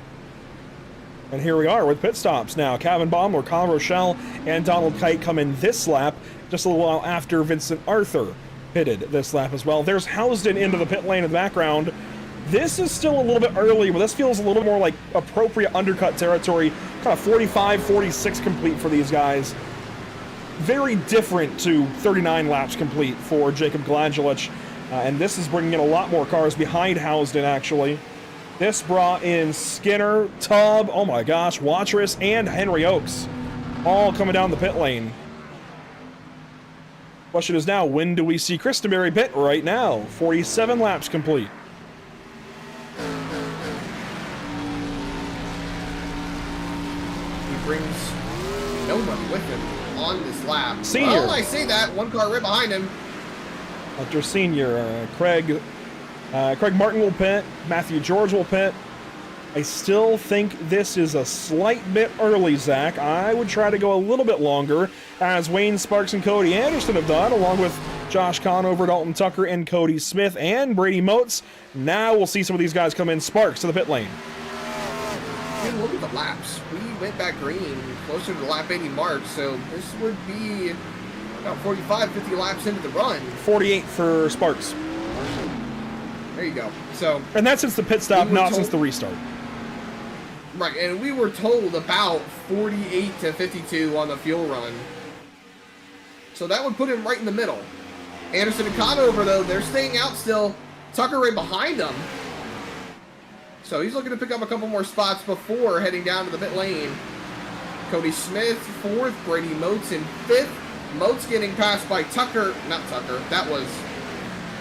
And here we are with pit stops now. Kevin Baumler, Colin Rochelle, and Donald Kite come in this lap, just a little while after Vincent Arthur pitted this lap as well. There's Housden into the pit lane in the background. This is still a little bit early, but this feels a little more like appropriate undercut territory, kind of 45, 46 complete for these guys. Very different to 39 laps complete for Jacob Gladulich, and this is bringing in a lot more cars behind Housden, actually. This brought in Skinner, Tubb, oh my gosh, Watrous, and Henry Oakes, all coming down the pit lane. Question is now, when do we see Christenberry pit? Right now, 47 laps complete. He brings no one with him on this lap. Senior. Well, I say that, one car right behind him. After senior, Craig Martin will pit, Matthew George will pit. I still think this is a slight bit early, Zach. I would try to go a little bit longer, as Wayne Sparks and Cody Anderson have done, along with Josh Conover, Dalton Tucker, and Cody Smith, and Brady Motes. Now we'll see some of these guys come in. Sparks to the pit lane. And look at the laps. We went back green closer to the lap 80 mark, so this would be about 45, 50 laps into the run. 48 for Sparks. There you go. So, and that's since the pit stop, not told, since the restart. Right, and we were told about 48 to 52 on the fuel run. So that would put him right in the middle. Anderson and Conover, though, they're staying out still. Tucker right behind them. So he's looking to pick up a couple more spots before heading down to the pit lane. Cody Smith, 4th. Brady Motes in 5th. Motes getting passed by Tucker. Not Tucker. That was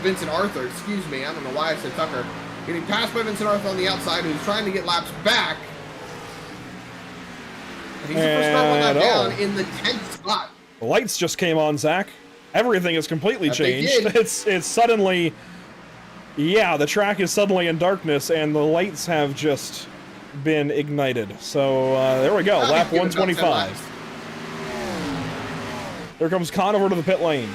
Vincent Arthur. Excuse me. I don't know why I said Tucker. Getting passed by Vincent Arthur on the outside, who's trying to get laps back. And he's the first car on that down in the 10th spot. The lights just came on, Zach. Everything has completely changed. It's suddenly... Yeah, the track is suddenly in darkness, and the lights have just been ignited. So, there we go, lap 125. There comes Conover to the pit lane.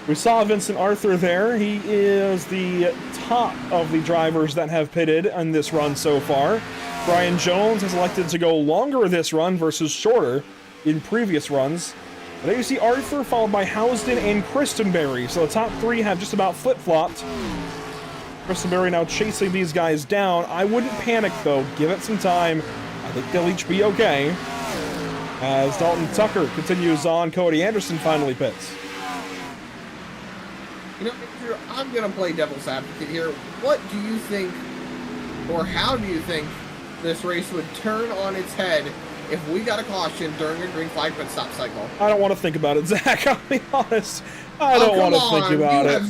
We saw Vincent Arthur there. He is the top of the drivers that have pitted in this run so far. Brian Jones has elected to go longer this run versus shorter in previous runs. And there you see Arthur, followed by Housden and Christenberry. So the top three have just about flip-flopped. Christenberry now chasing these guys down. I wouldn't panic, though. Give it some time. I think they'll each be okay. As Dalton Tucker continues on, Cody Anderson finally pits. You know, I'm going to play devil's advocate here. What do you think, or how do you think this race would turn on its head if we got a caution during a green flag pit stop cycle? I don't want to think about it, Zach. I'll be honest. I don't want to think about it.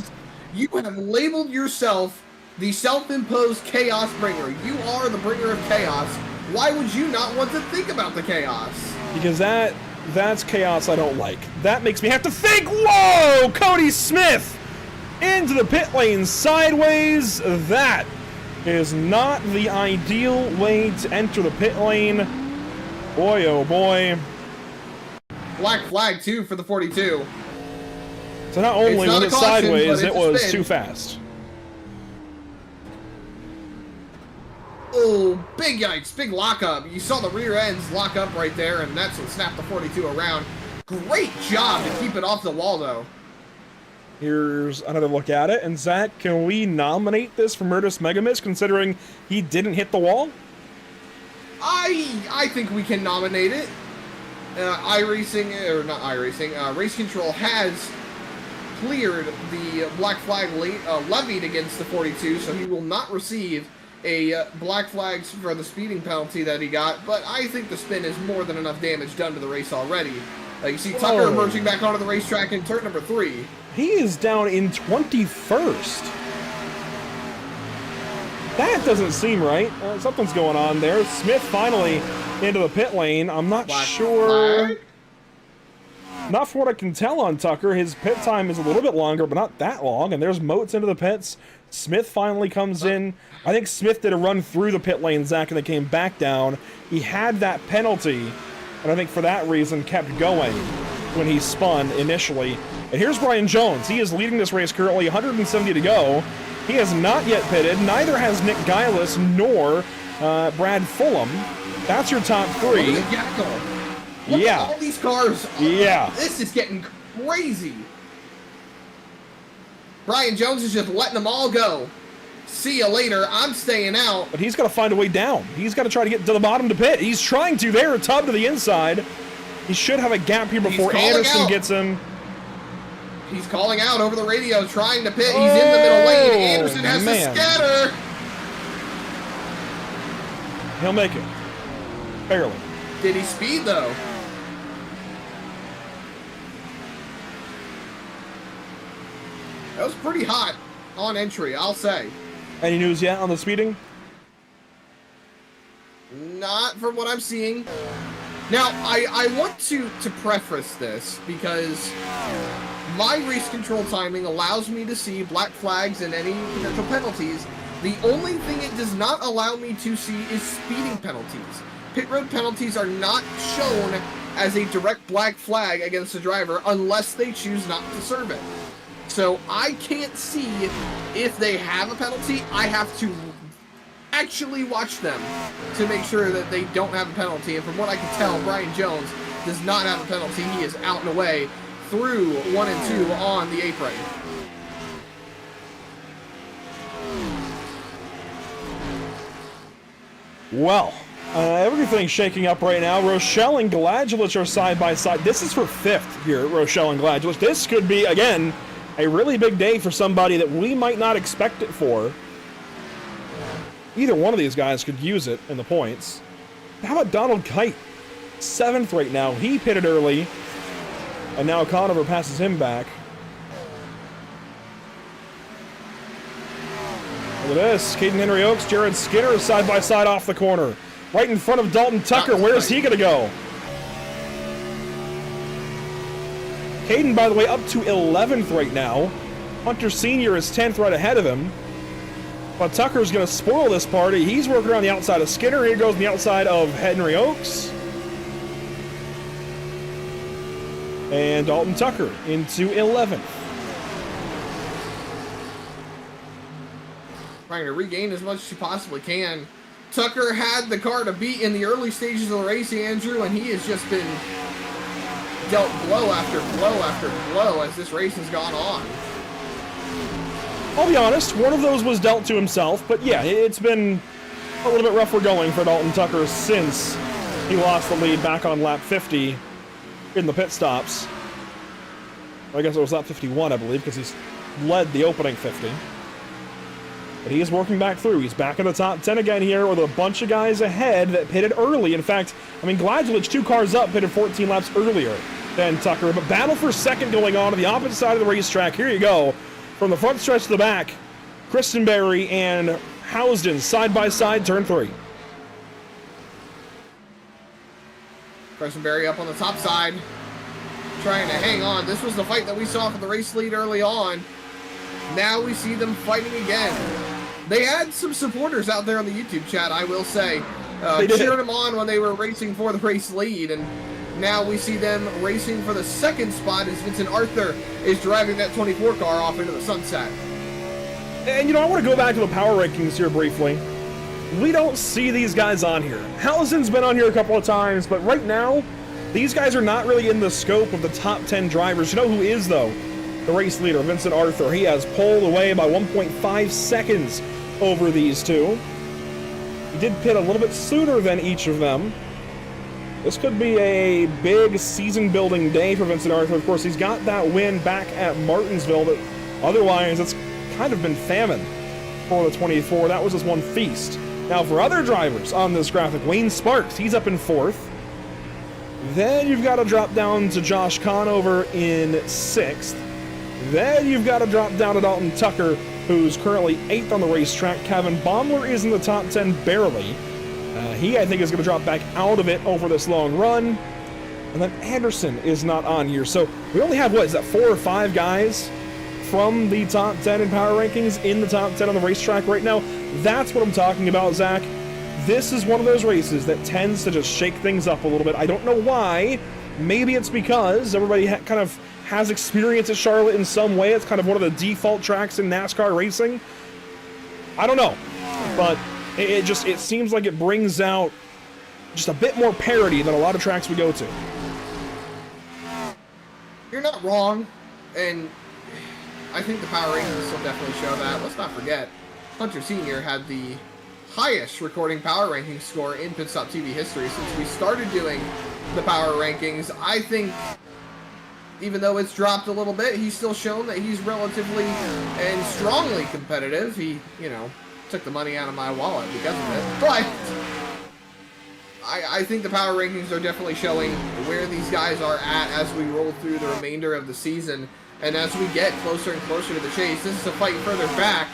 You have labeled yourself the self-imposed chaos bringer. You are the bringer of chaos. Why would you not want to think about the chaos? Because that's chaos I don't like. That makes me have to think. Whoa! Cody Smith into the pit lane sideways. That is not the ideal way to enter the pit lane. Boy, oh boy. Black flag, too, for the 42. So not only was it sideways, it was too fast. Oh, big yikes, big lockup. You saw the rear ends lock up right there, and that's what snapped the 42 around. Great job to keep it off the wall, though. Here's another look at it. And Zach, can we nominate this for Murtis Megamis, considering he didn't hit the wall? I think we can nominate it. iRacing, or not iRacing, Race Control has cleared the black flag levied against the 42, so he will not receive a black flag for the speeding penalty that he got, but I think the spin is more than enough damage done to the race already. You see Tucker emerging back onto the racetrack in turn number 3. He is down in 21st. That doesn't seem right. Something's going on there. Smith finally into the pit lane. I'm not sure. Flag? Not from what I can tell on Tucker. His pit time is a little bit longer, but not that long. And there's Motes into the pits. Smith finally comes in. I think Smith did a run through the pit lane, Zach, and then came back down. He had that penalty, and I think for that reason kept going. when he spun initially. And here's Brian Jones. He is leading this race currently, 170 to go. He has not yet pitted. Neither has Nick Gillis nor Brad Fulham. That's your top three. Look at all these cars. Yeah. This is getting crazy. Brian Jones is just letting them all go. See you later. I'm staying out. But he's got to find a way down. He's got to try to get to the bottom to pit. He's trying to there, Tubb to the inside. He should have a gap here before Anderson gets him. He's calling out over the radio, trying to pit. He's in the middle lane. Anderson has to scatter. He'll make it. Barely. Did he speed, though? That was pretty hot on entry, I'll say. Any news yet on the speeding? Not from what I'm seeing. Now, I want to preface this because my race control timing allows me to see black flags and any potential penalties. The only thing it does not allow me to see is speeding penalties. Pit road penalties are not shown as a direct black flag against the driver unless they choose not to serve it. So I can't see if they have a penalty. I have to actually watch them to make sure that they don't have a penalty. And from what I can tell, Brian Jones does not have a penalty. He is out and away through 1 and 2 on the apron. Well, everything's shaking up right now. Rochelle and Gladjulich are side by side. This is for 5th here, Rochelle and Gladjulich. This could be, again, a really big day for somebody that we might not expect it for. Either one of these guys could use it in the points. How about Donald Kite? 7th right now. He pitted early, and now Conover passes him back. Look at this. Caden Henry Oaks, Jared Skinner is side by side off the corner. Right in front of Dalton Tucker. Where's he going to go? Caden, by the way, up to 11th right now. Hunter Sr. is 10th right ahead of him. But Tucker's going to spoil this party. He's working around the outside of Skinner. Here goes on the outside of Henry Oaks. And Dalton Tucker into 11th. Trying to regain as much as he possibly can. Tucker had the car to beat in the early stages of the race, Andrew, and he has just been dealt blow after blow after blow as this race has gone on. I'll be honest, one of those was dealt to himself, but yeah, it's been a little bit rougher going for Dalton Tucker since he lost the lead back on lap 50 in the pit stops. I guess it was lap 51, I believe, because he's led the opening 50. But he is working back through. He's back in the top 10 again here with a bunch of guys ahead that pitted early. In fact, I mean, Gladjulich, 2 cars up, pitted 14 laps earlier than Tucker. But battle for second going on the opposite side of the racetrack. Here you go. From the front stretch to the back, Christenberry and Housden side by side, turn 3. Christenberry up on the top side, trying to hang on. This was the fight that we saw for the race lead early on. Now we see them fighting again. They had some supporters out there on the YouTube chat, I will say, cheering them on when they were racing for the race lead. And now we see them racing for the second spot as Vincent Arthur is driving that 24 car off into the sunset. And, you know, I want to go back to the power rankings here briefly. We don't see these guys on here. Housen's been on here a couple of times, but right now, these guys are not really in the scope of the top 10 drivers. You know who is, though? The race leader, Vincent Arthur. He has pulled away by 1.5 seconds over these two. He did pit a little bit sooner than each of them. This could be a big season-building day for Vincent Arthur. Of course, he's got that win back at Martinsville, but otherwise, it's kind of been famine for the 24. That was his one feast. Now, for other drivers on this graphic, Wayne Sparks, he's up in 4th. Then you've got to drop down to Josh Conover in 6th. Then you've got to drop down to Dalton Tucker, who's currently 8th on the racetrack. Kevin Baumler is in the top 10 barely. He, I think, is going to drop back out of it over this long run. And then Anderson is not on here. So we only have, what, is that 4 or 5 guys from the top 10 in power rankings in the top 10 on the racetrack right now? That's what I'm talking about, Zach. This is one of those races that tends to just shake things up a little bit. I don't know why. Maybe it's because everybody kind of has experience at Charlotte in some way. It's kind of one of the default tracks in NASCAR racing. I don't know, but it seems like it brings out just a bit more parity than a lot of tracks we go to. You're not wrong, and I think the power rankings will definitely show that. Let's not forget, Hunter Sr. had the highest recording power ranking score in Pit Stop TV history since we started doing the power rankings. I think, even though it's dropped a little bit, he's still shown that he's relatively and strongly competitive. He, you know, took the money out of my wallet because of it, but I think the power rankings are definitely showing where these guys are at as we roll through the remainder of the season. And as we get closer and closer to the chase, this is a fight further back.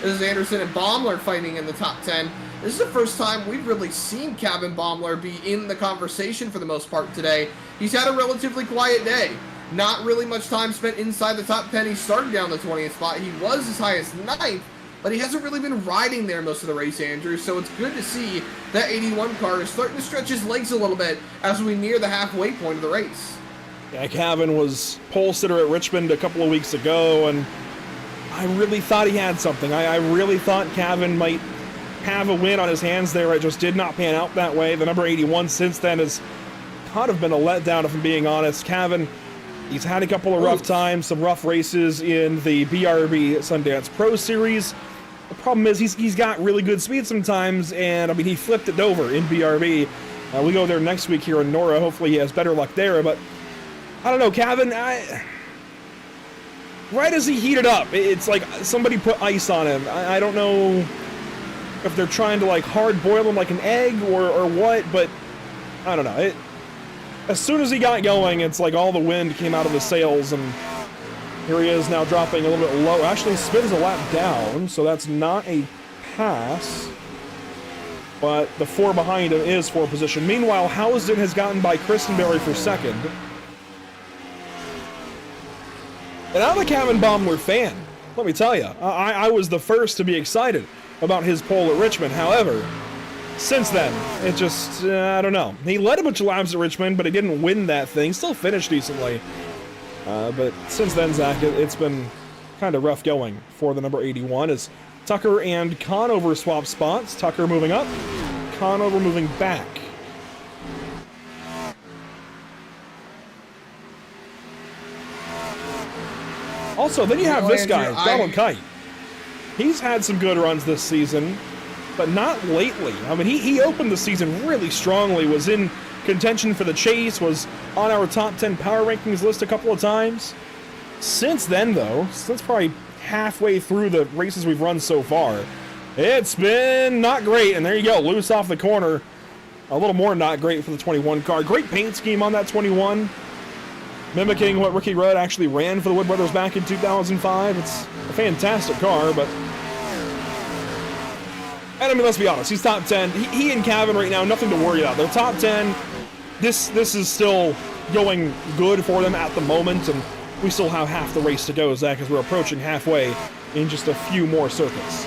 This is Anderson and Baumler fighting in the top 10. This is the first time we've really seen Kevin Baumler be in the conversation for the most part today. He's had a relatively quiet day. Not really much time spent inside the top 10. He started down the 20th spot. He was as high as 9th, but he hasn't really been riding there most of the race, Andrew. So it's good to see that 81 car is starting to stretch his legs a little bit as we near the halfway point of the race. Yeah, Kevin was pole sitter at Richmond a couple of weeks ago, and I really thought he had something. I really thought Kevin might have a win on his hands there. It just did not pan out that way. The number 81 since then has kind of been a letdown, if I'm being honest. Kevin, he's had a couple of rough times, some rough races in the BRB Sundance Pro Series. The problem is he's got really good speed sometimes, and I mean, he flipped it over in BRB. We go there next week here in NORA. Hopefully he has better luck there, but I don't know, Kevin, right as he heated up, it's like somebody put ice on him. I don't know if they're trying to like hard boil him like an egg or what, but I don't know. As soon as he got going, it's like all the wind came out of the sails, and here he is now dropping a little bit low. Actually, spins a lap down, so that's not a pass, but the 4 behind him is for position. Meanwhile, Housden has gotten by Christenberry for second. And I'm a Kevin Baumler fan, let me tell you. I was the first to be excited about his pole at Richmond. However, since then, it just, I don't know. He led a bunch of laps at Richmond, but he didn't win that thing. Still finished decently. But since then, Zach, it's been kind of rough going for the number 81 as Tucker and Conover swap spots. Tucker moving up, Conover moving back. Also, then you have this guy, Donald Kite. He's had some good runs this season, but not lately. I mean, he opened the season really strongly, was in contention for the chase, was on our top 10 power rankings list a couple of times. Since then, though, since probably halfway through the races we've run so far, it's been not great. And there you go, loose off the corner. A little more not great for the 21 car. Great paint scheme on that 21. Mimicking what Ricky Rudd actually ran for the Wood Brothers back in 2005. It's a fantastic car, but... And I mean, let's be honest, he's top 10. He and Kevin right now, nothing to worry about. They're top 10. This is still going good for them at the moment, and we still have half the race to go, Zach, as we're approaching halfway in just a few more circuits.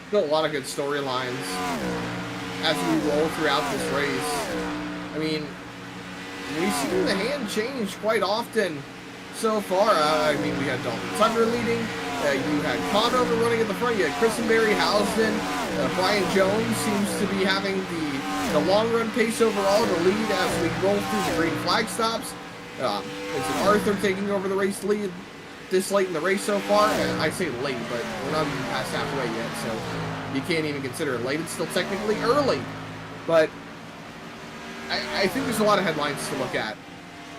Still a lot of good storylines as we roll throughout this race. I mean, we've seen the hand change quite often so far. I mean, we had Dalton Tucker leading. You had Conover running at the front. You had Christenberry, Housden. Brian Jones seems to be having the long run pace overall, the lead as we roll through the green flag stops. It's Arthur taking over the race lead this late in the race so far. I say late, but we're not even past halfway yet, so you can't even consider it late. It's still technically early, but I think there's a lot of headlines to look at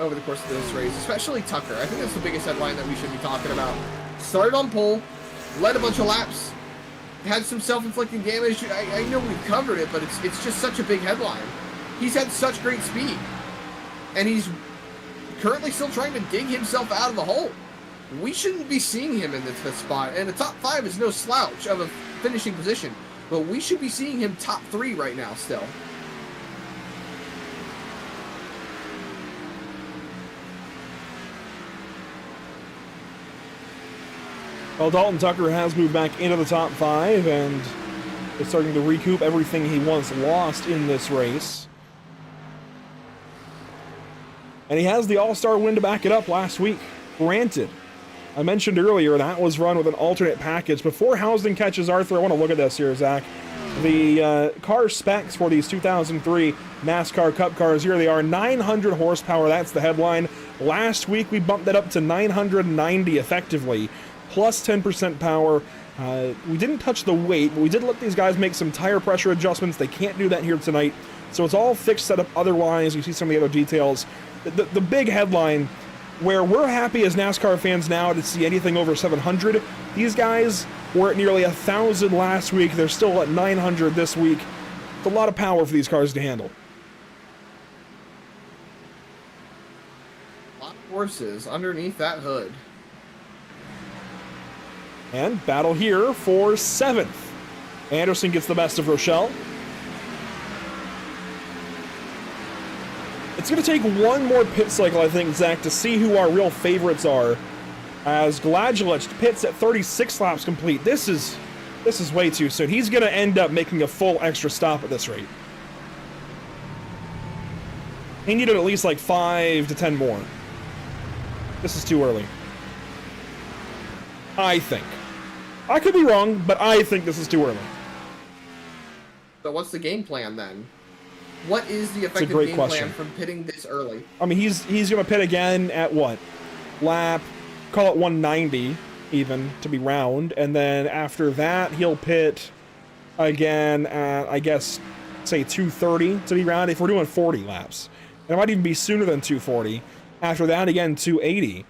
over the course of this race, especially Tucker. I think that's the biggest headline that we should be talking about. Started on pole, led a bunch of laps, had some self-inflicted damage. I know we've covered it, but it's just such a big headline. He's had such great speed, and he's currently still trying to dig himself out of the hole. We shouldn't be seeing him in the 5th spot, and the top 5 is no slouch of a finishing position, but we should be seeing him top 3 right now still. Well, Dalton Tucker has moved back into the top 5, and is starting to recoup everything he once lost in this race. And he has the All-Star win to back it up last week. Granted, I mentioned earlier that was run with an alternate package. Before Housden catches Arthur, I want to look at this here, Zach. The car specs for these 2003 NASCAR Cup cars, here they are, 900 horsepower, that's the headline. Last week we bumped that up to 990 effectively, plus 10% power. We didn't touch the weight, but we did let these guys make some tire pressure adjustments. They can't do that here tonight, so it's all fixed setup otherwise. You see some of the other details. The big headline, where we're happy as NASCAR fans now to see anything over 700, these guys were at nearly 1,000 last week. They're still at 900 this week. It's a lot of power for these cars to handle. A lot of horses underneath that hood. And battle here for 7th. Anderson gets the best of Rochelle. It's going to take one more pit cycle, I think, Zach, to see who our real favorites are. As Gladulech pits at 36 laps complete. This is way too soon. He's going to end up making a full extra stop at this rate. He needed at least like 5 to 10 more. This is too early. I think. I could be wrong, but I think this is too early. So what's the game plan then? What is the effective game plan from pitting this early? I mean, he's going to pit again at what? Lap, call it 190 even, to be round. And then after that, he'll pit again at, I guess, say 230 to be round if we're doing 40 laps. And it might even be sooner than 240. After that, again, 280.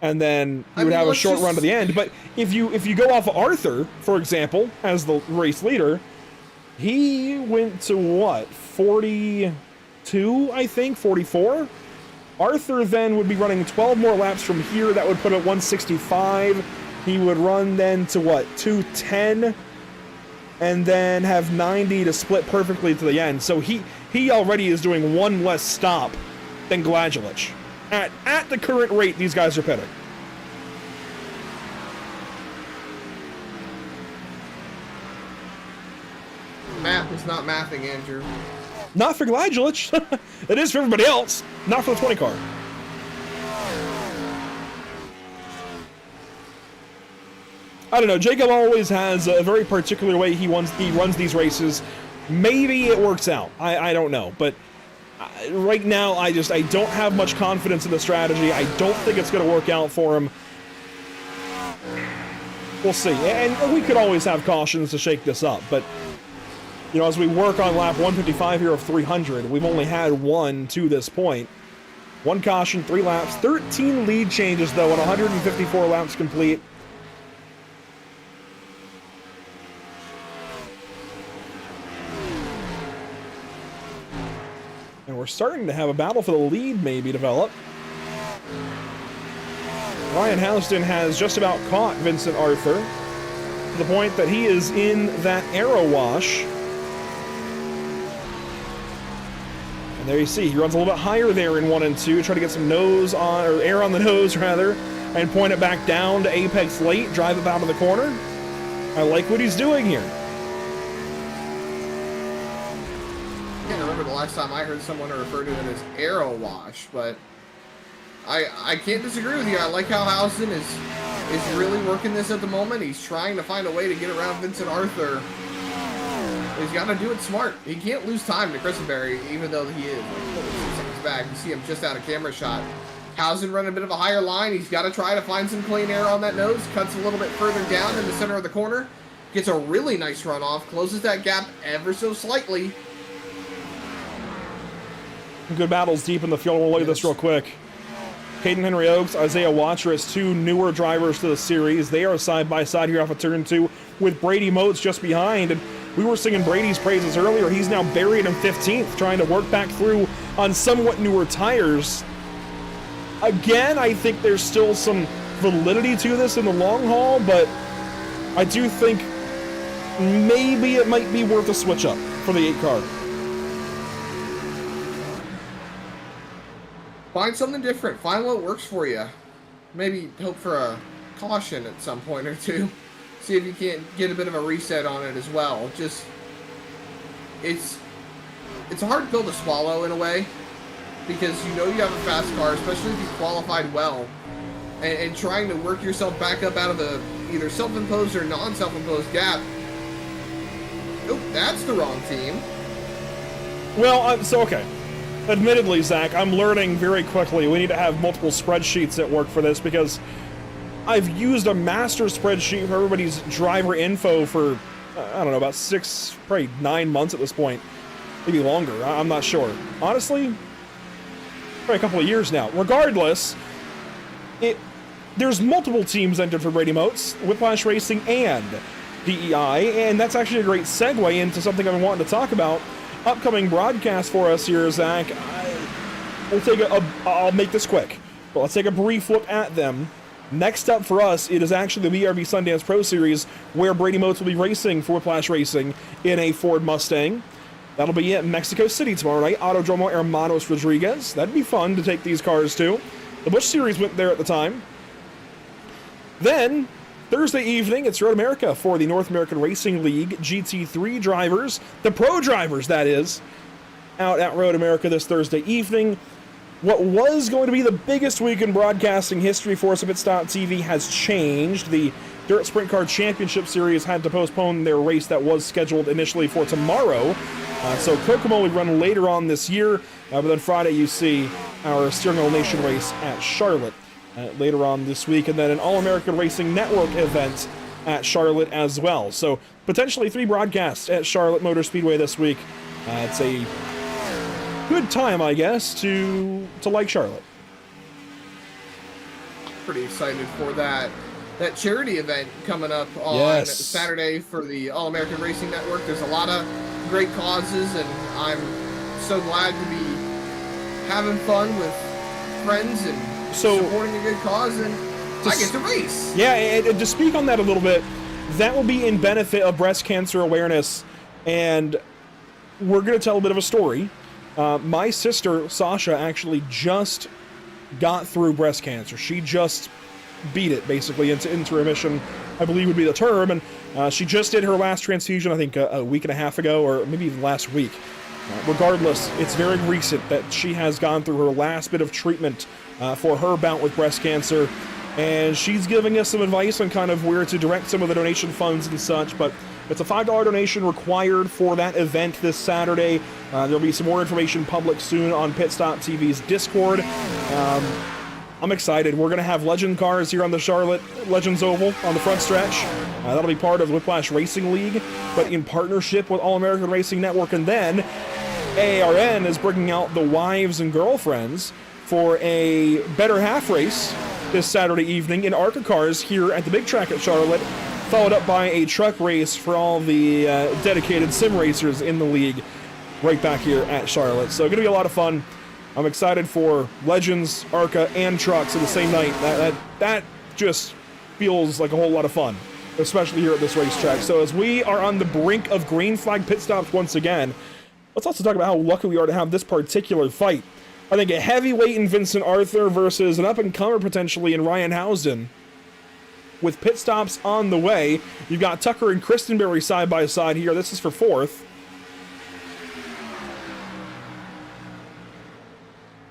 And then you would have a short run to the end. But if you go off of Arthur, for example, as the race leader, he went to what, 42, I think, 44? Arthur then would be running 12 more laps from here. That would put it at 165. He would run then to what, 210? And then have 90 to split perfectly to the end. So he already is doing one less stop than Gladulech. At the current rate these guys are pitting. Math is not mathing, Andrew. Not for Gladulech. It is for everybody else. Not for the 20 car. I don't know. Jacob always has a very particular way he runs these races. Maybe it works out. I don't know. But right now, I don't have much confidence in the strategy. I don't think it's going to work out for him. We'll see. And we could always have cautions to shake this up. But, you know, as we work on lap 155 here of 300, we've only had one to this point. One caution, 3 laps, 13 lead changes, though, and 154 laps complete. And we're starting to have a battle for the lead maybe develop. Ryan Housden has just about caught Vincent Arthur to the point that he is in that aero wash. And there you see, he runs a little bit higher there in 1 and 2, try to get some nose on, or air on the nose rather, and point it back down to apex late, drive it out of the corner. I like what he's doing here. I can't remember the last time I heard someone refer to it as aero wash, but I can't disagree with you. I like how Housden is really working this at the moment. He's trying to find a way to get around Vincent Arthur. He's got to do it smart. He can't lose time to Christenberry, even though he is like 6 seconds back. You see him just out of camera shot. Housden running a bit of a higher line. He's got to try to find some clean air on that nose. Cuts a little bit further down in the center of the corner. Gets a really nice run off. Closes that gap ever so slightly. Good battles deep in the field. We'll look at this real quick. Caden Henry Oaks, Isaiah Watcher as 2 newer drivers to the series. They are side by side here off of turn 2 with Brady Motes just behind. And we were singing Brady's praises earlier. He's now buried in 15th, trying to work back through on somewhat newer tires. Again, I think there's still some validity to this in the long haul, but I do think maybe it might be worth a switch up for the 8 car. Find something different. Find what works for you. Maybe hope for a caution at some point or two. see if you can't get a bit of a reset on it as well. Just, it's a hard pill to swallow in a way, because you know you have a fast car, especially if you qualified well, and trying to work yourself back up out of the either self-imposed or non-self-imposed gap. Oh, that's the wrong team. Well, so okay. Admittedly, Zach, I'm learning very quickly. We need to have multiple spreadsheets at work for this, because I've used a master spreadsheet for everybody's driver info for, I don't know, about 6, probably 9 months at this point. Maybe longer. I'm not sure. Honestly, probably a couple of years now. Regardless, there's multiple teams entered for Brady Motes, Whiplash Racing and DEI, and that's actually a great segue into something I've been wanting to talk about. Upcoming broadcast for us here, Zach. I'll make this quick, but let's take a brief look at them. Next up for us, it is actually the BRB Sundance Pro Series, where Brady Motes will be racing for Whiplash Racing in a Ford Mustang. That'll be at Mexico City tomorrow night, Autodromo Hermanos Rodriguez. That'd be fun to take these cars to. The Busch Series went there at the time. Then, Thursday evening, it's Road America for the North American Racing League GT3 drivers, the pro drivers, that is, out at Road America this Thursday evening. What was going to be the biggest week in broadcasting history for us at Pitstop TV has changed. The Dirt Sprint Car Championship Series had to postpone their race that was scheduled initially for tomorrow. So Kokomo will run later on this year, but then Friday you see our Steering Wheel Nation race at Charlotte later on this week, and then an All-American Racing Network event at Charlotte as well. So potentially 3 broadcasts at Charlotte Motor Speedway this week. It's a good time, I guess, to like Charlotte. Pretty excited for that charity event coming up on Saturday for the All-American Racing Network. There's a lot of great causes, and I'm so glad to be having fun with friends and supporting a good cause, and I get to race. Yeah, and to speak on that a little bit, that will be in benefit of breast cancer awareness, and we're going to tell a bit of a story. My sister, Sasha, actually just got through breast cancer. She just beat it, basically, into remission, I believe would be the term, and she just did her last transfusion, I think, a week and a half ago, or maybe even last week. Regardless, it's very recent that she has gone through her last bit of treatment for her bout with breast cancer, and she's giving us some advice on kind of where to direct some of the donation funds and such, but it's a $5 donation required for that event this Saturday. There'll be some more information public soon on Pitstop TV's Discord. I'm excited. We're going to have legend cars here on the Charlotte Legends Oval on the front stretch. That'll be part of Whiplash Racing League, but in partnership with All-American Racing Network. And then AARN is bringing out the wives and girlfriends for a better half race this Saturday evening in ARCA cars here at the big track at Charlotte, followed up by a truck race for all the dedicated sim racers in the league right back here at Charlotte. So going to be a lot of fun. I'm excited for Legends, ARCA, and trucks in the same night. That just feels like a whole lot of fun, especially here at this racetrack. So as we are on the brink of green flag pit stops once again, let's also talk about how lucky we are to have this particular fight. I think a heavyweight in Vincent Arthur versus an up-and-comer potentially in Ryan Housden. With pit stops on the way, you've got Tucker and Christenberry side by side here. This is for 4th.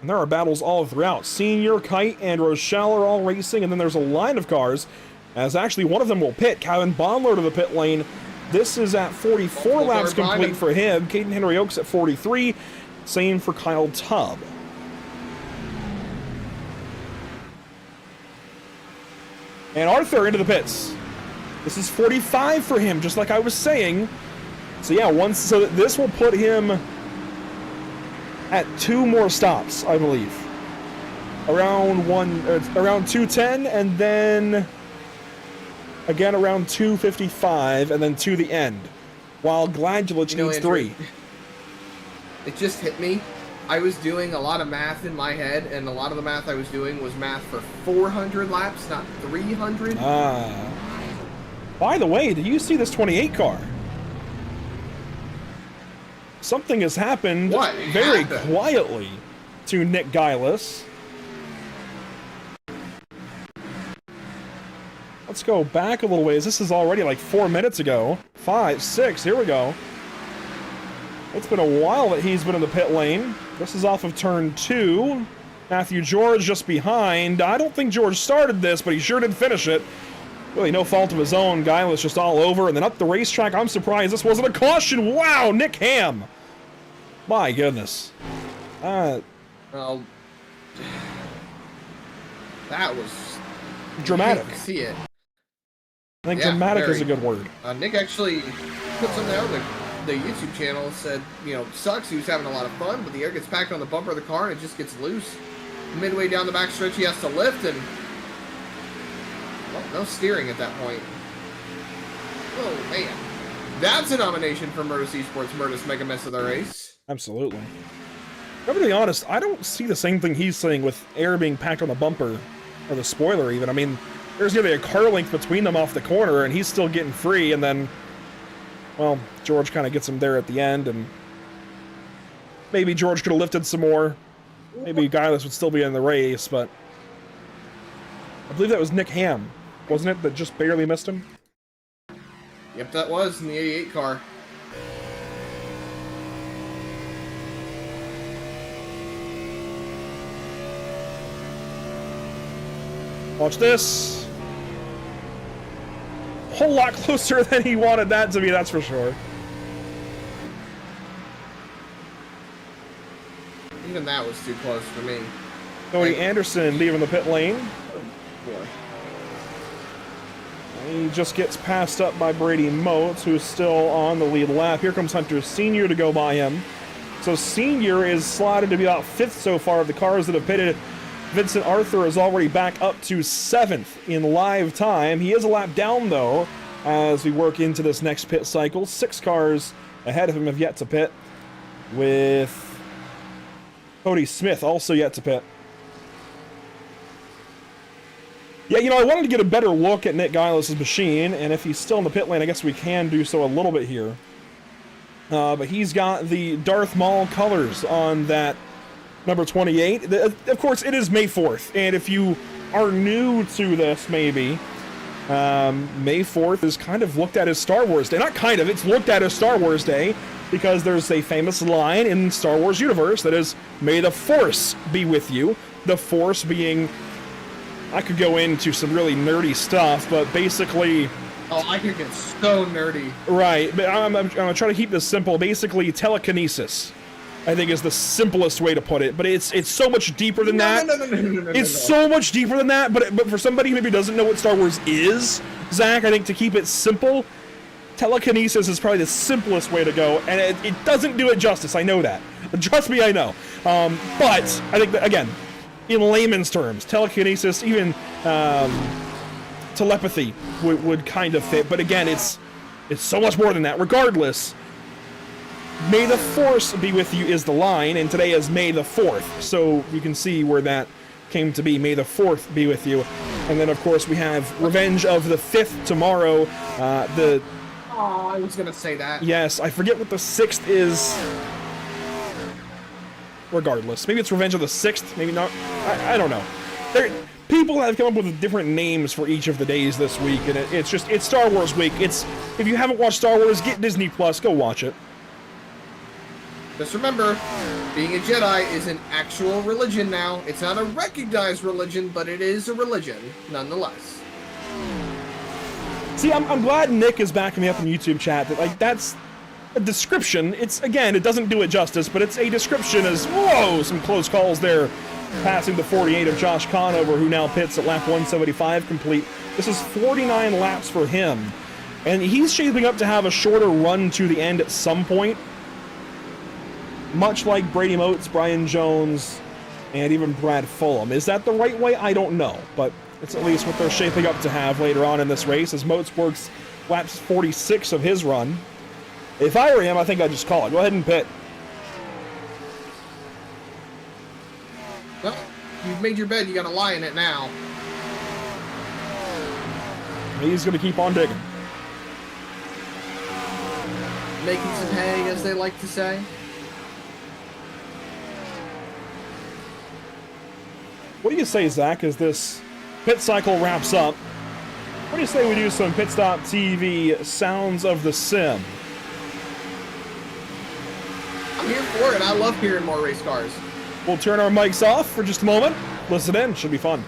And there are battles all throughout. Senior, Kite, and Rochelle are all racing, and then there's a line of cars, as actually one of them will pit. Kevin Bonler to the pit lane. This is at 44 laps complete for him. Caden Henry Oaks at 43. Same for Kyle Tubb. And Arthur into the pits. This is 45 for him, just like I was saying. So yeah, so this will put him at 2 more stops, I believe. Around 210, and then again around 255, and then to the end. While Gladulich needs 3. It just hit me. I was doing a lot of math in my head, and a lot of the math I was doing was math for 400 laps, not 300. By the way, did you see this 28 car? Something has happened very quietly to Nick Geilis. Let's go back a little ways. This is already like 4 minutes ago. 5, 6, here we go. It's been a while that he's been in the pit lane. This is off of turn 2. Matthew George just behind. I don't think George started this, but he sure did finish it. Really no fault of his own. Guy was just all over. And then up the racetrack, I'm surprised this wasn't a caution. Wow, Nick Ham. My goodness. Well, that was Dramatic. You see it. I think Yeah, dramatic very. is a good word. Nick actually put something out on the YouTube channel, said, you know, sucks, he was having a lot of fun, but the air gets packed on the bumper of the car and it just gets loose. Midway down the backstretch, he has to lift, and well, no steering at that point. Oh, man. That's a nomination for Murtis Esports, Murtis Mega Mess of the Race. Absolutely. I'm gonna be honest, I don't see the same thing he's saying with air being packed on the bumper, or the spoiler even. I mean, there's gonna be a car length between them off the corner, and he's still getting free, and then, well, George kind of gets him there at the end, and maybe George could have lifted some more. Maybe Guileless would still be in the race, but I believe that was Nick Ham, wasn't it, that just barely missed him? Yep, that was in the 88 car. Watch this. Whole lot closer than he wanted that to be, that's for sure. Even that was too close for me. Cody Anderson leaving the pit lane. Boy. He just gets passed up by Brady Motes, who's still on the lead lap. Here comes Hunter Sr. to go by him. So Sr. is slotted to be about 5th so far of the cars that have pitted. Vincent Arthur is already back up to 7th in live time. He is a lap down, though, as we work into this next pit cycle. 6 cars ahead of him have yet to pit, with Cody Smith also yet to pit. Yeah, you know, I wanted to get a better look at Nick Guileless' machine, and if he's still in the pit lane, I guess we can do so a little bit here. But he's got the Darth Maul colors on that number 28. Of course, it is May 4th, and if you are new to this, maybe, May 4th is kind of looked at as Star Wars Day. Not kind of, it's looked at as Star Wars Day, because there's a famous line in Star Wars universe that is, "May the Force be with you." The Force being, I could go into some really nerdy stuff, but basically... Oh, I could get so nerdy. Right, but I'm gonna try to keep this simple. Basically, telekinesis, I think, is the simplest way to put it. But it's so much deeper than that. No. It's so much deeper than that. But for somebody who maybe doesn't know what Star Wars is, Zach, I think to keep it simple, telekinesis is probably the simplest way to go, and it doesn't do it justice. I know that. Trust me, I know. But I think that, again, in layman's terms, telekinesis, even telepathy would kind of fit. But again, it's so much more than that. Regardless, May the Force be with you is the line, and today is May the 4th. So you can see where that came to be. May the 4th be with you. And then, of course, we have Revenge of the 5th tomorrow. Oh, I was gonna say that. Yes, I forget what the 6th is. Regardless, maybe it's Revenge of the 6th, maybe not. I don't know. People have come up with different names for each of the days this week, and it's Star Wars week. If you haven't watched Star Wars, get Disney Plus, go watch it. Just remember, being a Jedi is an actual religion now. It's not a recognized religion, but it is a religion, nonetheless. See, I'm glad Nick is backing me up in YouTube chat. That's a description. Again, it doesn't do it justice, but it's a description as, whoa, some close calls there. Passing the 48 of Josh Conover, who now pits at lap 175 complete. This is 49 laps for him. And he's shaping up to have a shorter run to the end at some point. Much like Brady Motes, Brian Jones, and even Brad Fulham. Is that the right way? I don't know. But it's at least what they're shaping up to have later on in this race, as Motes works laps 46 of his run. If I were him, I think I'd just call it. Go ahead and pit. Well, you've made your bed, you gotta lie in it now. He's going to keep on digging. Making some hay, as they like to say. What do you say, Zach, as this pit cycle wraps up? What do you say we do some Pit Stop TV sounds of the sim? I'm here for it. I love hearing more race cars. We'll turn our mics off for just a moment. Listen in. Should be fun.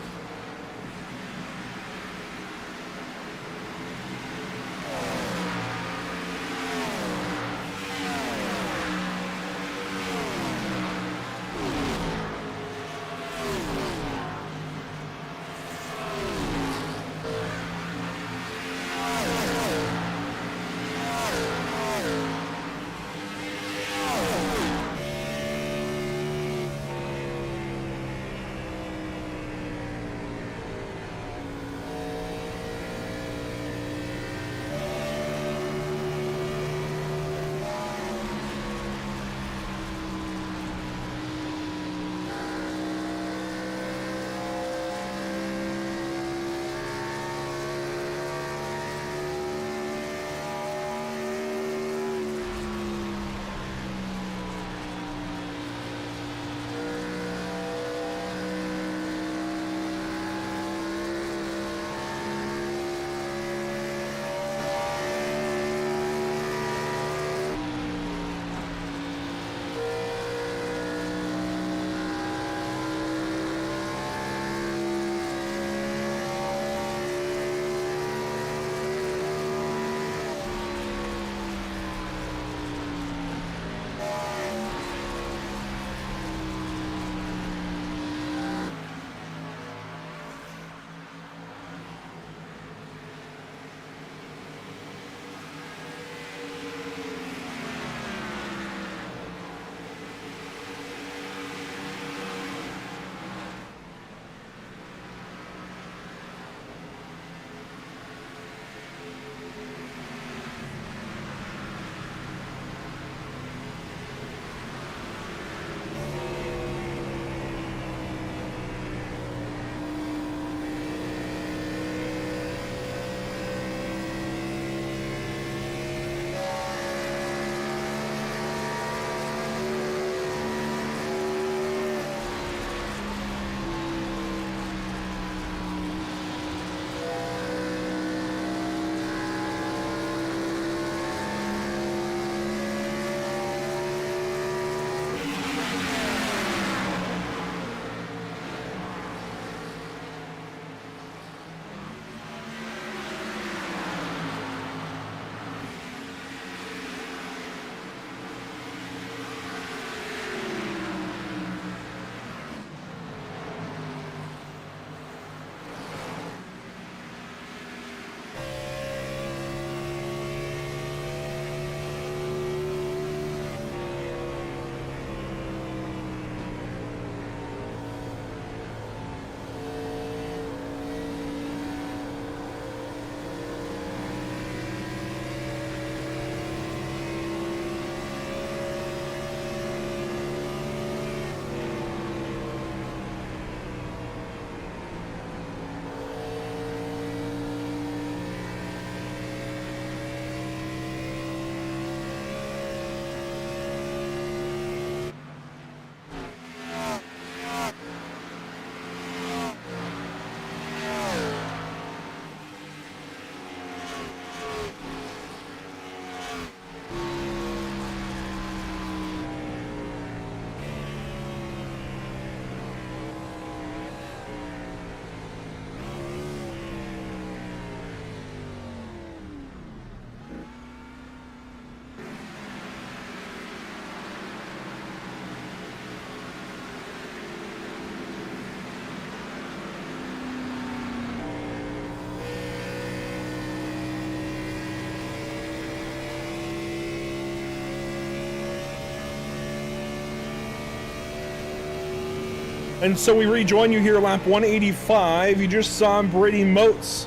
And so we rejoin you here, lap 185. You just saw Brady Motes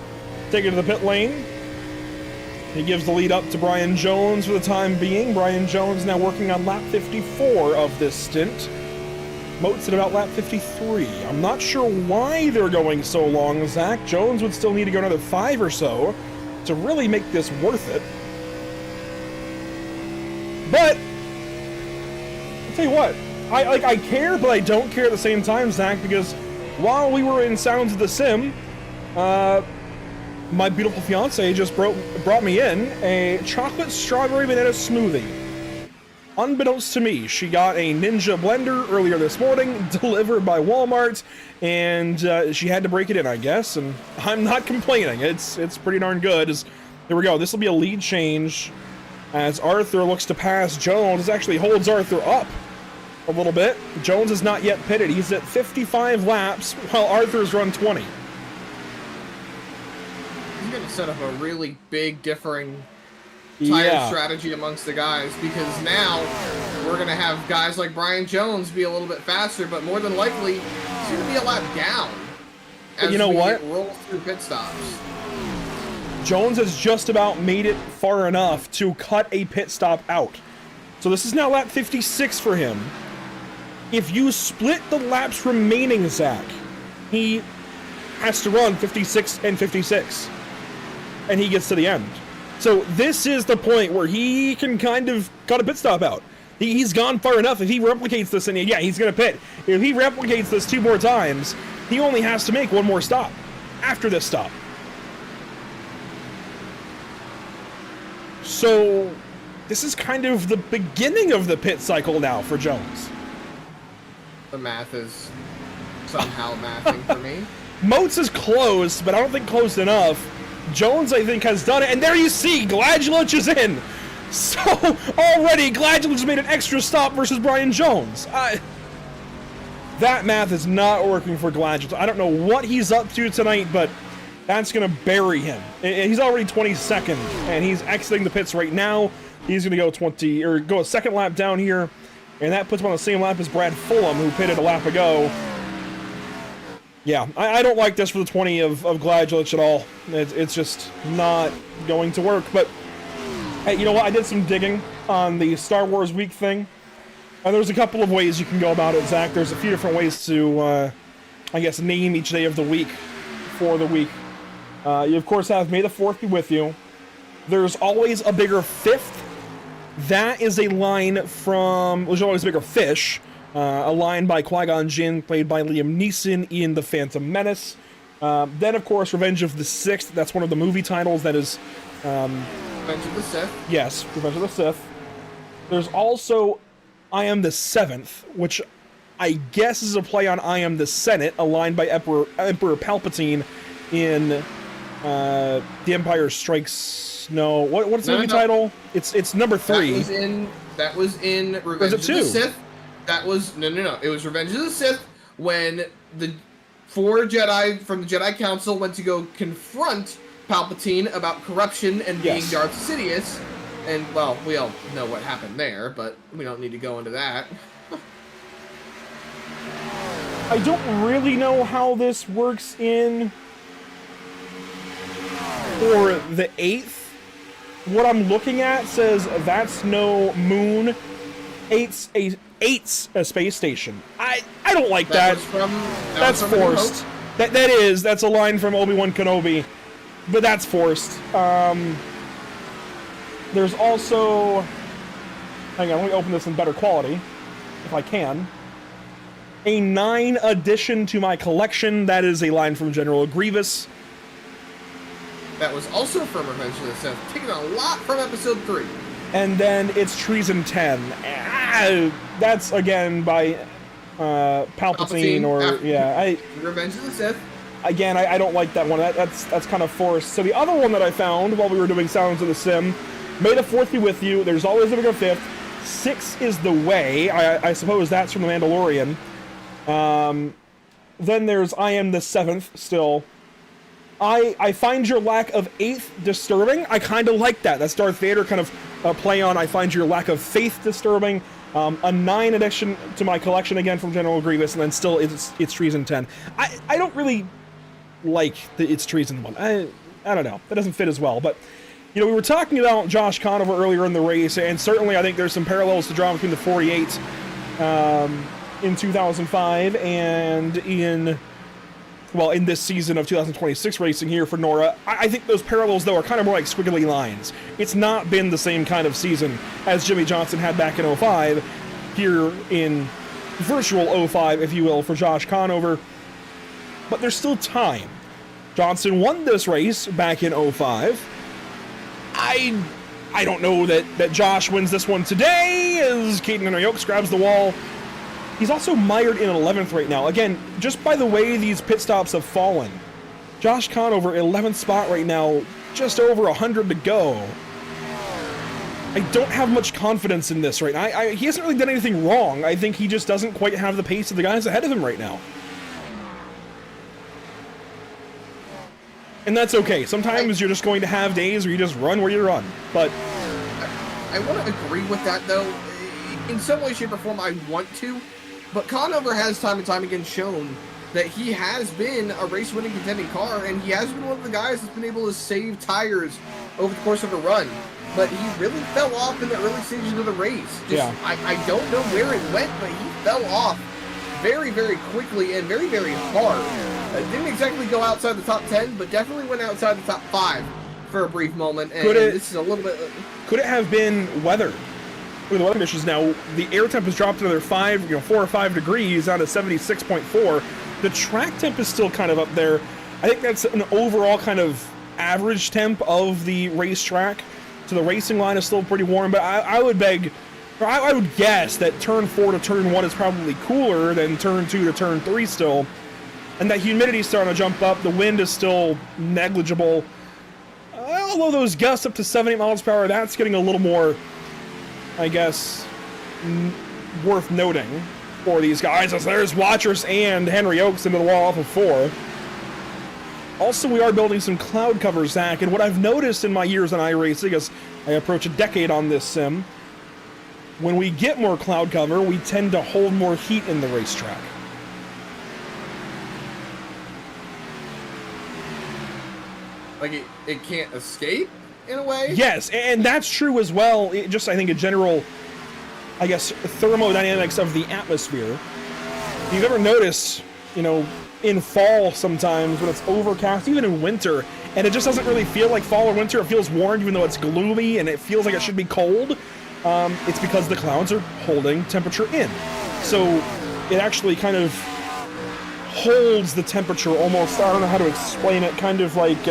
take it to the pit lane. He gives the lead up to Brian Jones for the time being. Brian Jones now working on lap 54 of this stint. Motes at about lap 53. I'm not sure why they're going so long, Zach. Jones would still need to go another 5 or so to really make this worth it. But I'll tell you what, I care, but I don't care at the same time, Zach, because while we were in Sounds of the Sim, my beautiful fiance just brought me in a chocolate strawberry banana smoothie. Unbeknownst to me, she got a Ninja blender earlier this morning, delivered by Walmart, and she had to break it in, I guess, and I'm not complaining. It's pretty darn good. Here we go. This will be a lead change as Arthur looks to pass Jones. This actually holds Arthur up a little bit. Jones is not yet pitted. He's at 55 laps, while Arthur's run 20. He's going to set up a really big differing tire Yeah. strategy amongst the guys, because now we're going to have guys like Brian Jones be a little bit faster, but more than likely he's going to be a lap down as you know what? roll through pit stops. Jones has just about made it far enough to cut a pit stop out. So this is now lap 56 for him. If you split the laps remaining, Zach, he has to run 56 and 56. And he gets to the end. So this is the point where he can kind of cut a pit stop out. He's gone far enough. If he replicates this, and yeah, he's going to pit. If he replicates this 2 more times, he only has to make 1 more stop after this stop. So this is kind of the beginning of the pit cycle now for Jones. The math is somehow mathing for me. Moats is close, but I don't think close enough. Jones, I think, has done it, and there you see, Gladulich is in. So, already, Gladulich made an extra stop versus Brian Jones. That math is not working for Gladulich. I don't know what he's up to tonight, but that's going to bury him. He's already 22nd, and he's exiting the pits right now. He's going to go a second lap down here, and that puts him on the same lap as Brad Fulham, who pitted a lap ago. Yeah, I don't like this for the 20 of Gladulich at all. It's just not going to work. But, hey, you know what? I did some digging on the Star Wars Week thing. And there's a couple of ways you can go about it, Zach. There's a few different ways to, I guess, name each day of the week for the week. You, of course, have May the 4th be with you. There's always a bigger fifth. That is a line from... There's always a bigger fish. A line by Qui-Gon Jinn, played by Liam Neeson in The Phantom Menace. Then, of course, Revenge of the Sixth. That's one of the movie titles that is... Revenge of the Sith. Yes, Revenge of the Sith. There's also I Am the Seventh, which I guess is a play on I Am the Senate, a line by Emperor Palpatine in The Empire Strikes... No, what's the movie title? It's number 3. That was in Revenge of the Sith. That was no. It was Revenge of the Sith when the 4 Jedi from the Jedi Council went to go confront Palpatine about corruption and being Darth Sidious, and well, we all know what happened there, but we don't need to go into that. I don't really know how this works in for the 8th. What I'm looking at says that's no moon. 8's a space station. I don't like that. That's forced. That's a line from Obi-Wan Kenobi, but that's forced. There's also, hang on, let me open this in better quality, if I can. A 9 addition to my collection. That is a line from General Grievous. That was also from Revenge of the Sith, taking a lot from Episode 3. And then it's Treason 10. That's again by Palpatine or Revenge of the Sith. Again, I don't like that one. That's kind of forced. So the other one that I found while we were doing Sounds of the Sim, May the 4th be with you. There's always a bigger 5th. 6 is the way. I suppose that's from The Mandalorian. Then there's I Am the 7th still. I find your lack of 8th disturbing. I kind of like that. That's Darth Vader kind of play on I find your lack of faith disturbing. A 9 addition to my collection again from General Grievous, and then still it's Treason 10. I don't really like the It's Treason one. I don't know. That doesn't fit as well. But, you know, we were talking about Josh Conover earlier in the race, and certainly I think there's some parallels to draw between the 48 in 2005 and in this season of 2026 racing here for NORA. I think those parallels, though, are kind of more like squiggly lines. It's not been the same kind of season as Jimmy Johnson had back in 05, here in virtual 05, if you will, for Josh Conover. But there's still time. Johnson won this race back in 05. I don't know that Josh wins this one today as Caden Henry-Oaks grabs the wall. He's also mired in 11th right now. Again, just by the way these pit stops have fallen. Josh Conover, 11th spot right now, just over 100 to go. I don't have much confidence in this right now. He hasn't really done anything wrong. I think he just doesn't quite have the pace of the guys ahead of him right now. And that's okay. Sometimes you're just going to have days where you just run where you run. But I want to agree with that, though. In some way, shape, or form, I want to. But Conover has time and time again shown that he has been a race-winning contending car, and he has been one of the guys that's been able to save tires over the course of a run. But he really fell off in the early stages of the race. I don't know where it went, but he fell off very, very quickly and very, very hard. Didn't exactly go outside the top 10, but definitely went outside the top 5 for a brief moment. And this is a little bit... Could it have been weather? With the weather conditions now, the air temp has dropped another 4 or 5 degrees down to 76.4. The track temp is still kind of up there. I think that's an overall kind of average temp of the racetrack. So the racing line is still pretty warm, but I would guess that turn 4 to turn 1 is probably cooler than turn 2 to turn 3 still. And that humidity is starting to jump up. The wind is still negligible. Although those gusts up to 78 miles per hour, that's getting a little more, I guess, worth noting for these guys. As there's Watchers and Henry-Oaks into the wall off of 4. Also, we are building some cloud cover, Zach, and what I've noticed in my years on iRacing, as I approach a decade on this sim, when we get more cloud cover, we tend to hold more heat in the racetrack. Like, it can't escape, in a way? Yes, and that's true as well. I think, a general, I guess, thermodynamics of the atmosphere. If you've ever noticed, in fall sometimes when it's overcast, even in winter, and it just doesn't really feel like fall or winter. It feels warm even though it's gloomy and it feels like it should be cold. It's because the clouds are holding temperature in. So it actually kind of holds the temperature almost, I don't know how to explain it, kind of like,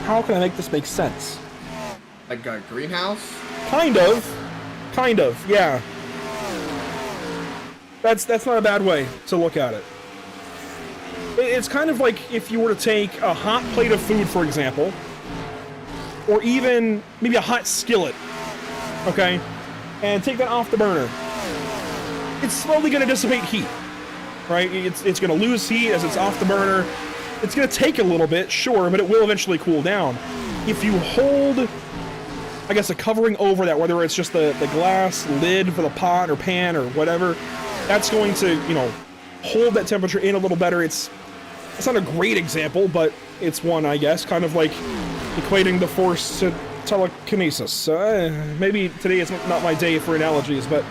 how can I make this make sense? Like a greenhouse? Kind of, yeah. That's not a bad way to look at it. It's kind of like if you were to take a hot plate of food, for example, or even maybe a hot skillet, okay, and take that off the burner. It's slowly going to dissipate heat, right? It's going to lose heat as it's off the burner. It's going to take a little bit, sure, but it will eventually cool down. If you hold, I guess, a covering over that, whether it's just the glass lid for the pot or pan or whatever, that's going to, hold that temperature in a little better. It's not a great example, but it's one, I guess, kind of like equating the force to telekinesis. Maybe today is not my day for analogies, but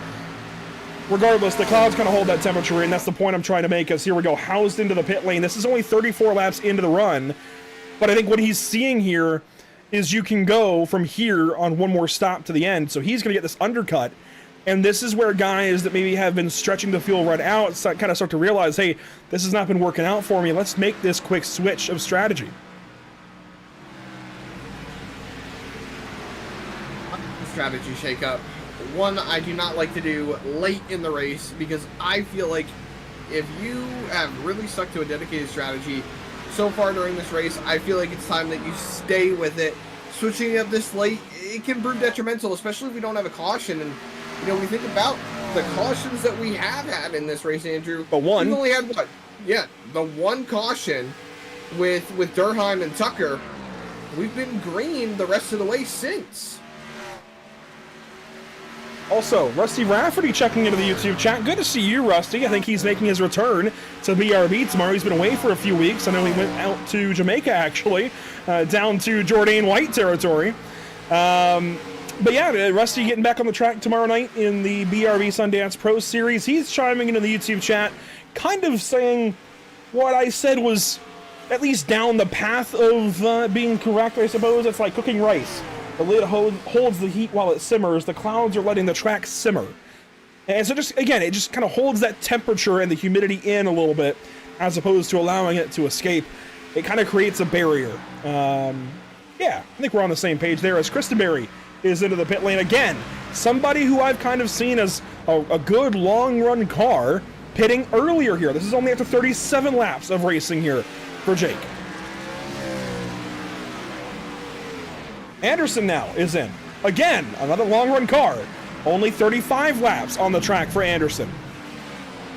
regardless, the clouds kind of hold that temperature in. That's the point I'm trying to make, as here we go, housed into the pit lane. This is only 34 laps into the run, but I think what he's seeing here is you can go from here on one more stop to the end, so he's going to get this undercut. And this is where guys that maybe have been stretching the fuel run out kind of start to realize, hey, this has not been working out for me. Let's make this quick switch of strategy. Strategy shakeup. One I do not like to do late in the race, because I feel like if you have really stuck to a dedicated strategy so far during this race, I feel like it's time that you stay with it. Switching it up this late, it can prove detrimental, especially if we don't have a caution. And we think about the cautions that we have had in this race, Andrew. But one. We've only had what? Yeah, the one caution with Durheim and Tucker. We've been green the rest of the way since. Also, Rusty Rafferty checking into the YouTube chat. Good to see you, Rusty. I think he's making his return to BRB tomorrow. He's been away for a few weeks. I know he went out to Jamaica, actually, down to Jourdain White territory. But yeah, Rusty getting back on the track tomorrow night in the BRB Sundance Pro Series. He's chiming into the YouTube chat, kind of saying what I said was at least down the path of being correct, I suppose. It's like cooking rice. The lid holds the heat while it simmers. The clouds are letting the track simmer. And so just, again, it just kind of holds that temperature and the humidity in a little bit. as opposed to allowing it to escape, it kind of creates a barrier. Yeah, I think we're on the same page there as Christenberry is into the pit lane again. Somebody who I've kind of seen as a good long run car pitting earlier here. This is only after 37 laps of racing here for Jake. Anderson now is in. Again, another long run car. Only 35 laps on the track for Anderson.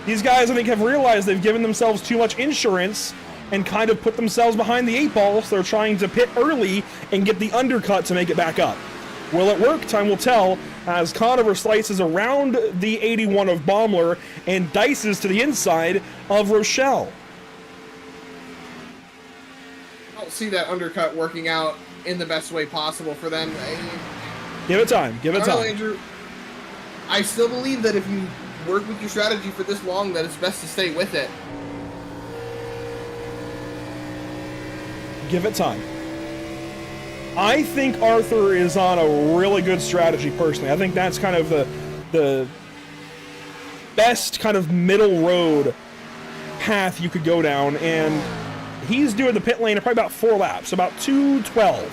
These guys, I think, have realized they've given themselves too much insurance and kind of put themselves behind the 8 ball, so they're trying to pit early and get the undercut to make it back up. Will it work? Time will tell, as Conover slices around the 81 of Baumler and dices to the inside of Rochelle. I don't see that undercut working out in the best way possible for them. Give it time. Give it I don't know, time. Andrew. I still believe that if you work with your strategy for this long, that it's best to stay with it. Give it time. I think Arthur is on a really good strategy personally. I think that's kind of the best kind of middle road path you could go down, and he's doing the pit lane at probably about 4 laps, about 2:12.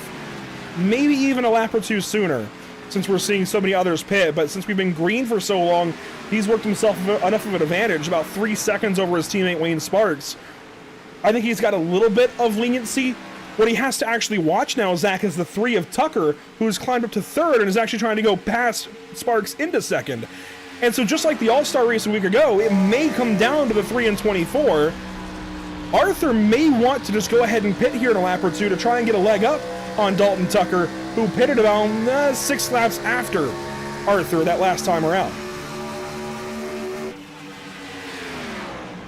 Maybe even a lap or 2 sooner, since we're seeing so many others pit. But since we've been green for so long, he's worked himself enough of an advantage, about 3 seconds over his teammate Wayne Sparks. I think he's got a little bit of leniency. What he has to actually watch now, Zach, is the 3 of Tucker, who's climbed up to 3rd and is actually trying to go past Sparks into 2nd. And so just like the All-Star race a week ago, it may come down to the 3 and 24. Arthur may want to just go ahead and pit here in a lap or 2 to try and get a leg up on Dalton Tucker, who pitted about 6 laps after Arthur that last time around.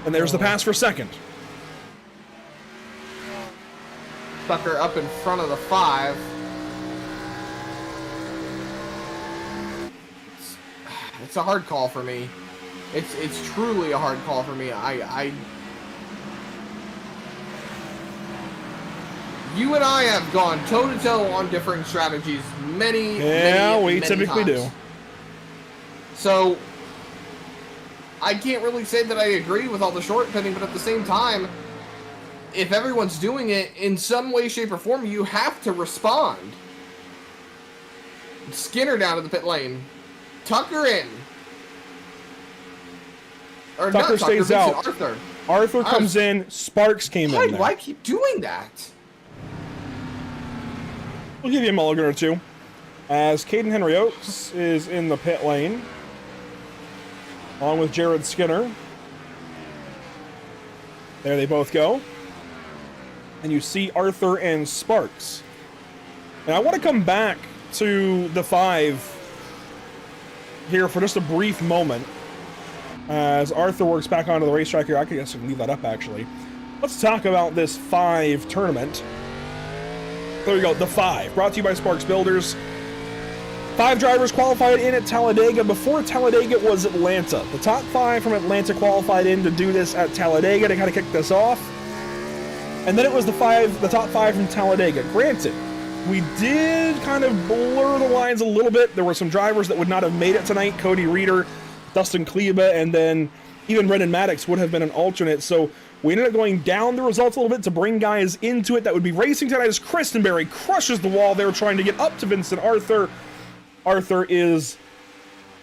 And there's the pass for 2nd. Tucker up in front of the 5. It's a hard call for me. It's truly a hard call for me. You and I have gone toe-to-toe on differing strategies many typically times. do. So, I can't really say that I agree with all the short pitting, but at the same time, if everyone's doing it in some way, shape, or form, you have to respond. Skinner down to the pit lane. Tucker in. Or Tucker not stays Vincent, out. Arthur. Arthur comes in, Sparks came Why in do there. I keep doing that? We'll give you a mulligan or 2. As Caden Henry Oates is in the pit lane, along with Jared Skinner. There they both go. And you see Arthur and Sparks. And I want to come back to the 5 here for just a brief moment. As Arthur works back onto the racetrack here. I guess I can leave that up, actually. Let's talk about this 5 tournament. There we go, the 5. Brought to you by Sparks Builders. 5 drivers qualified in at Talladega. Before Talladega, it was Atlanta. The top 5 from Atlanta qualified in to do this at Talladega to kind of kick this off. And then it was the top 5 from Talladega. Granted, we did kind of blur the lines a little bit. There were some drivers that would not have made it tonight. Cody Reeder, Dustin Kleba, and then even Brendan Maddox would have been an alternate. So we ended up going down the results a little bit to bring guys into it that would be racing tonight as Christenberry crushes the wall there trying to get up to Vincent Arthur. Arthur is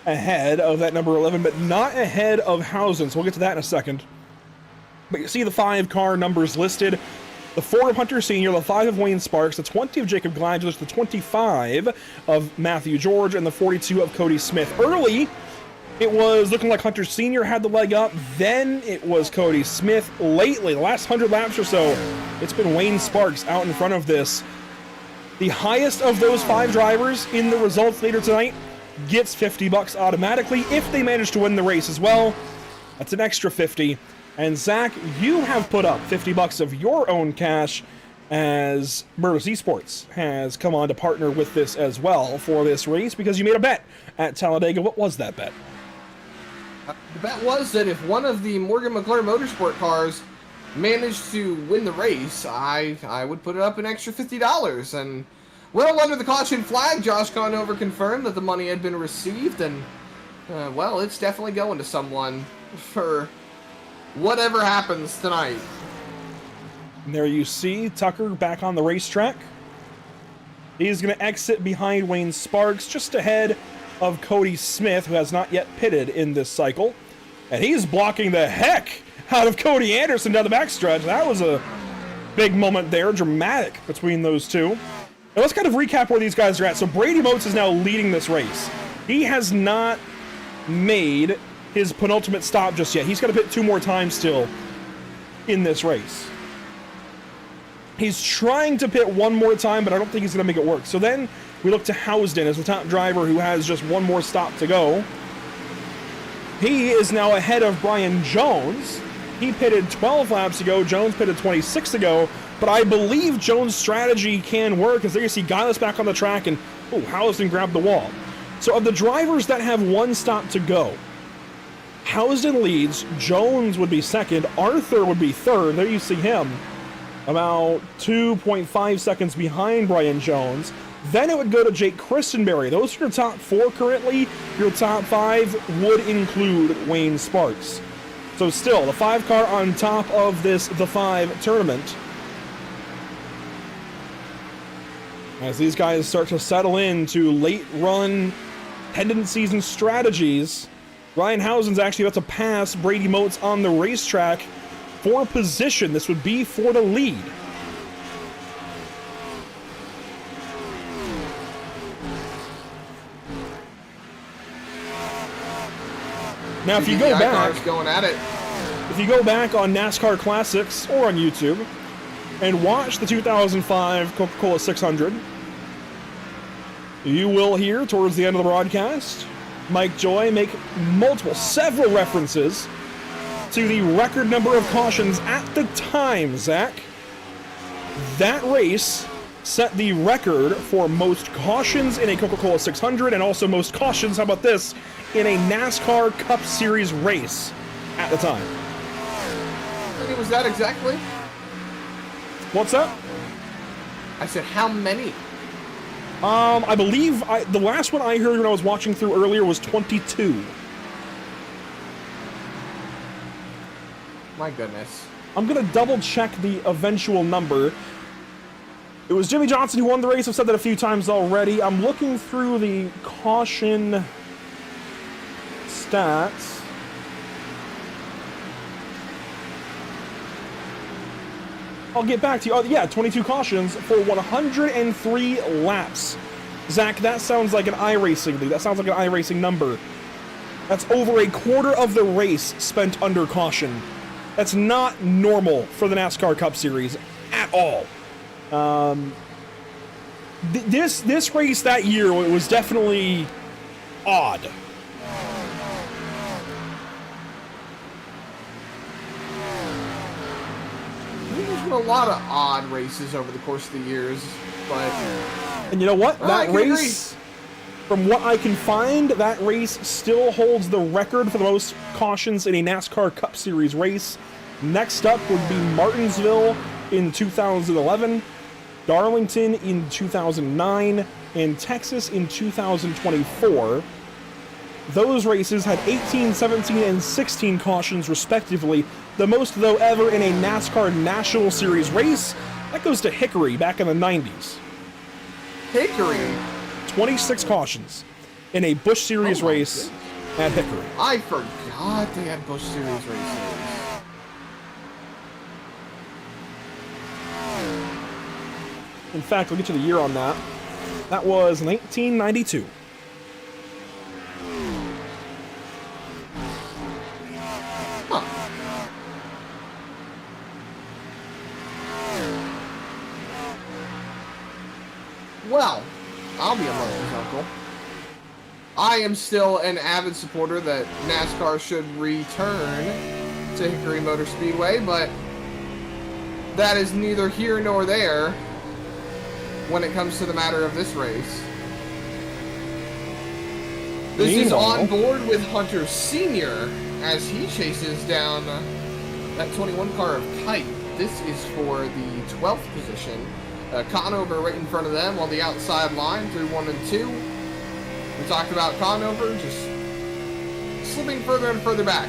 ahead of that number 11, but not ahead of Housen. So we'll get to that in a second. But you see the 5 car numbers listed. The 4 of Hunter Sr., the 5 of Wayne Sparks, the 20 of Jacob Gladys, the 25 of Matthew George, and the 42 of Cody Smith. Early, it was looking like Hunter Sr. had the leg up. Then it was Cody Smith. Lately, the last 100 laps or so, it's been Wayne Sparks out in front of this. The highest of those 5 drivers in the results later tonight gets $50 automatically if they manage to win the race as well. That's an extra 50. And Zach, you have put up $50 of your own cash as Murdo's Esports has come on to partner with this as well for this race because you made a bet at Talladega. What was that bet? The bet was that if one of the Morgan McClure Motorsport cars managed to win the race, I would put it up an extra $50. And well, under the caution flag, Josh Conover confirmed that the money had been received, and well, it's definitely going to someone for whatever happens tonight. And there you see Tucker back on the racetrack. He's going to exit behind Wayne Sparks, just ahead of Cody Smith, who has not yet pitted in this cycle. And he's blocking the heck out of Cody Anderson down the backstretch. That was a big moment there, dramatic between those two. Now let's kind of recap where these guys are at. So Brady Motes is now leading this race. He has not made his penultimate stop just yet. He's got to pit 2 more times still in this race. He's trying to pit 1 more time, but I don't think he's going to make it work. So then we look to Housden as the top driver who has just 1 more stop to go. He is now ahead of Brian Jones. He pitted 12 laps ago. Jones pitted 26 ago. But I believe Jones' strategy can work, as there you see Guylis back on the track, and Housden grabbed the wall. So of the drivers that have 1 stop to go, Housden leads, Jones would be second, Arthur would be third. There you see him, about 2.5 seconds behind Brian Jones. Then it would go to Jake Christenberry. Those are your top 4 currently. Your top 5 would include Wayne Sparks. So still, the 5 car on top of this The 5 tournament. As these guys start to settle into late run tendencies and strategies, Ryan Housen's actually about to pass Brady Motes on the racetrack for position. This would be for the lead. Now, if you go back, going at it. If you go back on NASCAR Classics or on YouTube and watch the 2005 Coca-Cola 600, you will hear towards the end of the broadcast Mike Joy make several references to the record number of cautions at the time, Zach. That race set the record for most cautions in a Coca-Cola 600 and also most cautions, how about this, in a NASCAR Cup Series race at the time. How many was that exactly? What's that? I said, how many? I believe the last one I heard when I was watching through earlier was 22. My goodness. I'm going to double check the eventual number. It was Jimmy Johnson who won the race. I've said that a few times already. I'm looking through the caution stats. I'll get back to you. Oh, yeah, 22 cautions for 103 laps. Zach, that sounds like an iRacing lead. That sounds like an iRacing number. That's over a quarter of the race spent under caution. That's not normal for the NASCAR Cup Series at all. This race that year was definitely odd. There's been a lot of odd races over the course of the years, but... And you know what? That race, from what I can find, that race still holds the record for the most cautions in a NASCAR Cup Series race. Next up would be Martinsville in 2011, Darlington in 2009, and Texas in 2024. Those races had 18, 17, and 16 cautions respectively, the most though ever in a NASCAR National Series race. That goes to Hickory back in the 90s. Hickory? 26 cautions in a Busch Series race at Hickory. I forgot they had Busch Series races. In fact, we'll get to the year on that. That was 1992. Well, I'll be a mother's uncle. I am still an avid supporter that NASCAR should return to Hickory Motor Speedway, but that is neither here nor there when it comes to the matter of this race. This is on board with Hunter Sr. as he chases down that 21 car of Kite. This is for the 12th position. Conover right in front of them on the outside line through 1 and 2. We talked about Conover just slipping further and further back.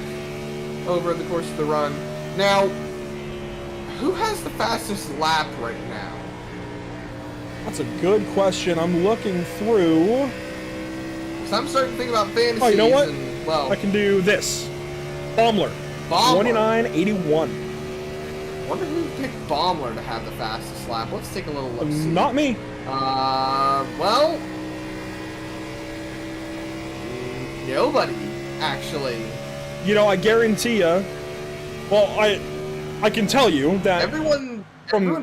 over the course of the run. Now, who has the fastest lap right now? That's a good question. I'm looking through. So I'm starting to think about fantasies. Oh, you know what? And, well, I can do this. Baumler. Baumler. 29.81. Wonder who picked Baumler to have the fastest lap. Let's take a little look. Not me. Well, nobody actually. You know, I guarantee you. Well, I can tell you that Everyone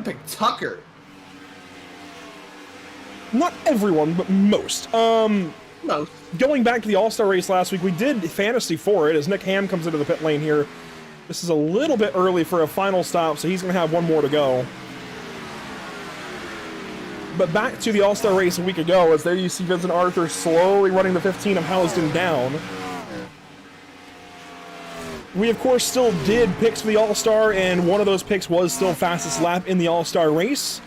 picked Tucker. not everyone, but most. Most. Going back to the All-Star race last week, we did fantasy for it as Nick Ham comes into the pit lane here. This is a little bit early for a final stop, so he's going to have one more to go. But back to the All-Star race a week ago, as there you see Vincent Arthur slowly running the 15 of Housden down. We, of course, still did picks for the All-Star, and one of those picks was still fastest lap in the All-Star race.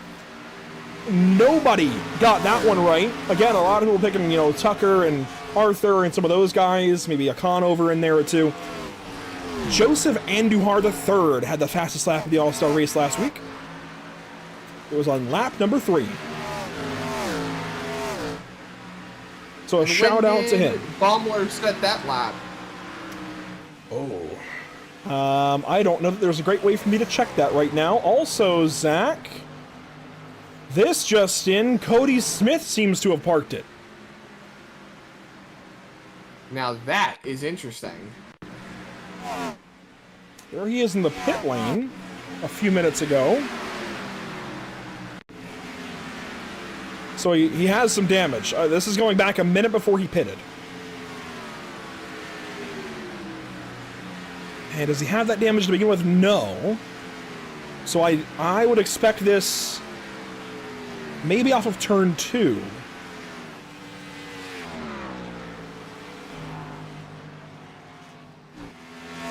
Nobody got that one right. Again, a lot of people picking, you know, Tucker and Arthur and some of those guys, maybe a Conover in there or two. Joseph Andujar III had the fastest lap of the All-Star race last week. It was on lap number 3. So a shout out to him. Baumler set that lap. I don't know that there's a great way for me to check that right now. Also, Zach, this just in, Cody Smith seems to have parked it. Now that is interesting. There he is in the pit lane a few minutes ago. So he has some damage. This is going back a minute before he pitted. And does he have that damage to begin with? No. So I would expect this maybe off of turn 2.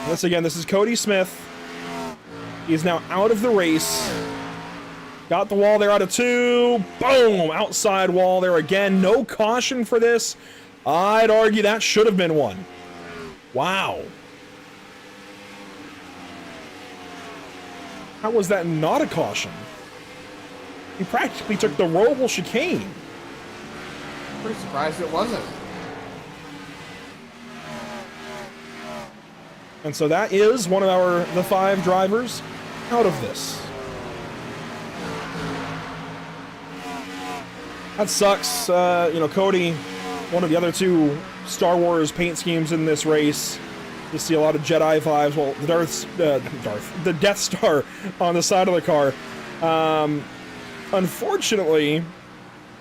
Once again, this is Cody Smith. He's now out of the race. Got the wall there out of 2. Boom! Outside wall there again. No caution for this. I'd argue that should have been one. Wow. How was that not a caution? He practically took the rollable chicane. Pretty surprised it wasn't. And so that is one of the 5 drivers out of this. That sucks. You know, Cody, one of the other 2 Star Wars paint schemes in this race. You see a lot of Jedi vibes. Well, the Death Star on the side of the car. Unfortunately,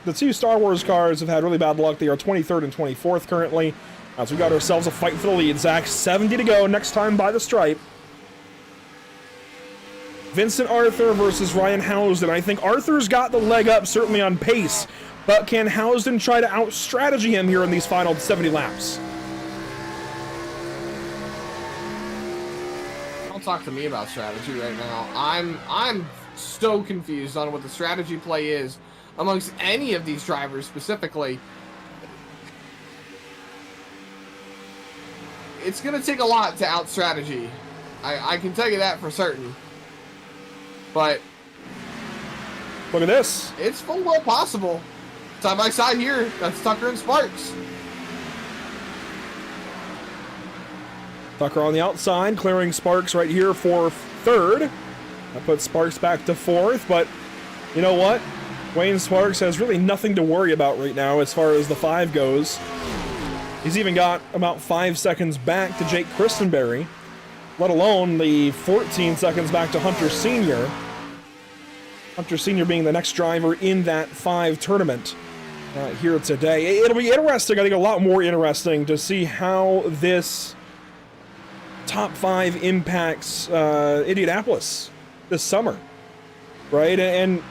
the 2 Star Wars cars have had really bad luck. They are 23rd and 24th currently. So we got ourselves a fight for the lead. Zach, 70 to go. Next time by the stripe. Vincent Arthur versus Ryan Housden. I think Arthur's got the leg up, certainly on pace. But can Housden try to out-strategy him here in these final 70 laps? Don't talk to me about strategy right now. I'm so confused on what the strategy play is amongst any of these drivers specifically. It's going to take a lot to out-strategy. I can tell you that for certain. But look at this. It's full well possible. Side by side here, that's Tucker and Sparks. Tucker on the outside, clearing Sparks right here for 3rd. That puts Sparks back to 4th, but you know what? Wayne Sparks has really nothing to worry about right now as far as the 5 goes. He's even got about 5 seconds back to Jake Christenberry, let alone the 14 seconds back to Hunter Sr. Hunter Sr. being the next driver in that 5 tournament here today. It'll be interesting, I think a lot more interesting, to see how this top 5 impacts Indianapolis this summer, right? And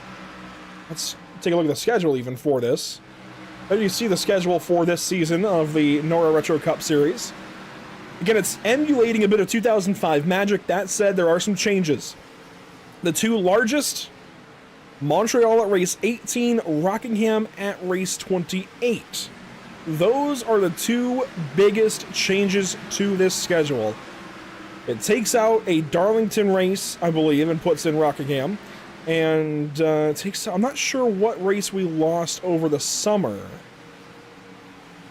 let's take a look at the schedule even for this. There you see the schedule for this season of the NORA Retro Cup Series. Again, it's emulating a bit of 2005 magic. That said, there are some changes. The 2 largest, Montreal at race 18, Rockingham at race 28. Those are the 2 biggest changes to this schedule. It takes out a Darlington race, I believe, and puts in Rockingham. And takes, I'm not sure what race we lost over the summer,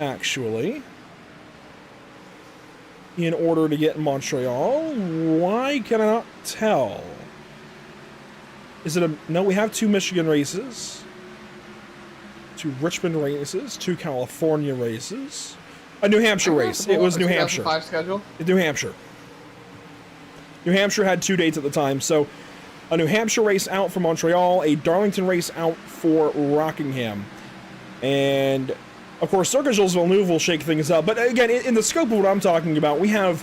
actually, in order to get Montreal. Why can I not tell? Is it a... No, we have 2 Michigan races, 2 Richmond races, 2 California races, a New Hampshire race. It was New Hampshire. 2005 schedule? New Hampshire. New Hampshire had 2 dates at the time, so a New Hampshire race out for Montreal, a Darlington race out for Rockingham. And, of course, Circuit Villeneuve will shake things up. But, again, in the scope of what I'm talking about, we have,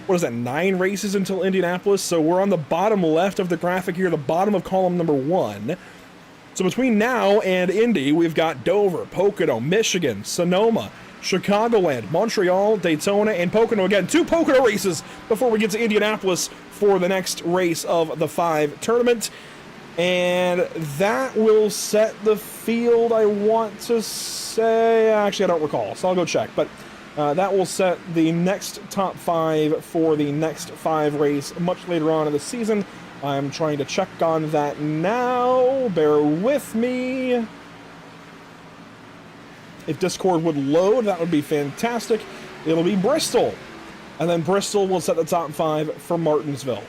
what is that, 9 races until Indianapolis? So we're on the bottom left of the graphic here, the bottom of column number 1. So between now and Indy, we've got Dover, Pocono, Michigan, Sonoma, Chicagoland, Montreal, Daytona, and Pocono. Again, 2 Pocono races before we get to Indianapolis for the next race of the 5 tournament. And that will set the field, I want to say. Actually, I don't recall, so I'll go check. But that will set the next top 5 for the next 5 race much later on in the season. I'm trying to check on that now. Bear with me. If Discord would load, that would be fantastic. It'll be Bristol. And then Bristol will set the top 5 for Martinsville.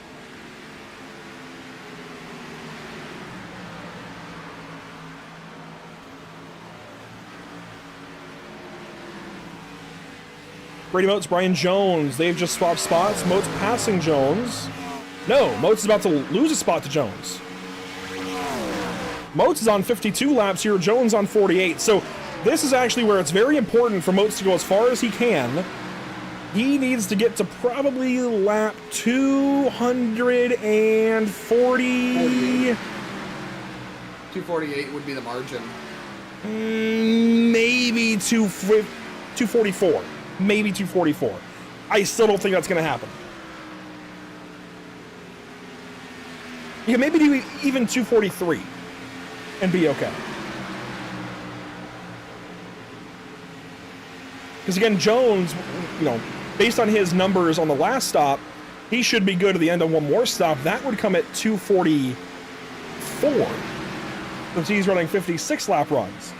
Brady Moats, Brian Jones. They've just swapped spots. Moats passing Jones. No, Moats is about to lose a spot to Jones. Moats is on 52 laps here. Jones on 48. So this is actually where it's very important for Moats to go as far as he can. He needs to get to probably lap 240. 248 would be the margin. Maybe 244. Maybe 244. I still don't think that's going to happen. Yeah, maybe do even 243 and be okay. Because again, Jones, you know, based on his numbers on the last stop, he should be good at the end of one more stop. That would come at 244. Since he's running 56 lap runs.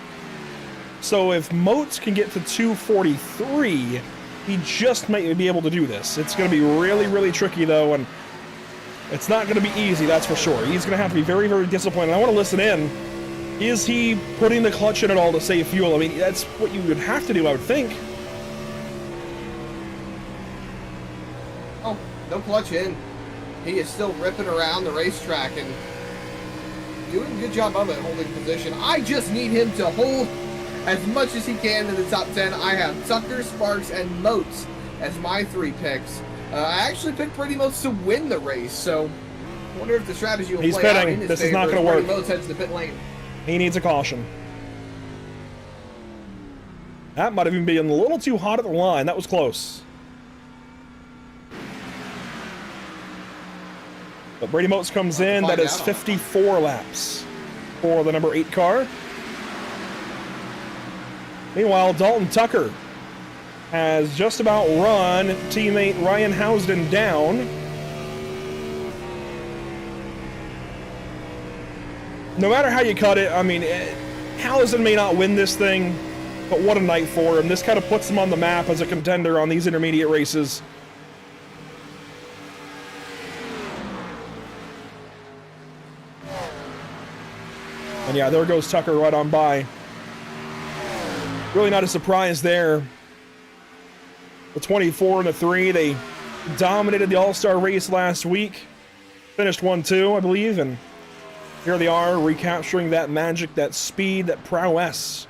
So if Moats can get to 243, he just might be able to do this. It's going to be really, really tricky though, and it's not going to be easy, that's for sure. He's going to have to be very, very disciplined. And I want to listen in. Is he putting the clutch in at all to save fuel? I mean, that's what you would have to do, I would think. Oh, no clutch in. He is still ripping around the racetrack and doing a good job of it, holding position. I just need him to hold as much as he can in the top 10. I have Tucker, Sparks, and Moats as my 3 picks. I actually picked Brady Moats to win the race, so I wonder if the strategy will play out in his This favor. is not going to work. Brady Moats heads to the pit lane. He needs a caution. That might have even been a little too hot at the line. That was close. But Brady Moats comes in. That is 54 laps for the number 8 car. Meanwhile, Dalton Tucker has just about run teammate Ryan Housden down. No matter how you cut it, I mean, Housden may not win this thing, but what a night for him. This kind of puts him on the map as a contender on these intermediate races. And yeah, there goes Tucker right on by. Really not a surprise there. The 24 and the 3, they dominated the All-Star race last week. Finished 1-2, I believe, and here they are recapturing that magic, that speed, that prowess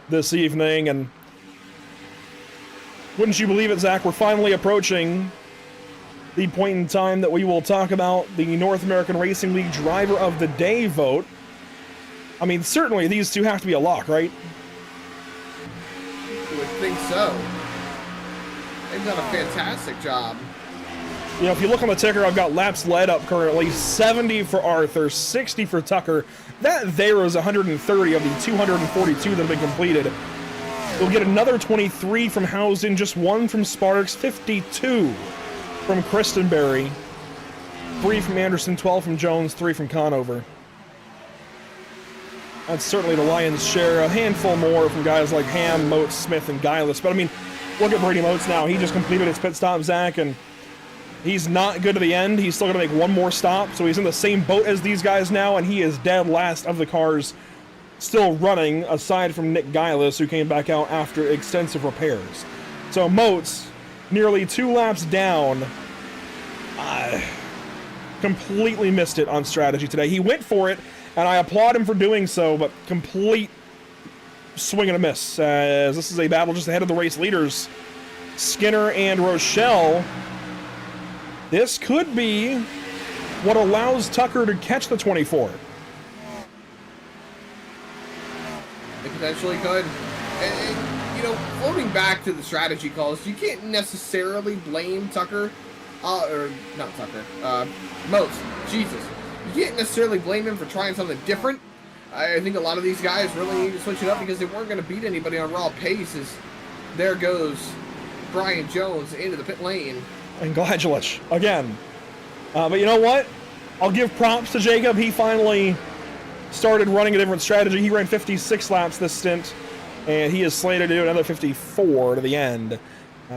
this evening. And wouldn't you believe it, Zach, we're finally approaching the point in time that we will talk about the North American Racing League Driver of the Day vote. I mean, certainly these two have to be a lock, right? I would think so. They've done a fantastic job. You know, if you look on the ticker, I've got laps led up currently. 70 for Arthur, 60 for Tucker. That there is 130 of the 242 that have been completed. We'll get another 23 from Housden, just 1 from Sparks, 52 from Christenberry, 3 from Anderson, 12 from Jones, 3 from Conover. That's certainly the lion's share. A handful more from guys like Ham, Motes, Smith, and Guileless. But I mean, look at Brady Motes now. He just completed his pit stop, Zach, and he's not good to the end. He's still going to make one more stop, so he's in the same boat as these guys now, and he is dead last of the cars still running, aside from Nick Guileless, who came back out after extensive repairs. So Motes, nearly 2 laps down, completely missed it on strategy today. He went for it, and I applaud him for doing so, but complete swing and a miss, as this is a battle just ahead of the race leaders, Skinner and Rochelle. This could be what allows Tucker to catch the 24. It potentially could. And, you know, floating back to the strategy calls, you can't necessarily blame Tucker, or not Tucker, Motes. Jesus. You can't necessarily blame him for trying something different. I think a lot of these guys really need to switch it up because they weren't going to beat anybody on raw pace. As there goes Brian Jones into the pit lane. And Gladulich again. But you know what? I'll give props to Jacob. He finally started running a different strategy. He ran 56 laps this stint, and he is slated to do another 54 to the end.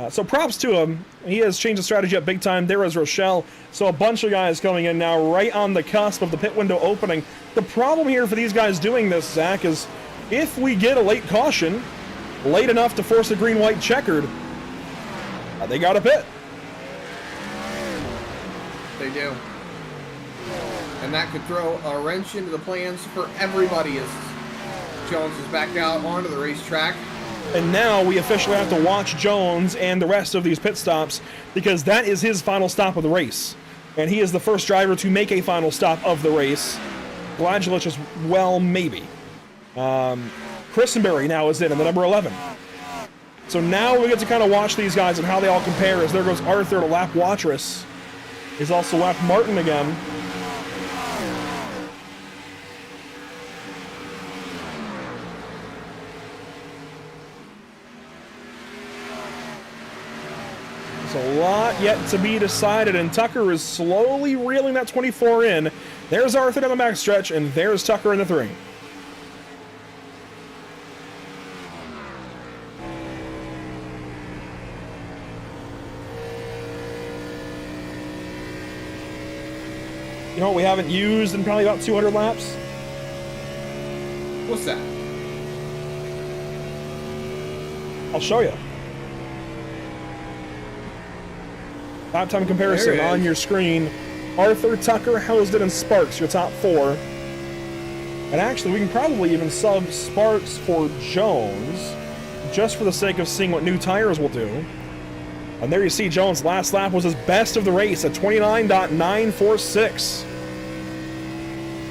So props to him. He has changed the strategy up big time. There is Rochelle. So a bunch of guys coming in now right on the cusp of the pit window opening. The problem here for these guys doing this, Zach, is if we get a late caution, late enough to force a green-white checkered, they got to pit. They do. And that could throw a wrench into the plans for everybody as Jones is back out onto the racetrack. And now we officially have to watch Jones and the rest of these pit stops because that is his final stop of the race. And he is the first driver to make a final stop of the race. Gladulich as well, maybe. Christenberry now is in the number 11. So now we get to kind of watch these guys and how they all compare as there goes Arthur to lap Watrous. He's also lapped Martin again. There's a lot yet to be decided, and Tucker is slowly reeling that 24 in. There's Arthur down the backstretch, and there's Tucker in the 3. You know what we haven't used in probably about 200 laps? What's that? I'll show you. Lap time comparison on your screen. Arthur, Tucker, Housden, and Sparks, your top 4. And actually, we can probably even sub Sparks for Jones, just for the sake of seeing what new tires will do. And there you see Jones' last lap was his best of the race at 29.946.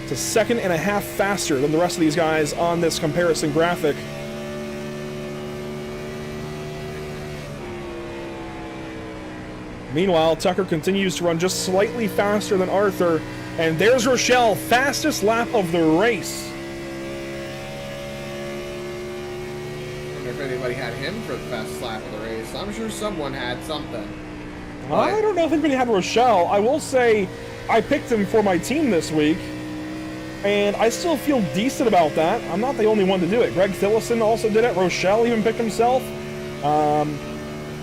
It's a second and a half faster than the rest of these guys on this comparison graphic. Meanwhile, Tucker continues to run just slightly faster than Arthur. And there's Rochelle, fastest lap of the race. I wonder if anybody had him for the fastest lap of the race. I'm sure someone had something. I don't know if anybody had Rochelle. I will say I picked him for my team this week, and I still feel decent about that. I'm not the only one to do it. Greg Thillison also did it. Rochelle even picked himself.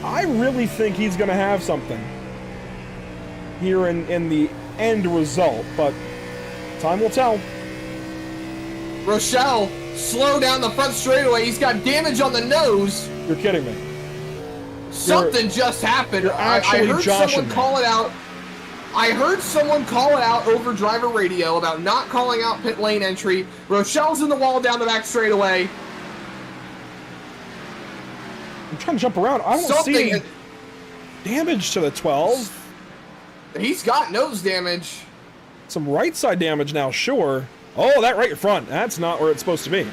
I really think he's going to have something here in the end result, but time will tell. Rochelle, slow down the front straightaway. He's got damage on the nose. You're kidding me. Something just happened. You're actually I heard joshing someone me. call it out. I heard someone call it out over driver radio about not calling out pit lane entry. Rochelle's in the wall down the back straightaway. I'm trying to jump around. I don't see any damage to the 12. He's got nose damage. Some right side damage now, sure. Oh, that right front. That's not where it's supposed to be.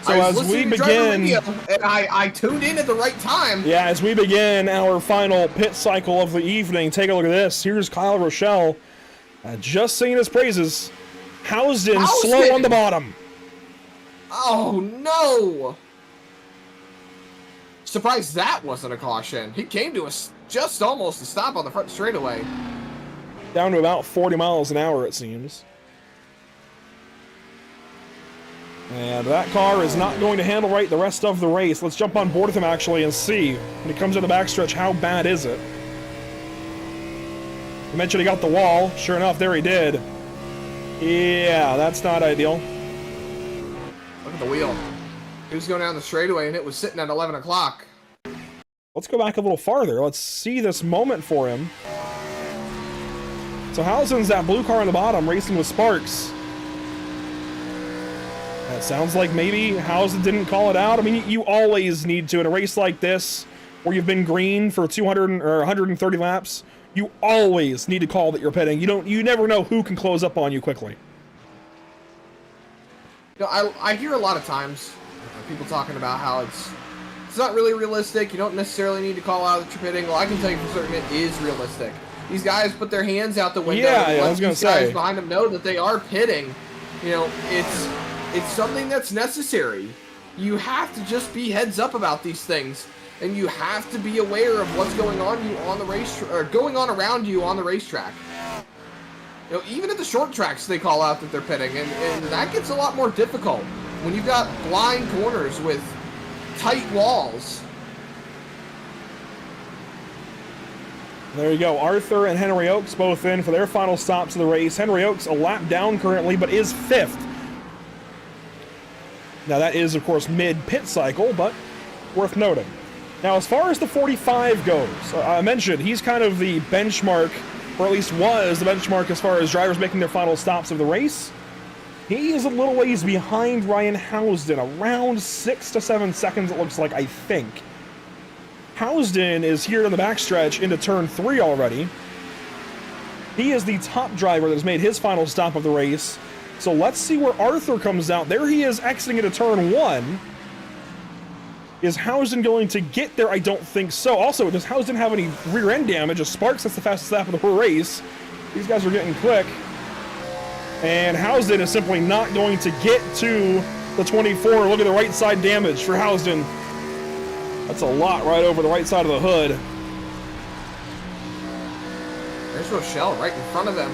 So as we begin, and I tuned in at the right time. Yeah, as we begin our final pit cycle of the evening, take a look at this. Here's Kyle Rochelle, just singing his praises. Housden slow on the bottom. Oh no! surprised that wasn't a caution. He came to us just almost a stop on the front straightaway. Down to about 40 miles an hour, it seems. And that car is not going to handle right the rest of the race. Let's jump on board with him, actually, and see, when he comes to the backstretch, how bad is it? I mentioned he got the wall. Sure enough, there he did. Yeah, that's not ideal. Look at the wheel. He was going down the straightaway, and it was sitting at 11 o'clock. Let's go back a little farther. Let's see this moment for him. So Housen's that blue car on the bottom, racing with Sparks. That sounds like maybe Housen didn't call it out. I mean, you always need to in a race like this, where you've been green for 200 or 130 laps. You always need to call that you're pitting. You never know who can close up on you quickly. You know, I hear a lot of times people talking about how it's not really realistic. You don't necessarily need to call out that you're pitting. Well, I can tell you for certain it is realistic. These guys put their hands out the window. Yeah, and I was gonna these guys say. behind them know that they are pitting. You know, it's something that's necessary. You have to just be heads up about these things, and you have to be aware of what's going on the race or going on around you on the racetrack. You know, even at the short tracks, they call out that they're pitting, and that gets a lot more difficult when you've got blind corners with tight walls. There you go. Arthur and Henry Oaks both in for their final stops of the race. Henry Oaks a lap down currently, but is 5th. Now that is, of course, mid-pit cycle, but worth noting. Now, as far as the 45 goes, I mentioned he's kind of the benchmark, or at least was the benchmark as far as drivers making their final stops of the race. He is a little ways behind Ryan Housden, around 6 to 7 seconds, it looks like, I think. Housden is here in the backstretch into turn 3 already. He is the top driver that has made his final stop of the race. So let's see where Arthur comes out. There he is exiting into turn 1. Is Housden going to get there? I don't think so. Also, does Housden have any rear end damage? As Sparks, that's the fastest lap of the whole race. These guys are getting quick. And Housden is simply not going to get to the 24. Look at the right side damage for Housden. That's a lot right over the right side of the hood. There's Rochelle right in front of him.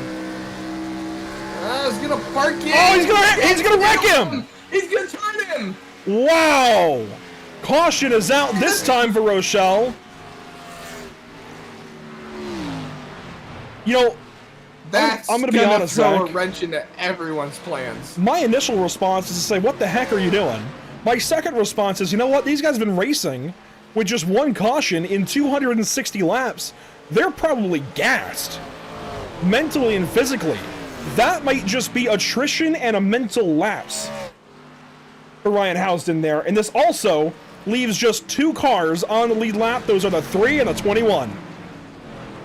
He's gonna park him. Oh, he's gonna wreck him. He's gonna turn him. Wow. Caution is out this time for Rochelle. You know, That's I'm gonna be honest, throw Zach. a wrench into everyone's plans. My initial response is to say, what the heck are you doing? My second response is, you know what? These guys have been racing with just one caution in 260 laps. They're probably gassed, mentally and physically. That might just be attrition and a mental lapse for Ryan Housden there. And this also leaves just 2 cars on the lead lap. Those are the 3 and the 21.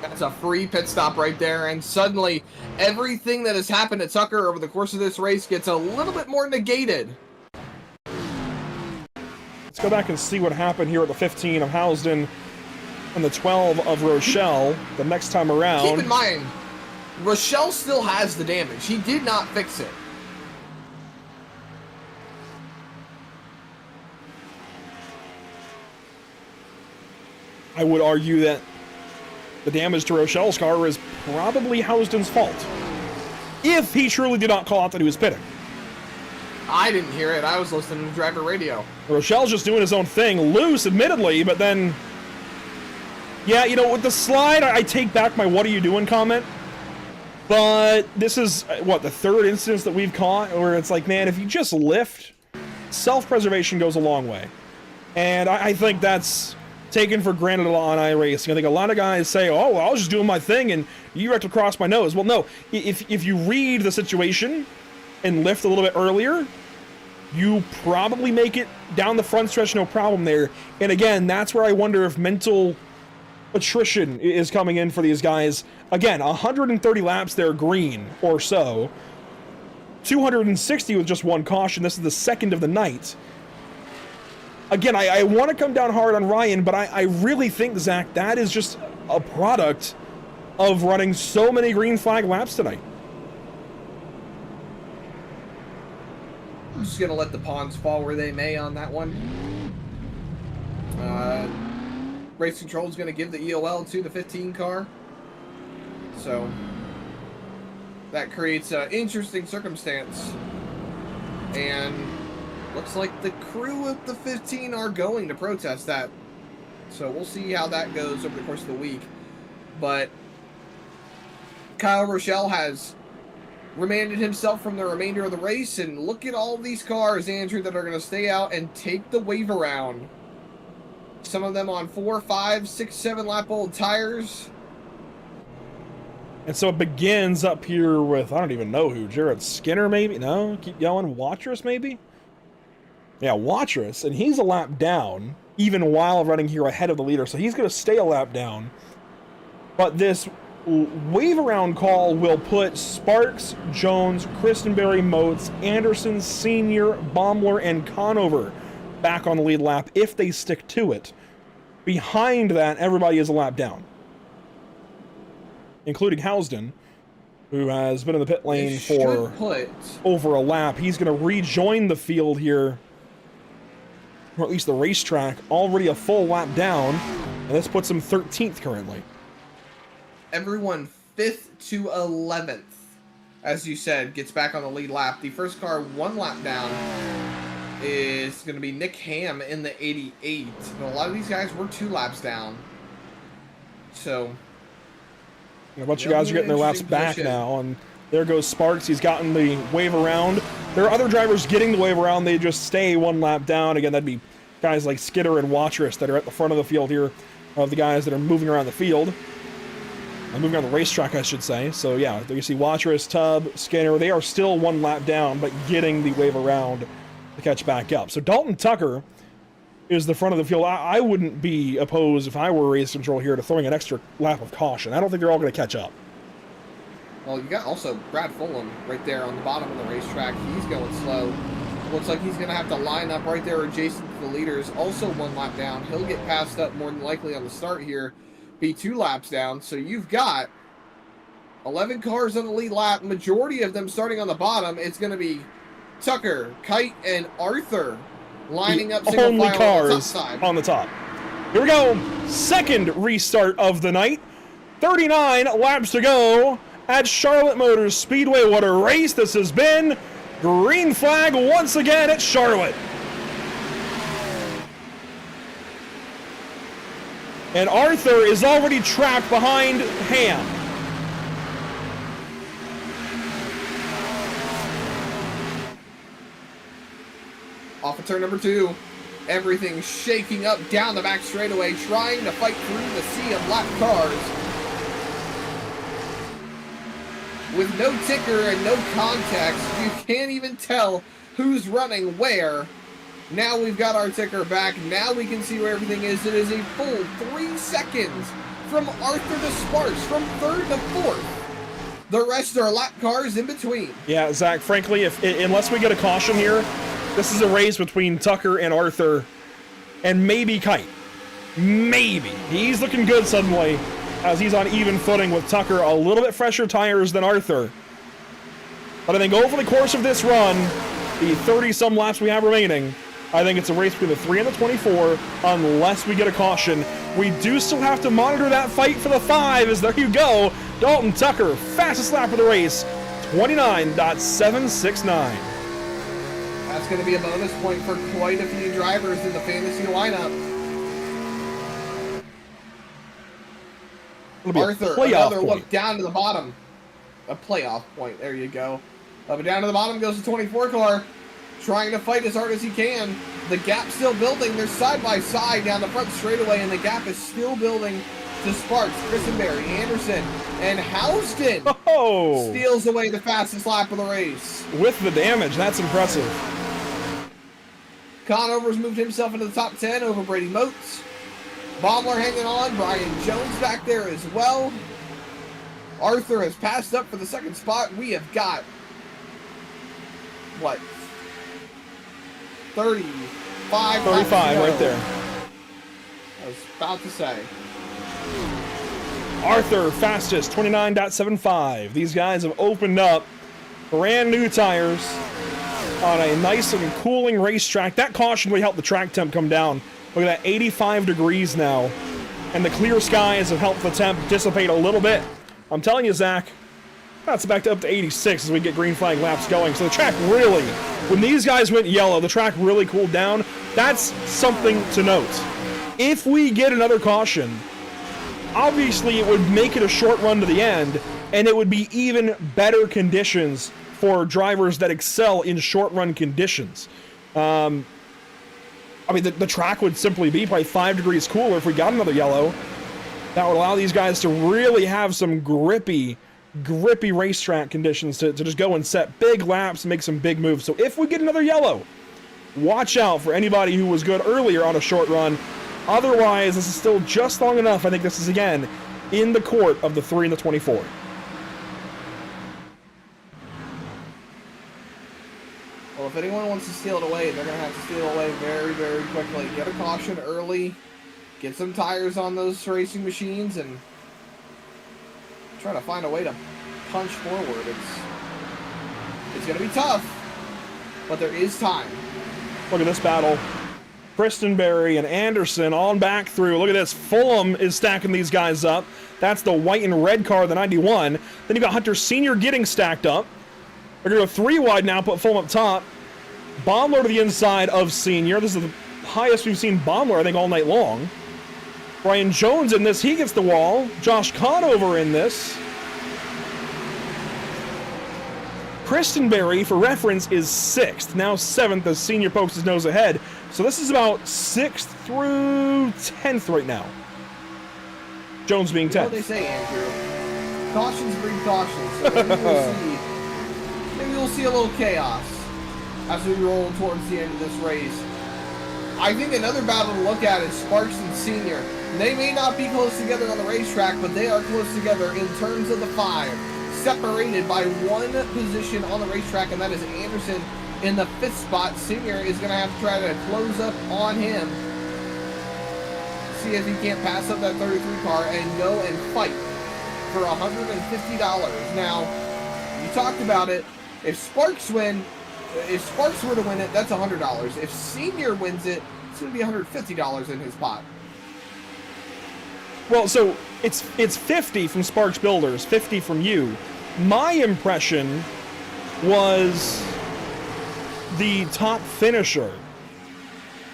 That's a free pit stop right there, and suddenly everything that has happened at Tucker over the course of this race gets a little bit more negated. Let's go back and see what happened here at the 15 of Housden and the 12 of Rochelle the next time around. Keep in mind, Rochelle still has the damage. He did not fix it. I would argue that the damage to Rochelle's car is probably Housden's fault, if he truly did not call out that he was pitting. I didn't hear it. I was listening to driver radio. Rochelle's just doing his own thing, loose, admittedly, but then... Yeah, you know, with the slide, I take back my what are you doing comment. But this is, what, the 3rd instance that we've caught where it's like, man, if you just lift, self-preservation goes a long way. And I think that's taken for granted a lot on iRacing. I think a lot of guys say, oh, well, I was just doing my thing and you wrecked across my nose. Well, no, if you read the situation and lift a little bit earlier, you probably make it down the front stretch, no problem there. And again, that's where I wonder if mental attrition is coming in for these guys. Again, 130 laps there green or so. 260 with just one caution. This is the 2nd of the night. Again, I want to come down hard on Ryan, but I really think, Zach, that is just a product of running so many green flag laps tonight. I'm just going to let the pawns fall where they may on that one. Race Control is going to give the EOL to the 15 car. So that creates an interesting circumstance. And looks like the crew of the 15 are going to protest that. So we'll see how that goes over the course of the week. But Kyle Rochelle has remanded himself from the remainder of the race. And look at all these cars, Andrew, that are going to stay out and take the wave around. Some of them on 4, 5, 6, 7 lap old tires. And so it begins up here with, I don't even know who, Jared Skinner maybe? No? Keep going. Watrous maybe? Yeah, Watrous. And he's a lap down, even while running here ahead of the leader. So he's going to stay a lap down. But this wave around call will put Sparks, Jones, Christenberry, Motes, Anderson, Senior, Baumler, and Conover back on the lead lap if they stick to it. Behind that, everybody is a lap down, including Housden, who has been in the pit lane for over a lap. He's going to rejoin the field here, or at least the racetrack, already a full lap down, and this puts him 13th currently. Everyone 5th to 11th, as you said, gets back on the lead lap. The first car 1 lap down is going to be Nick Ham in the 88. But a lot of these guys were 2 laps down. So a bunch of guys are getting their laps back now, and there goes Sparks. He's gotten the wave around. There are other drivers getting the wave around. They just stay 1 lap down. Again, that'd be guys like Skidder and Watrous that are at the front of the field here, of the guys that are moving around the field. Moving on the racetrack, I should say. So yeah, there you see Watrous, Tubb, Skinner. They are still 1 lap down, but getting the wave around to catch back up. So Dalton Tucker is the front of the field. I wouldn't be opposed, if I were Race Control here, to throwing an extra lap of caution. I don't think they're all going to catch up. Well, you got also Brad Fulham right there on the bottom of the racetrack. He's going slow. Looks like he's going to have to line up right there adjacent to the leaders. Also 1 lap down. He'll get passed up more than likely on the start here. Be 2 laps down. So you've got 11 cars on the lead lap. Majority of them starting on the bottom. It's going to be Tucker, Kite, and Arthur lining up single only file cars on the top. Here we go. Second restart of the night. 39 laps to go at Charlotte Motor Speedway. What a race this has been. Green flag once again at Charlotte. And Arthur is already trapped behind Ham. Off of turn number 2. Everything shaking up down the back straightaway, trying to fight through the sea of lap cars. With no ticker and no context, you can't even tell who's running where. Now we've got our ticker back. Now we can see where everything is. It is a full 3 seconds from Arthur to Sparks, from 3rd to 4th. The rest are lap cars in between. Yeah, Zach, frankly, unless we get a caution here, this is a race between Tucker and Arthur, and maybe Kite. Maybe. He's looking good suddenly, as he's on even footing with Tucker. A little bit fresher tires than Arthur. But I think over the course of this run, the 30-some laps we have remaining, I think it's a race between the 3 and the 24, unless we get a caution. We do still have to monitor that fight for the 5, as there you go. Dalton Tucker, fastest lap of the race, 29.769. That's going to be a bonus point for quite a few drivers in the fantasy lineup. Arthur, another look down to the bottom. A playoff point, there you go. But down to the bottom goes the 24 car, trying to fight as hard as he can. The gap's still building. They're side by side down the front straightaway, and the gap is still building to Sparks, Christenberry, Anderson, and Housden steals away the fastest lap of the race. With the damage, that's impressive. Conover's moved himself into the top 10 over Brady Motes. Baumler hanging on. Brian Jones back there as well. Arthur has passed up for the 2nd spot. We have got, what, 35 right there. I was about to say. Arthur, fastest, 29.75. These guys have opened up brand new tires on a nice and cooling racetrack. That caution really helped the track temp come down. Look at that, 85 degrees now and the clear skies have helped the temp dissipate a little bit. I'm telling you, Zach, that's back to up to 86 as we get green flag laps going. So the track really, when these guys went yellow, the track really cooled down. That's something to note. If we get another caution, obviously it would make it a short run to the end, and it would be even better conditions for drivers that excel in short run conditions. I mean, the track would simply be probably 5 degrees cooler if we got another yellow. That would allow these guys to really have some grippy racetrack conditions to just go and set big laps and make some big moves. So if we get another yellow, watch out for anybody who was good earlier on a short run. Otherwise, this is still just long enough. I think this is, again, in the court of the 3 and the 24. Well, if anyone wants to steal it away, they're going to have to steal it away very, very quickly. Get a caution early, get some tires on those racing machines, and try to find a way to punch forward. It's going to be tough, but there is time. Look at this battle. Christenberry and Anderson on back through. Look at this. Fulham is stacking these guys up. That's the white and red car, the 91. Then you got Hunter Sr. getting stacked up. We're going to go 3 wide now, put Fulham up top. Baumler to the inside of Sr. This is the highest we've seen Baumler, I think, all night long. Brian Jones in this. He gets the wall. Josh Conover in this. Christenberry, for reference, is 6th. Now 7th as Sr. pokes his nose ahead. So this is about 6th through 10th right now. Jones being 10th. You know what they say, Andrew? Cautions breed caution. So maybe we'll see a little chaos as we roll towards the end of this race. I think another battle to look at is Sparks and Senior. They may not be close together on the racetrack, but they are close together in terms of the 5. Separated by 1 position on the racetrack, and that is Anderson in the 5th spot. Senior is going to have to try to close up on him. See if he can't pass up that 33 car and go and fight for $150. Now, you talked about it. If Sparks were to win it, that's $100. If Senior wins it, it's going to be $150 in his pot. Well, so it's 50 from Sparks Builders, 50 from you. My impression was the top finisher,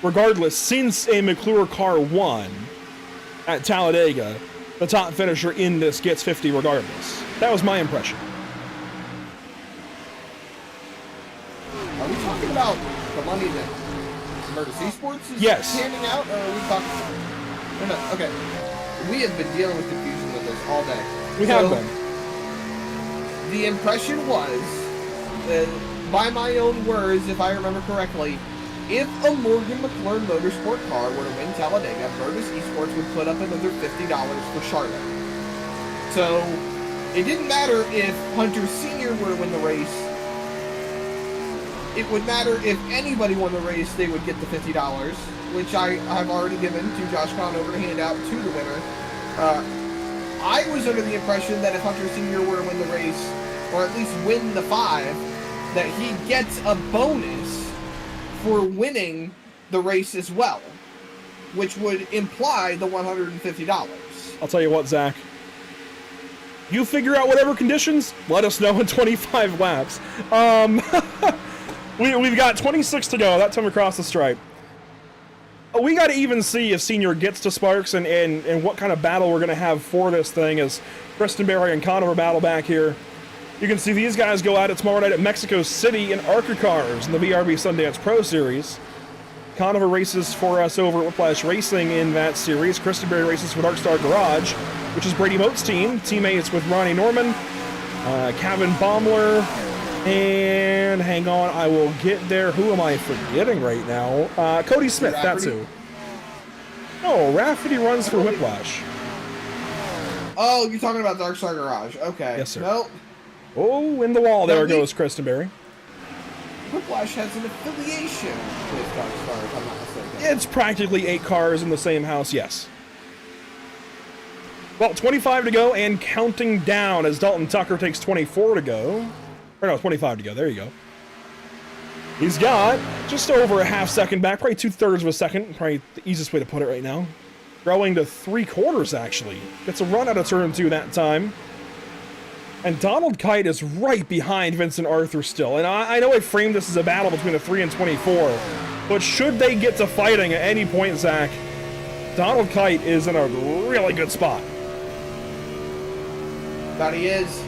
regardless, since a McClure car won at Talladega, the top finisher in this gets 50 regardless. That was my impression. Are we talking about the money that Virtus Esports is handing out, or are we talking... No, okay. We have been dealing with confusion with this all day. We have been. The impression was, by my own words, if I remember correctly, if a Morgan McLaren Motorsport car were to win Talladega, Virtus Esports would put up another $50 for Charlotte. So, it didn't matter if Hunter Sr. were to win the race. It would matter if anybody won the race, they would get the $50, which I have already given to Josh Conover to hand out to the winner. I was under the impression that if Hunter Sr. were to win the race, or at least win the 5, that he gets a bonus for winning the race as well, which would imply the $150. I'll tell you what, Zach. You figure out whatever conditions, let us know in 25 laps. We've got 26 to go. That time across the stripe. We got to even see if Senior gets to Sparks and what kind of battle we're going to have for this thing as Christenberry and Conover battle back here. You can see these guys go at it tomorrow night at Mexico City in ARCA cars in the VRB Sundance Pro Series. Conover races for us over at Whiplash Racing in that series. Christenberry races for Darkstar Garage, which is Brady Moat's team. Teammates with Ronnie Norman, Kevin Baumler, and hang on, I will get there. Who am I forgetting right now? Cody Smith, that's who. Oh, Rafferty runs for Whiplash. Oh, you're talking about Darkstar Garage. Okay. Yes, sir. Nope. Oh, in the wall, there goes Christenberry. Whiplash has an affiliation with Darkstar, if I'm not mistaken. It's practically 8 cars in the same house, yes. Well, 25 to go and counting down as Dalton Tucker takes 24 to go. Or no, 25 to go. There you go. He's got just over a half second back, probably 2/3 of a second. Probably the easiest way to put it right now. growing to 3/4 actually. Gets a run out of turn 2 that time. And Donald Kite is right behind Vincent Arthur still. And I know I framed this as a battle between the 3 and 24, but should they get to fighting at any point, Zach, Donald Kite is in a really good spot. That he is.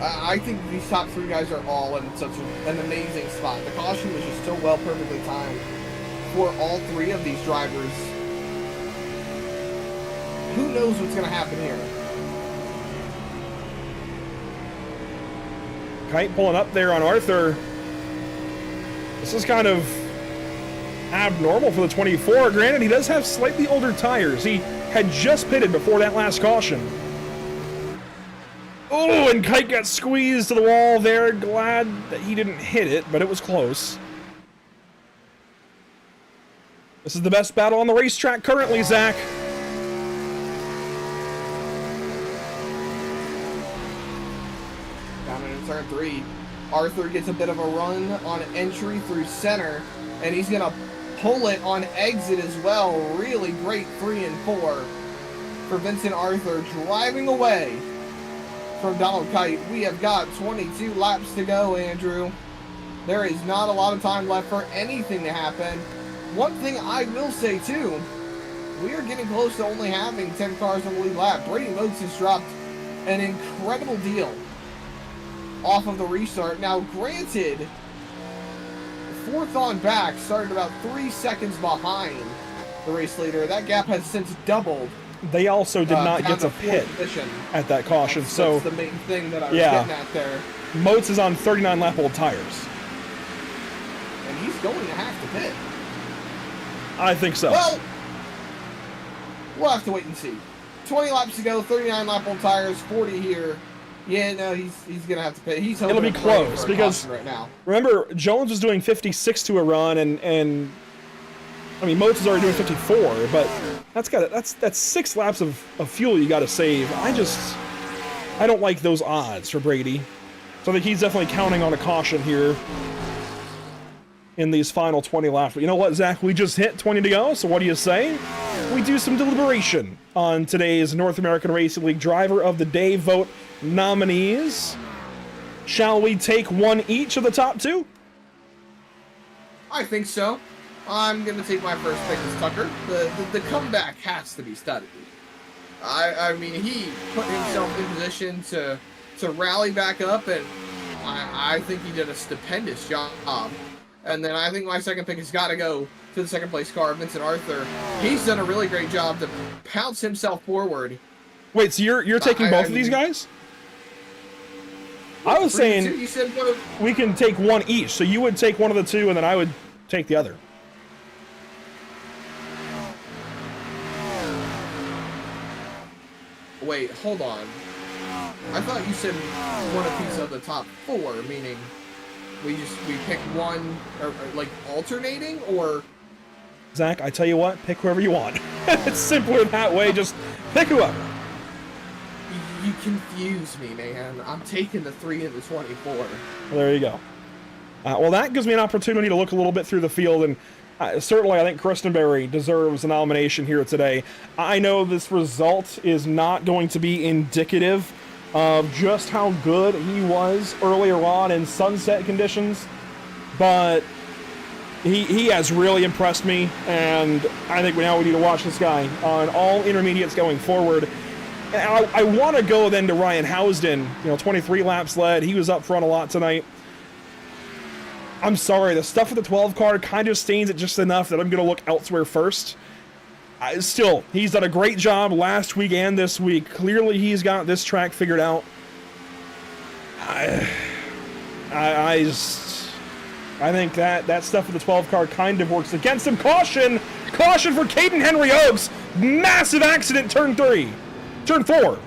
I think these top 3 guys are all in such an amazing spot. The caution was just so well perfectly timed for all 3 of these drivers. Who knows what's going to happen here? Kite pulling up there on Arthur. This is kind of abnormal for the 24. Granted, he does have slightly older tires. He had just pitted before that last caution. Oh, and Kite got squeezed to the wall there. Glad that he didn't hit it, but it was close. This is the best battle on the racetrack currently, Zach. Down in turn 3, Arthur gets a bit of a run on entry through center, and he's going to pull it on exit as well. Really great 3 and 4 for Vincent Arthur, driving away from Donald Kite. We have got 22 laps to go, Andrew. There is not a lot of time left for anything to happen. One thing I will say too, we are getting close to only having 10 cars on the lead lap. Brady Motes has dropped an incredible deal off of the restart. Now, granted, 4th on back started about 3 seconds behind the race leader. That gap has since doubled. They also did not get to pit at that caution, so that's the main thing that I was getting at there. Motes is on 39 lap old tires. And he's going to have to pit. I think so. Well, we'll have to wait and see. 20 laps to go, 39 lap old tires, 40 here. Yeah, no, he's gonna have to pit. He's hoping it'll be close because right now. Remember, Jones was doing 56 to a run, and I mean Motes is already doing 54, but that's 6 laps of fuel you got to save. I don't like those odds for Brady, so I think he's definitely counting on a caution here in these final 20 laps. But you know what, Zach? We just hit 20 to go, so what do you say? We do some deliberation on today's North American Racing League Driver of the Day vote nominees. Shall we take one each of the top 2? I think so. I'm going to take my first pick as Tucker. The comeback has to be studied. I mean, he put himself in position to rally back up, and I think he did a stupendous job. And then I think my second pick has got to go to the second place car, Vincent Arthur. He's done a really great job to pounce himself forward. Wait, so you're taking both of these guys? I was saying you said we can take one each. So you would take one of the 2, and then I would take the other. Wait, hold on. I thought you said one apiece of the top 4, meaning we pick one, or like alternating, or? Zach, I tell you what, pick whoever you want. It's simpler that way. Just pick whoever. You confuse me, man. I'm taking the 3 and the 24. Well, there you go. Well, that gives me an opportunity to look a little bit through the field, and certainly I think Christenberry deserves a nomination here today. I know this result is not going to be indicative of just how good he was earlier on in sunset conditions, but he has really impressed me, and I think now we need to watch this guy on all intermediates going forward. And I want to go then to Ryan Housden, 23 laps led. He was up front a lot tonight. I'm sorry, the stuff with the 12 car kind of stains it just enough that I'm going to look elsewhere first. Still, he's done a great job last week and this week. Clearly, he's got this track figured out. I think that stuff with the 12 car kind of works against him. Caution! Caution for Caden Henry Oaks! Massive accident, turn 3. Turn 4.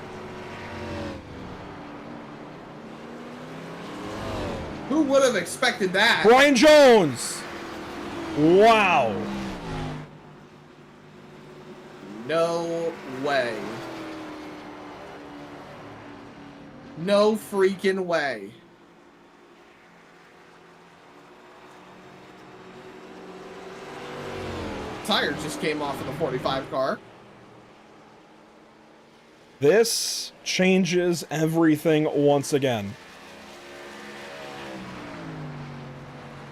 Who would have expected that? Brian Jones! Wow. No way. No freaking way. tires just came off of the 45 car. This changes everything once again.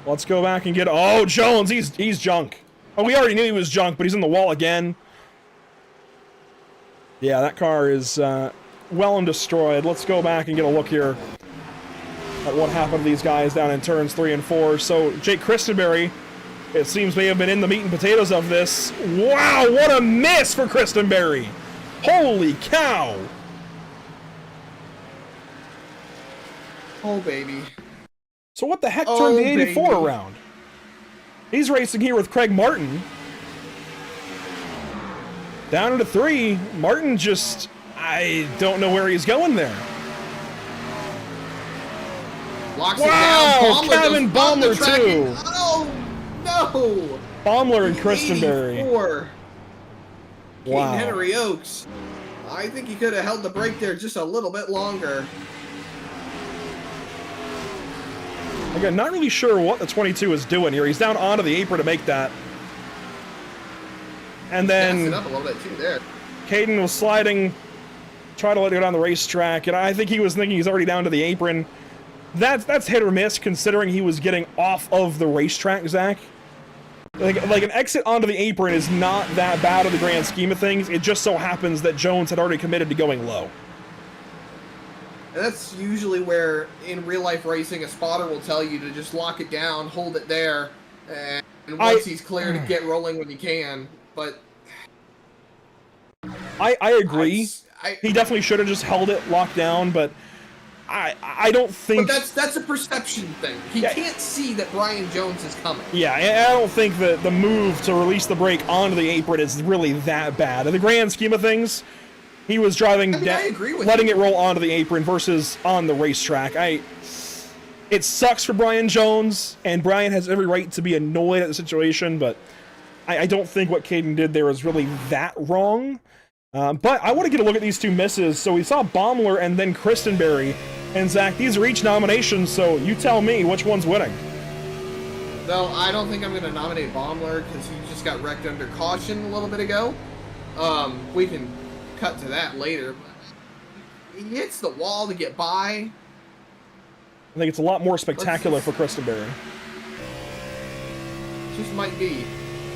Let's go back and get... Oh, Jones, he's junk. Oh, we already knew he was junk, but he's in the wall again. Yeah, that car is well and destroyed. Let's go back and get a look here at what happened to these guys down in turns 3 and 4. So, Jake Christenberry, it seems, may have been in the meat and potatoes of this. Wow, what a miss for Christenberry! Holy cow! Oh, baby. So what the heck Oh, turned the 84 baby. around? He's racing here with Craig Martin. Down into 3. Martin just... I don't know where he's going there. Locks Wow, it down. Kevin goes off the Baumler track too. and- Oh, no! Baumler and Christenberry. 84. Wow. Caden Henry Oaks. I think he could have held the brake there just a little bit longer. Again, not really sure what the 22 is doing here. He's down onto the apron to make that. And Gassing then up a little bit too there. Caden was sliding, trying to let it go down the racetrack, and I think he was thinking he's already down to the apron. That's hit or miss, considering he was getting off of the racetrack, Zach. Like an exit onto the apron is not that bad in the grand scheme of things. It just so happens that Jones had already committed to going low. And that's usually where, in real life racing, a spotter will tell you to just lock it down, hold it there, and once he's clear, to get rolling when you can. But I agree. He definitely should have just held it locked down, but I don't think... But that's a perception thing. He can't see that Brian Jones is coming. Yeah, I don't think that the move to release the brake onto the apron is really that bad. In the grand scheme of things, he was driving, I agree with letting you. it roll onto the apron versus on the racetrack. It sucks for Brian Jones, and Brian has every right to be annoyed at the situation, but I don't think what Caden did there is really that wrong. But I want to get a look at these two misses. So we saw Baumler and then Christenberry. And Zach, these are each nominations, so you tell me which one's winning. No, I don't think I'm going to nominate Baumler because he just got wrecked under caution a little bit ago. We can cut to that later. But he hits the wall to get by. I think it's a lot more spectacular for Christenberry. Just might be.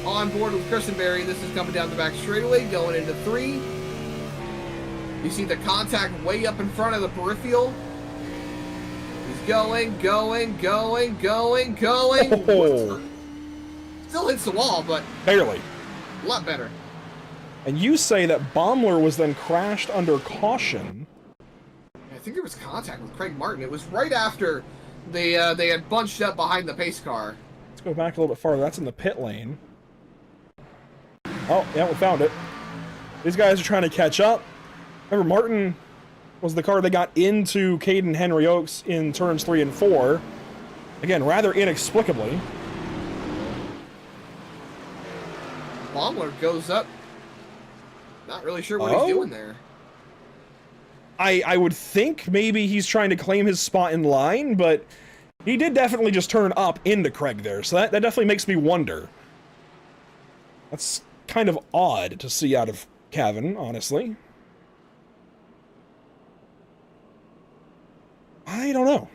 On board with Christenberry, this is coming down the back straightaway, going into 3. You see the contact way up in front of the peripheral. He's going. Oh. Still hits the wall, but Barely. a lot better. And you say that Baumler was then crashed under caution. I think there was contact with Craig Martin. It was right after they had bunched up behind the pace car. Let's go back a little bit farther. That's in the pit lane. Oh, yeah, we found it. These guys are trying to catch up. Remember, Martin was the car that got into Caden Henry Oaks in turns 3 and 4. Again, rather inexplicably. Baumler goes up. Not really sure what he's doing there. I would think maybe he's trying to claim his spot in line, but he did definitely just turn up into Craig there, so that definitely makes me wonder. That's kind of odd to see out of Kevin, honestly. I don't know.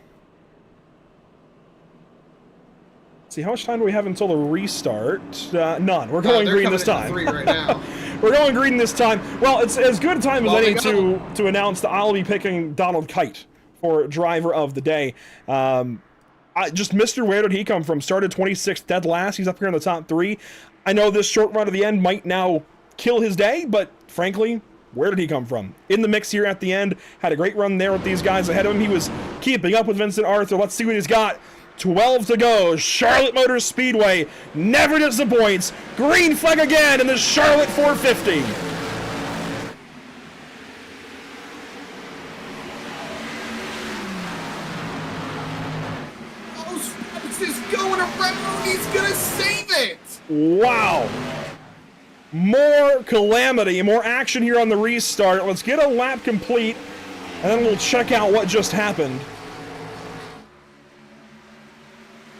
Let's see, how much time do we have until the restart? None. We're going green this time. 3 right now. We're going green this time. Well, it's as good a time as any we to announce that I'll be picking Donald Kite for driver of the day. Just Mr. Where did he come from? Started 26th, dead last. He's up here in the top 3. I know this short run to the end might now kill his day, but frankly, where did he come from? In the mix here at the end. Had a great run there with these guys ahead of him. He was keeping up with Vincent Arthur. Let's see what he's got. 12 to go. Charlotte Motor Speedway never disappoints. Green flag again in the Charlotte 450. Oh, Spence is going around. He's going to save it. Wow. More calamity, more action here on the restart. Let's get a lap complete, and then we'll check out what just happened.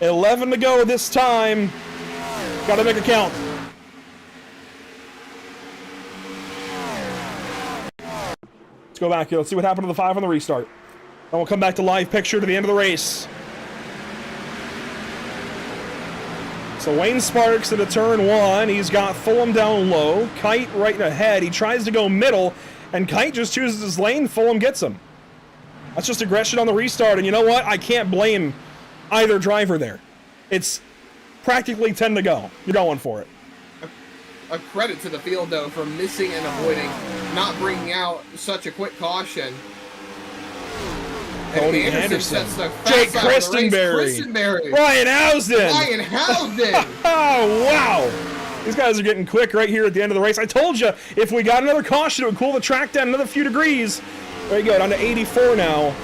11 to go this time. Gotta make a count. Let's go back here. Let's see what happened to the 5 on the restart. And we'll come back to live picture to the end of the race. So Wayne Sparks into turn 1. He's got Fulham down low. Kite right ahead. He tries to go middle, and Kite just chooses his lane. Fulham gets him. That's just aggression on the restart, and you know what? I can't blame either driver there. It's practically 10 to go. You're going for it. A credit to the field, though, for missing and avoiding, not bringing out such a quick caution. Cody Anderson, Jake Christenberry, Ryan Housden. Oh, wow. These guys are getting quick right here at the end of the race. I told you, if we got another caution, it would cool the track down another few degrees. There you go, down to 84 now.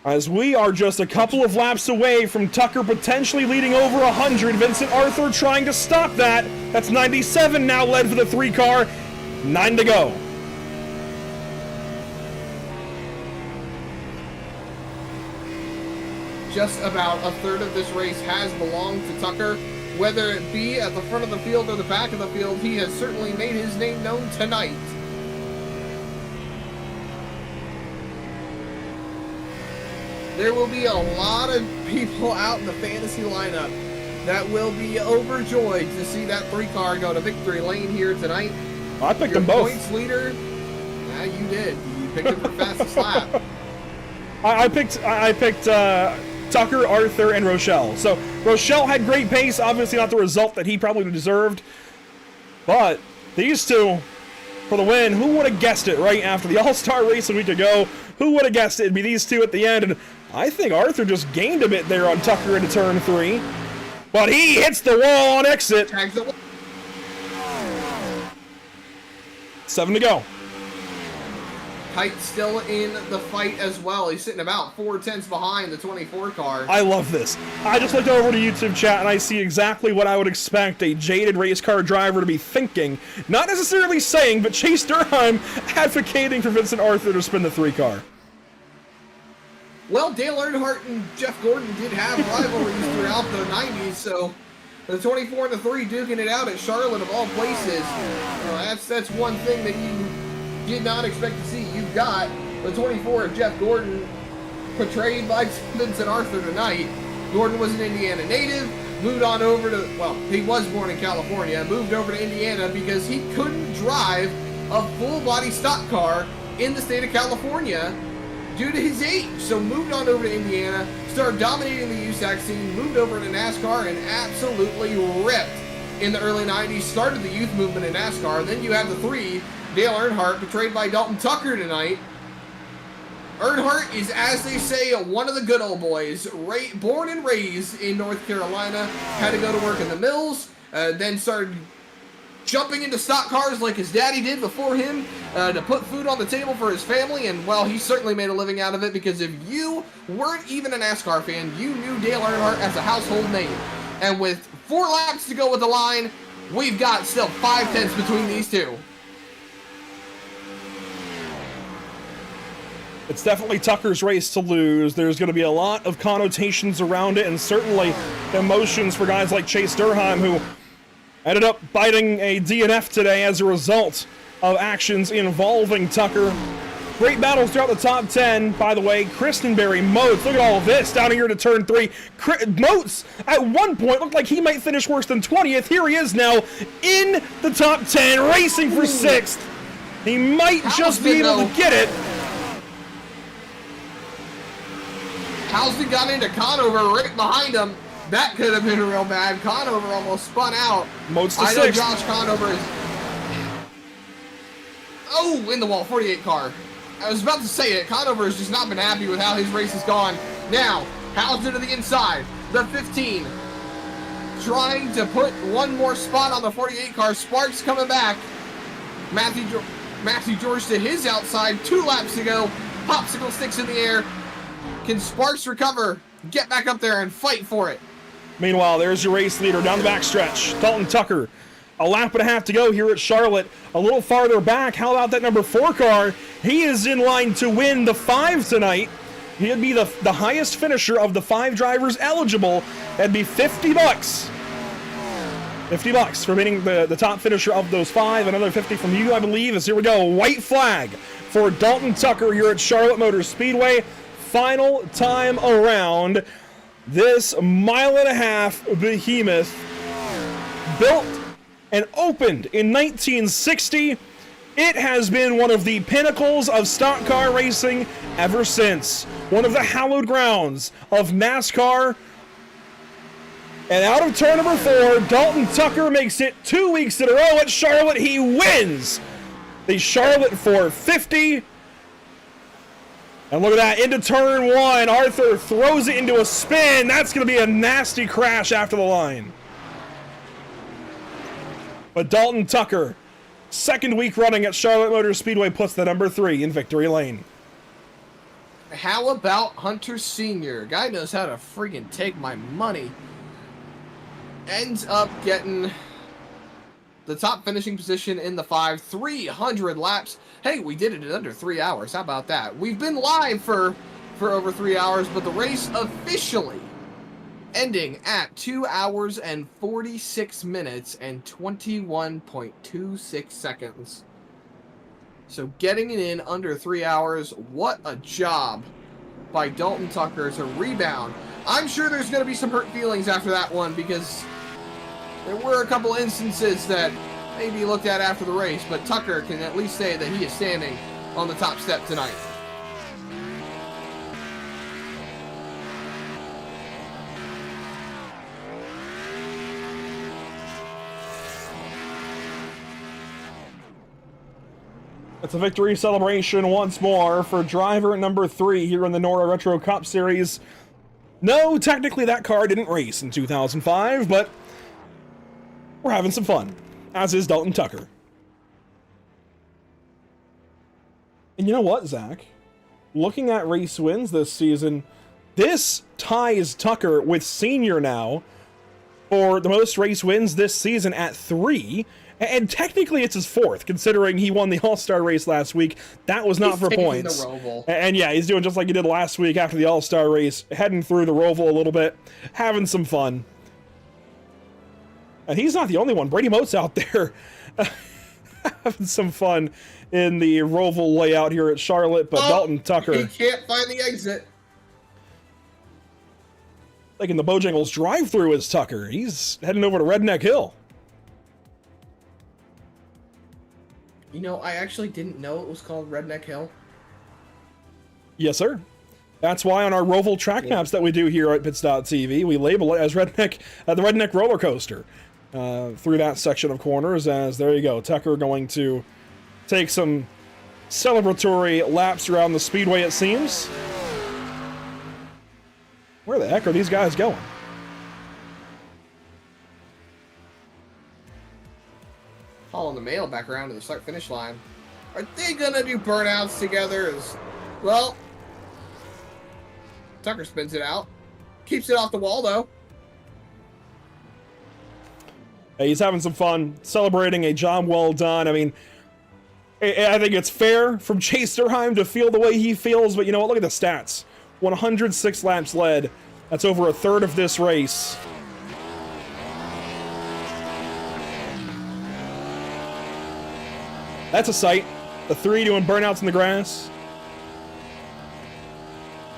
As we are just a couple of laps away from Tucker potentially leading over 100. Vincent Arthur trying to stop that. That's 97 now led for the 3 car. 9 to go. Just about a third of this race has belonged to Tucker. Whether it be at the front of the field or the back of the field, he has certainly made his name known tonight. There will be a lot of people out in the fantasy lineup that will be overjoyed to see that 3 car go to victory lane here tonight. I picked them both. Points leader, yeah, you did. You picked him for fastest lap. I picked Tucker, Arthur, and Rochelle. So Rochelle had great pace, obviously not the result that he probably deserved. But these two for the win. Who would have guessed it right after the All-Star race a week ago? Who would have guessed it'd be these two at the end? And I think Arthur just gained a bit there on Tucker into turn 3. But he hits the wall on exit. 7 to go. Kite still in the fight as well. He's sitting about 4/10 behind the 24 car. I love this. I just looked over to YouTube chat and I see exactly what I would expect a jaded race car driver to be thinking. Not necessarily saying, but Chase Durham advocating for Vincent Arthur to spin the 3 car. Well, Dale Earnhardt and Jeff Gordon did have rivalries throughout the 90s, so the 24 and the 3 duking it out at Charlotte of all places. That's one thing that you did not expect to see. You've got the 24 of Jeff Gordon portrayed by Vincent Arthur tonight. Gordon was an Indiana native, moved on over to, well, he was born in California, moved over to Indiana because he couldn't drive a full-body stock car in the state of California due to his age. So moved on over to Indiana, started dominating the USAC scene, moved over to NASCAR, and absolutely ripped in the early 90s, started the youth movement in NASCAR. Then you have the 3, Dale Earnhardt, portrayed by Dalton Tucker tonight. Earnhardt is, as they say, one of the good old boys. Born and raised in North Carolina, had to go to work in the mills, then started jumping into stock cars like his daddy did before him to put food on the table for his family, and, well, he certainly made a living out of it, because if you weren't even a NASCAR fan, you knew Dale Earnhardt as a household name. And with 4 laps to go with the line, we've got still 5/10 between these two. It's definitely Tucker's race to lose. There's going to be a lot of connotations around it, and certainly emotions for guys like Chase Durham, who ended up biting a DNF today as a result of actions involving Tucker. Great battles throughout the top 10, by the way. Christenberry, Motes, look at all of this down here to turn 3. Motes, at one point, looked like he might finish worse than 20th. Here he is now in the top 10, racing for 6th. He might just be able to get it. Housden got into Conover right behind him. That could have been real bad. Conover almost spun out. Motes to 6th. I know Josh Conover is... Oh, in the wall, 48 car. I was about to say it. Conover has just not been happy with how his race has gone. Now, Housden to the inside. The 15. Trying to put one more spot on the 48 car. Sparks coming back. Matthew George to his outside. 2 laps to go. Popsicle sticks in the air. Can Sparks recover, get back up there, and fight for it? Meanwhile, there's your race leader down the backstretch, Dalton Tucker. A lap and a half to go here at Charlotte. A little farther back, how about that number 4 car? He is in line to win the 5 tonight. He'd be the highest finisher of the 5 drivers eligible. That'd be $50. $50 for being the top finisher of those 5. Another 50 from you, I believe. As here we go. White flag for Dalton Tucker here at Charlotte Motor Speedway. Final time around. This 1.5 mile behemoth, built and opened in 1960. It has been one of the pinnacles of stock car racing ever since. One of the hallowed grounds of NASCAR. And out of turn number 4, Dalton Tucker makes it 2 weeks in a row at Charlotte. He wins the Charlotte 450. And look at that, into turn 1. Arthur throws it into a spin. That's going to be a nasty crash after the line. But Dalton Tucker, second week running at Charlotte Motor Speedway, puts the number 3 in victory lane. How about Hunter Sr.? Guy knows how to freaking take my money. Ends up getting the top finishing position in the 5, 300 laps. Hey, we did it in under 3 hours. How about that? We've been live for over 3 hours, but the race officially ending at 2 hours and 46 minutes and 21.26 seconds. So getting it in under 3 hours, what a job by Dalton Tucker to rebound. I'm sure there's going to be some hurt feelings after that one, because there were a couple instances that maybe looked at after the race, but Tucker can at least say that he is standing on the top step tonight. It's a victory celebration once more for driver number 3 here in the NORA Retro Cup Series. No, technically that car didn't race in 2005, but we're having some fun, as is Dalton Tucker. And you know what, Zach? Looking at race wins this season, this ties Tucker with Senior now for the most race wins this season at 3. And technically it's his 4th, considering he won the All-Star race last week. That was not for points. And yeah, he's doing just like he did last week after the All-Star race, heading through the Roval a little bit, having some fun. And he's not the only one. Brady Mote's out there having some fun in the Roval layout here at Charlotte, but Dalton Tucker... He can't find the exit. Taking the Bojangles drive-through is Tucker. He's heading over to Redneck Hill. You know, I actually didn't know it was called Redneck Hill. Yes, sir. That's why on our Roval track maps that we do here at Pits.tv, we label it as Redneck, the Redneck Roller Coaster through that section of corners. As there you go, Tucker going to take some celebratory laps around the speedway, it seems. Where the heck are these guys going? Hauling the mail back around to the start-finish line. Are they gonna do burnouts together? Well, Tucker spins it out. Keeps it off the wall, though. Hey, he's having some fun, celebrating a job well done. I mean, I think it's fair from Chase Durheim to feel the way he feels, but you know what? Look at the stats. 106 laps led. That's over a third of this race. That's a sight. The 3 doing burnouts in the grass.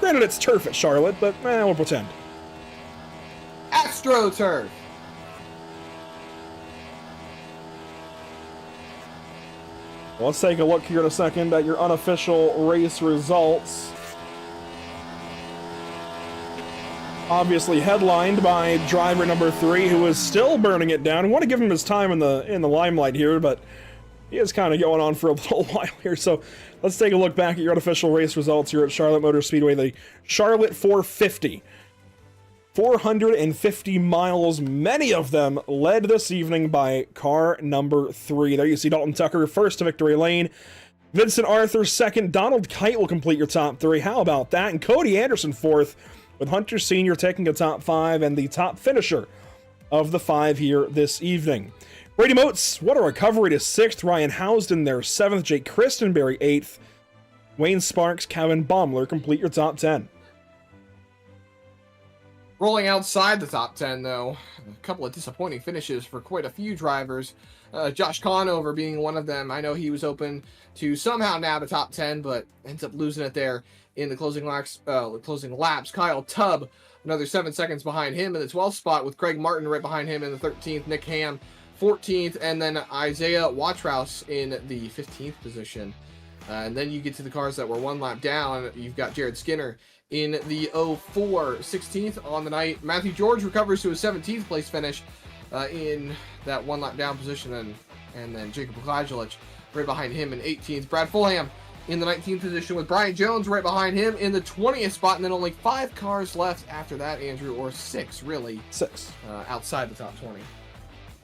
Granted, it's turf at Charlotte, but we'll pretend. AstroTurf. Well, let's take a look here in a second at your unofficial race results. Obviously headlined by driver number 3, who is still burning it down. I want to give him his time in the limelight here, but he is kind of going on for a little while here. So let's take a look back at your unofficial race results here at Charlotte Motor Speedway. The Charlotte 450. 450 miles, many of them led this evening by car number 3. There you see Dalton Tucker first to victory lane. Vincent Arthur second. Donald Kite will complete your top 3. How about that? And Cody Anderson 4th, with Hunter Sr. taking a top 5 and the top finisher of the 5 here this evening. Brady Motes, what a recovery to 6th. Ryan Housden there 7th. Jake Christenberry 8th. Wayne Sparks, Kevin Baumler complete your top 10. Rolling outside the top 10, though, a couple of disappointing finishes for quite a few drivers. Josh Conover being one of them. I know he was open to somehow nab a top 10, but ends up losing it there in the closing laps. Kyle Tubb, another 7 seconds behind him in the 12th spot, with Craig Martin right behind him in the 13th. Nick Ham, 14th, and then Isaiah Watrouse in the 15th position. And then you get to the cars that were one lap down. You've got Jared Skinner in the 04, 16th on the night. Matthew George recovers to a 17th place finish in that one lap down position, and then Jacob Klajulich right behind him in 18th. Brad Fulham in the 19th position, with Brian Jones right behind him in the 20th spot, and then only 5 cars left after that, Andrew, or 6 really. 6. Outside the top 20.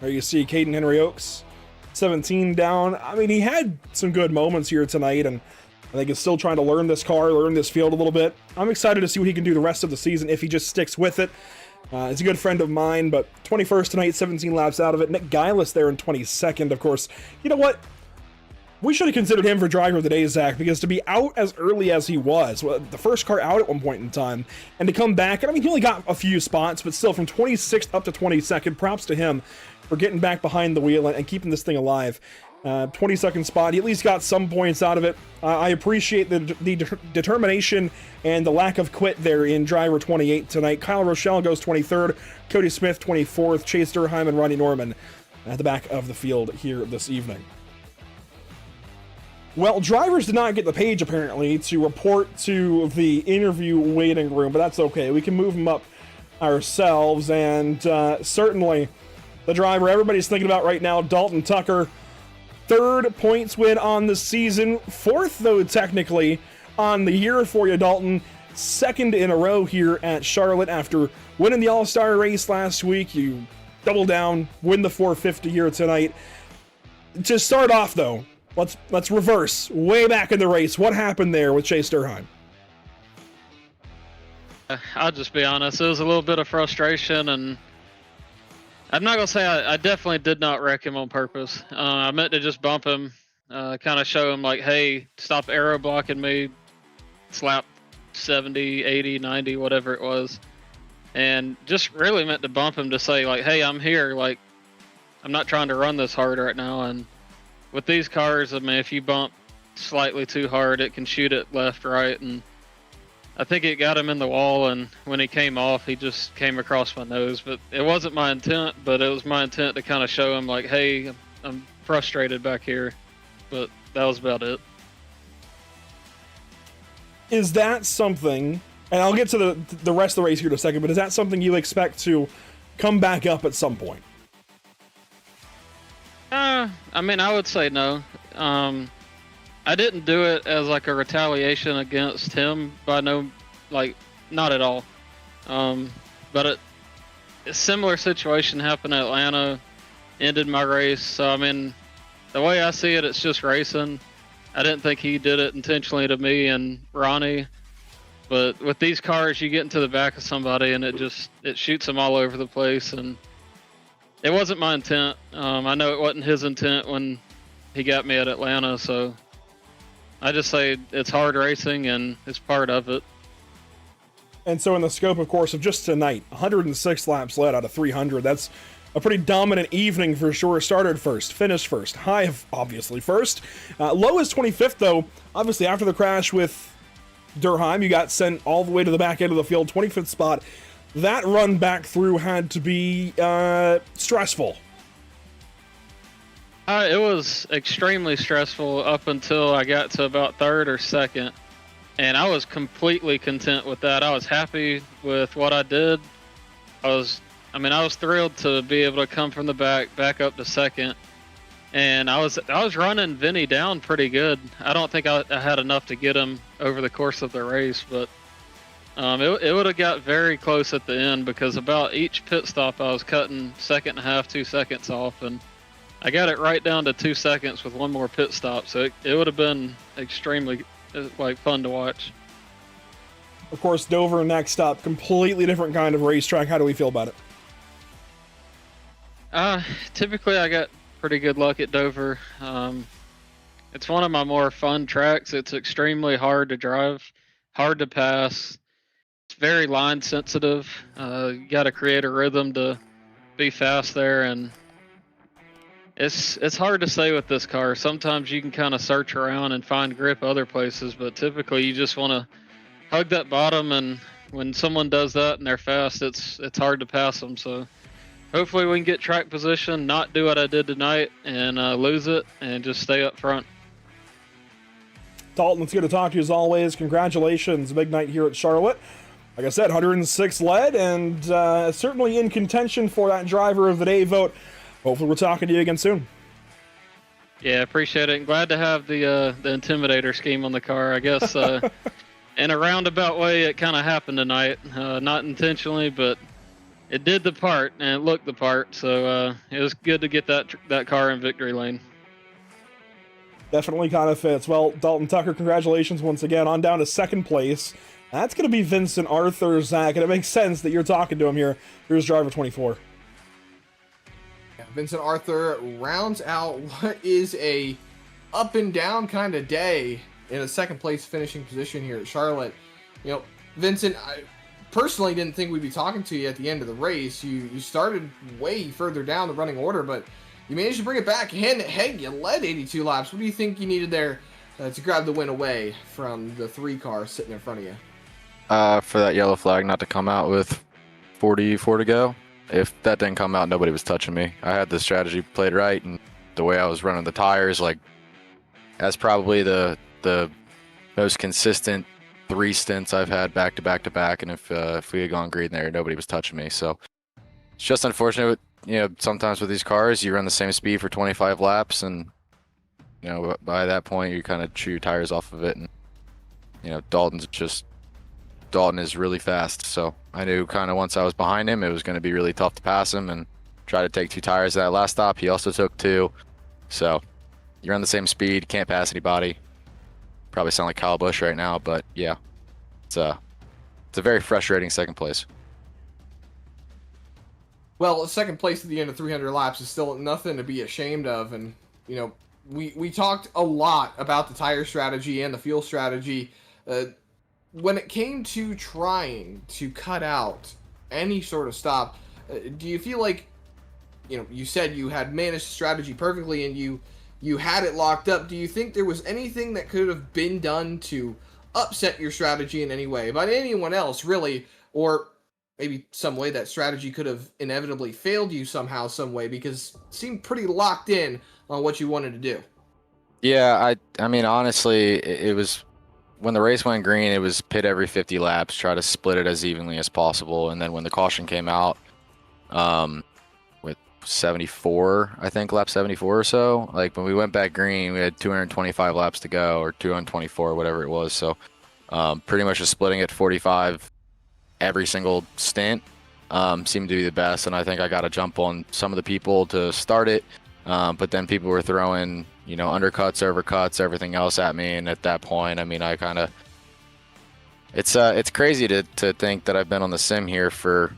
There you see Caden Henry Oaks, 17 down. I mean, he had some good moments here tonight, and I think he's still trying to learn this car, learn this field a little bit. I'm excited to see what he can do the rest of the season if he just sticks with it. He's a good friend of mine, but 21st tonight, 17 laps out of it. Nick Geilis there in 22nd, of course. You know what? We should have considered him for driver of the day, Zach, because to be out as early as he was, the first car out at one point in time, and to come back, and I mean, he only got a few spots, but still from 26th up to 22nd, props to him for getting back behind the wheel and keeping this thing alive. 22nd spot, he at least got some points out of it. I appreciate the determination and the lack of quit there in driver 28 tonight. Kyle Rochelle goes 23rd, Cody Smith 24th, Chase Durheim and Ronnie Norman at the back of the field here this evening. Well, drivers did not get the page apparently to report to the interview waiting room, but that's okay. We can move them up ourselves, and certainly the driver everybody's thinking about right now, Dalton Tucker. 3rd points win on the season, 4th though technically on the year for you, Dalton. 2nd in a row here at Charlotte after winning the All-Star race last week. You double down, win the 450 here tonight. To start off though, let's reverse way back in the race. What happened there with Chase Durheim? I'll just be honest, it was a little bit of frustration, and I'm not gonna say I definitely did not wreck him on purpose. I meant to just bump him, kind of show him like, hey, stop aero blocking me, slap 70, 80, 90, whatever it was. And just really meant to bump him to say like, hey, I'm here. Like, I'm not trying to run this hard right now. And with these cars, I mean, if you bump slightly too hard, it can shoot it left, right. And I think it got him in the wall, and when he came off, he just came across my nose. But it wasn't my intent, but it was my intent to kind of show him, like, hey, I'm frustrated back here. But that was about it. Is that something, and I'll get to the rest of the race here in a second, but is that something you expect to come back up at some point? I mean, I would say no. I didn't do it as like a retaliation against him, not at all. But a similar situation happened in Atlanta, ended my race. So I mean, the way I see it, it's just racing. I didn't think he did it intentionally to me and Ronnie, but with these cars, you get into the back of somebody and it shoots them all over the place, and it wasn't my intent. I know it wasn't his intent when he got me at Atlanta, so I just say it's hard racing and it's part of it. And so in the scope, of course, of just tonight, 106 laps led out of 300. That's a pretty dominant evening for sure. Started first, finished first, high obviously first. Low is 25th though. Obviously after the crash with Durheim, you got sent all the way to the back end of the field, 25th spot. That run back through had to be stressful. It was extremely stressful up until I got to about 3rd or 2nd, and I was completely content with that. I was happy with what I did. I was thrilled to be able to come from the back up to 2nd, and I was running Vinny down pretty good. I don't think I had enough to get him over the course of the race, but it would have got very close at the end, because about each pit stop I was cutting 2.5, 2 seconds off, and I got it right down to 2 seconds with one more pit stop, so it would have been extremely fun to watch. Of course, Dover next up, completely different kind of racetrack. How do we feel about it? Typically I got pretty good luck at Dover. It's one of my more fun tracks. It's extremely hard to drive, hard to pass. very line sensitive. You got to create a rhythm to be fast there, and it's hard to say with this car. Sometimes you can kind of search around and find grip other places, but typically you just want to hug that bottom, and when someone does that and they're fast, it's hard to pass them. So hopefully we can get track position, not do what I did tonight, and lose it, and just stay up front. Dalton, it's good to talk to you as always. Congratulations, big night here at Charlotte. Like I said, 106 led, and certainly in contention for that driver of the day vote. Hopefully we're talking to you again soon. Yeah, appreciate it. And glad to have the Intimidator scheme on the car. I guess in a roundabout way, it kind of happened tonight. Not intentionally, but it did the part, and it looked the part. So it was good to get that car in victory lane. Definitely kind of fits. Well, Dalton Tucker, congratulations once again. On down to second place. That's going to be Vincent Arthur, Zach, and it makes sense that you're talking to him here. Here's driver 24. Vincent Arthur rounds out what is a up and down kind of day in a second place finishing position here at Charlotte. You know, Vincent, I personally didn't think we'd be talking to you at the end of the race. You started way further down the running order, but you managed to bring it back, and hey, you led 82 laps. What do you think you needed there to grab the win away from the 3 car sitting in front of you? For that yellow flag not to come out with 44 to go. If that didn't come out, nobody was touching me. I had the strategy played right, and the way I was running the tires, like, that's probably the most consistent 3 stints I've had back to back to back. And if we had gone green there, nobody was touching me. So it's just unfortunate. Sometimes with these cars, you run the same speed for 25 laps, and by that point, you kind of chew your tires off of it. And Dalton is really fast, so I knew kind of once I was behind him, it was going to be really tough to pass him and try to take 2 tires at that last stop. He also took 2, so you're on the same speed, can't pass anybody. Probably sound like Kyle Busch right now, but yeah, it's a very frustrating second place. Well, second place at the end of 300 laps is still nothing to be ashamed of, and we talked a lot about the tire strategy and the fuel strategy. When it came to trying to cut out any sort of stop, do you feel like, you said you had managed the strategy perfectly and you had it locked up. Do you think there was anything that could have been done to upset your strategy in any way by anyone else, really, or maybe some way that strategy could have inevitably failed you somehow, some way, because it seemed pretty locked in on what you wanted to do? Yeah, I mean, honestly, it was... When the race went green, it was pit every 50 laps, try to split it as evenly as possible. And then when the caution came out, with 74, I think, lap 74 or so, like when we went back green, we had 225 laps to go, or 224, whatever it was. So pretty much just splitting it 45 every single stint seemed to be the best. And I think I got a jump on some of the people to start it. But then people were throwing, undercuts, overcuts, everything else at me. And at that point, I mean, I kind of, it's crazy to think that I've been on the sim here for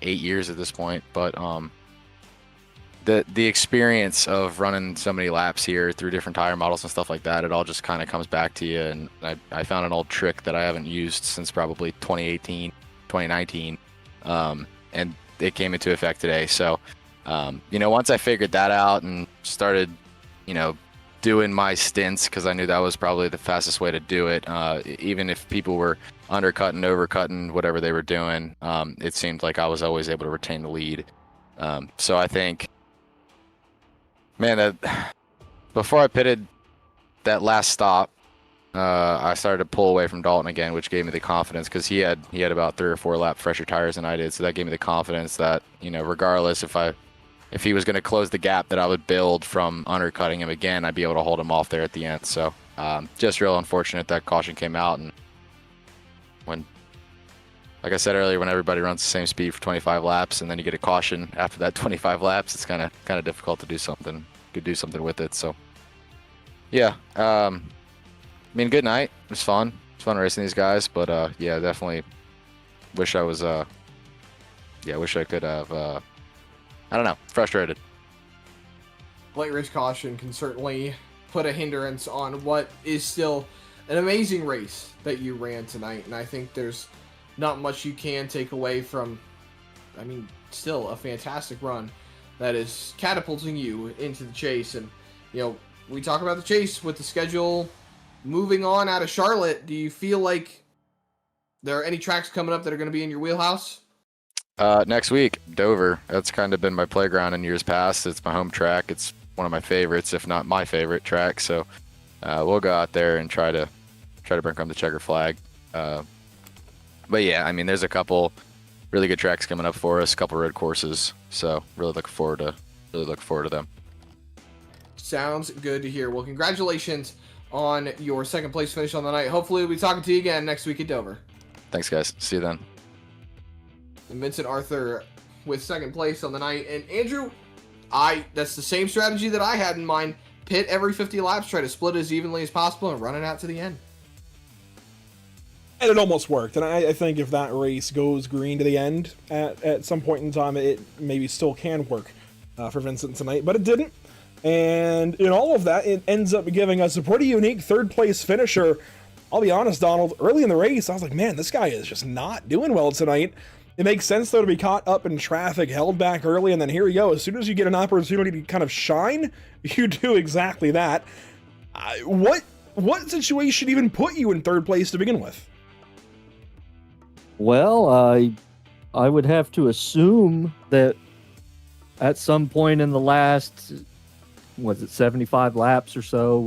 8 years at this point. But the experience of running so many laps here through different tire models and stuff like that, it all just kind of comes back to you. And I found an old trick that I haven't used since probably 2018, 2019. And it came into effect today. So, once I figured that out and started, doing my stints, because I knew that was probably the fastest way to do it, even if people were undercutting, overcutting, whatever they were doing, it seemed like I was always able to retain the lead. So I think, man, before I pitted that last stop, I started to pull away from Dalton again, which gave me the confidence, because he had about 3 or 4 lap fresher tires than I did. So that gave me the confidence that, regardless if he was going to close the gap that I would build from undercutting him again, I'd be able to hold him off there at the end. So just real unfortunate that caution came out. And when, like I said earlier, when everybody runs the same speed for 25 laps and then you get a caution after that 25 laps, it's kind of difficult to do something with it. So yeah, I mean, good night. It was fun. It's fun racing these guys, but yeah, definitely wish I was wish I could have I don't know, frustrated. Late race caution can certainly put a hindrance on what is still an amazing race that you ran tonight, and I think there's not much you can take away from, I mean, still a fantastic run that is catapulting you into the chase. And, you know, we talk about the chase with the schedule moving on out of Charlotte. Do you feel like there are any tracks coming up that are going to be in your wheelhouse? Next week, Dover. That's kind of been my playground in years past. It's my home track. It's one of my favorites, if not my favorite track. So we'll go out there and try to bring home the checker flag. But yeah, I mean, there's a couple really good tracks coming up for us, a couple road courses. So really looking forward to them. Sounds good to hear. Well, congratulations on your second place finish on the night. Hopefully we'll be talking to you again next week at Dover. Thanks, guys. See you then. And Vincent Arthur with second place on the night. And Andrew, that's the same strategy that I had in mind. Pit every 50 laps, try to split as evenly as possible, and run it out to the end. And it almost worked. And I think if that race goes green to the end at some point in time, it maybe still can work for Vincent tonight, but it didn't. And in all of that, it ends up giving us a pretty unique third place finisher. I'll be honest, Donald, early in the race, I was like, man, this guy is just not doing well tonight. It makes sense, though, to be caught up in traffic, held back early, and then here you go. As soon as you get an opportunity to kind of shine, you do exactly that. What situation even put you in third place to begin with? Well, I would have to assume that at some point in the last, 75 laps or so,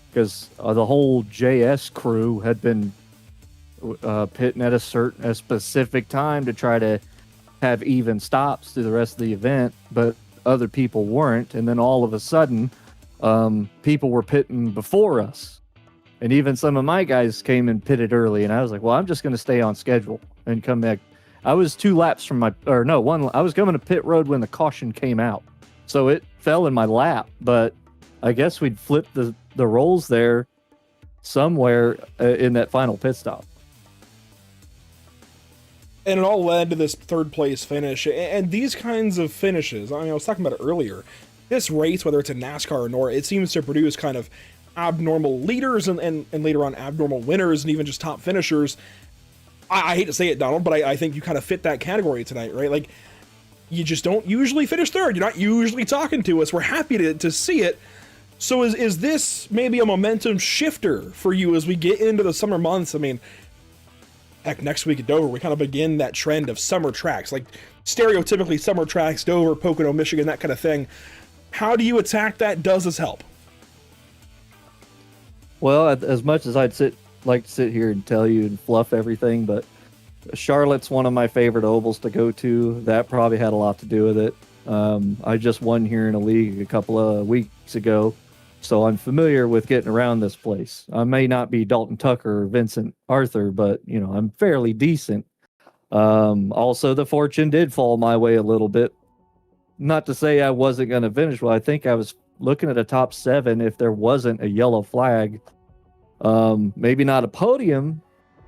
because the whole JS crew had been pitting at a specific time to try to have even stops through the rest of the event, but other people weren't. And then all of a sudden, people were pitting before us. And even some of my guys came and pitted early, and I was like, well, I'm just going to stay on schedule and come back. I was 2 laps from I was coming to pit road when the caution came out. So it fell in my lap, but I guess we'd flip the roles there somewhere in that final pit stop. And it all led to this third place finish. And these kinds of finishes, I mean, I was talking about it earlier, this race, whether it's in NASCAR or NORA, it seems to produce kind of abnormal leaders and later on abnormal winners and even just top finishers. I hate to say it, Donald, but I think you kind of fit that category tonight, right? Like, you just don't usually finish third. You're not usually talking to us. We're happy to see it. So is this maybe a momentum shifter for you as we get into the summer months? I mean, heck, next week at Dover, we kind of begin that trend of summer tracks, like stereotypically summer tracks, Dover, Pocono, Michigan, that kind of thing. How do you attack that? Does this help? Well, as much as I'd like to sit here and tell you and fluff everything, but Charlotte's one of my favorite ovals to go to. That probably had a lot to do with it. I just won here in a league a couple of weeks ago, so I'm familiar with getting around this place. I may not be Dalton Tucker or Vincent Arthur, but I'm fairly decent. Also, the fortune did fall my way a little bit. Not to say I wasn't going to finish well. I think I was looking at a top 7 if there wasn't a yellow flag. Maybe not a podium,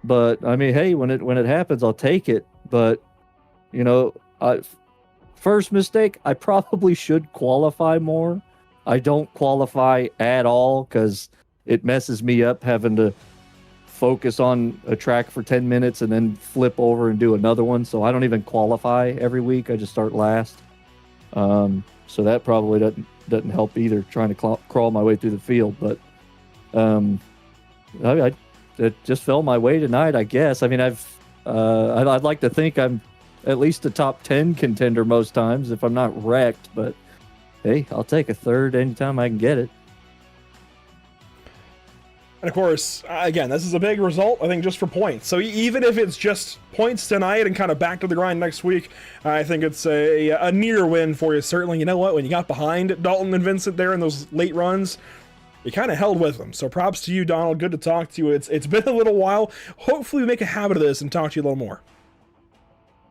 but I mean, hey, when it happens, I'll take it. But first mistake, I probably should qualify more. I don't qualify at all because it messes me up having to focus on a track for 10 minutes and then flip over and do another one. So I don't even qualify every week. I just start last. So that probably doesn't help either, trying to crawl my way through the field. But it just fell my way tonight, I guess. I mean, I'd like to think I'm at least a top 10 contender most times if I'm not wrecked, but hey, I'll take a third anytime I can get it. And of course, again, this is a big result, I think, just for points. So even if it's just points tonight and kind of back to the grind next week, I think it's a near win for you, certainly. You know what? When you got behind Dalton and Vincent there in those late runs, you kind of held with them. So props to you, Donald. Good to talk to you. It's been a little while. Hopefully we make a habit of this and talk to you a little more.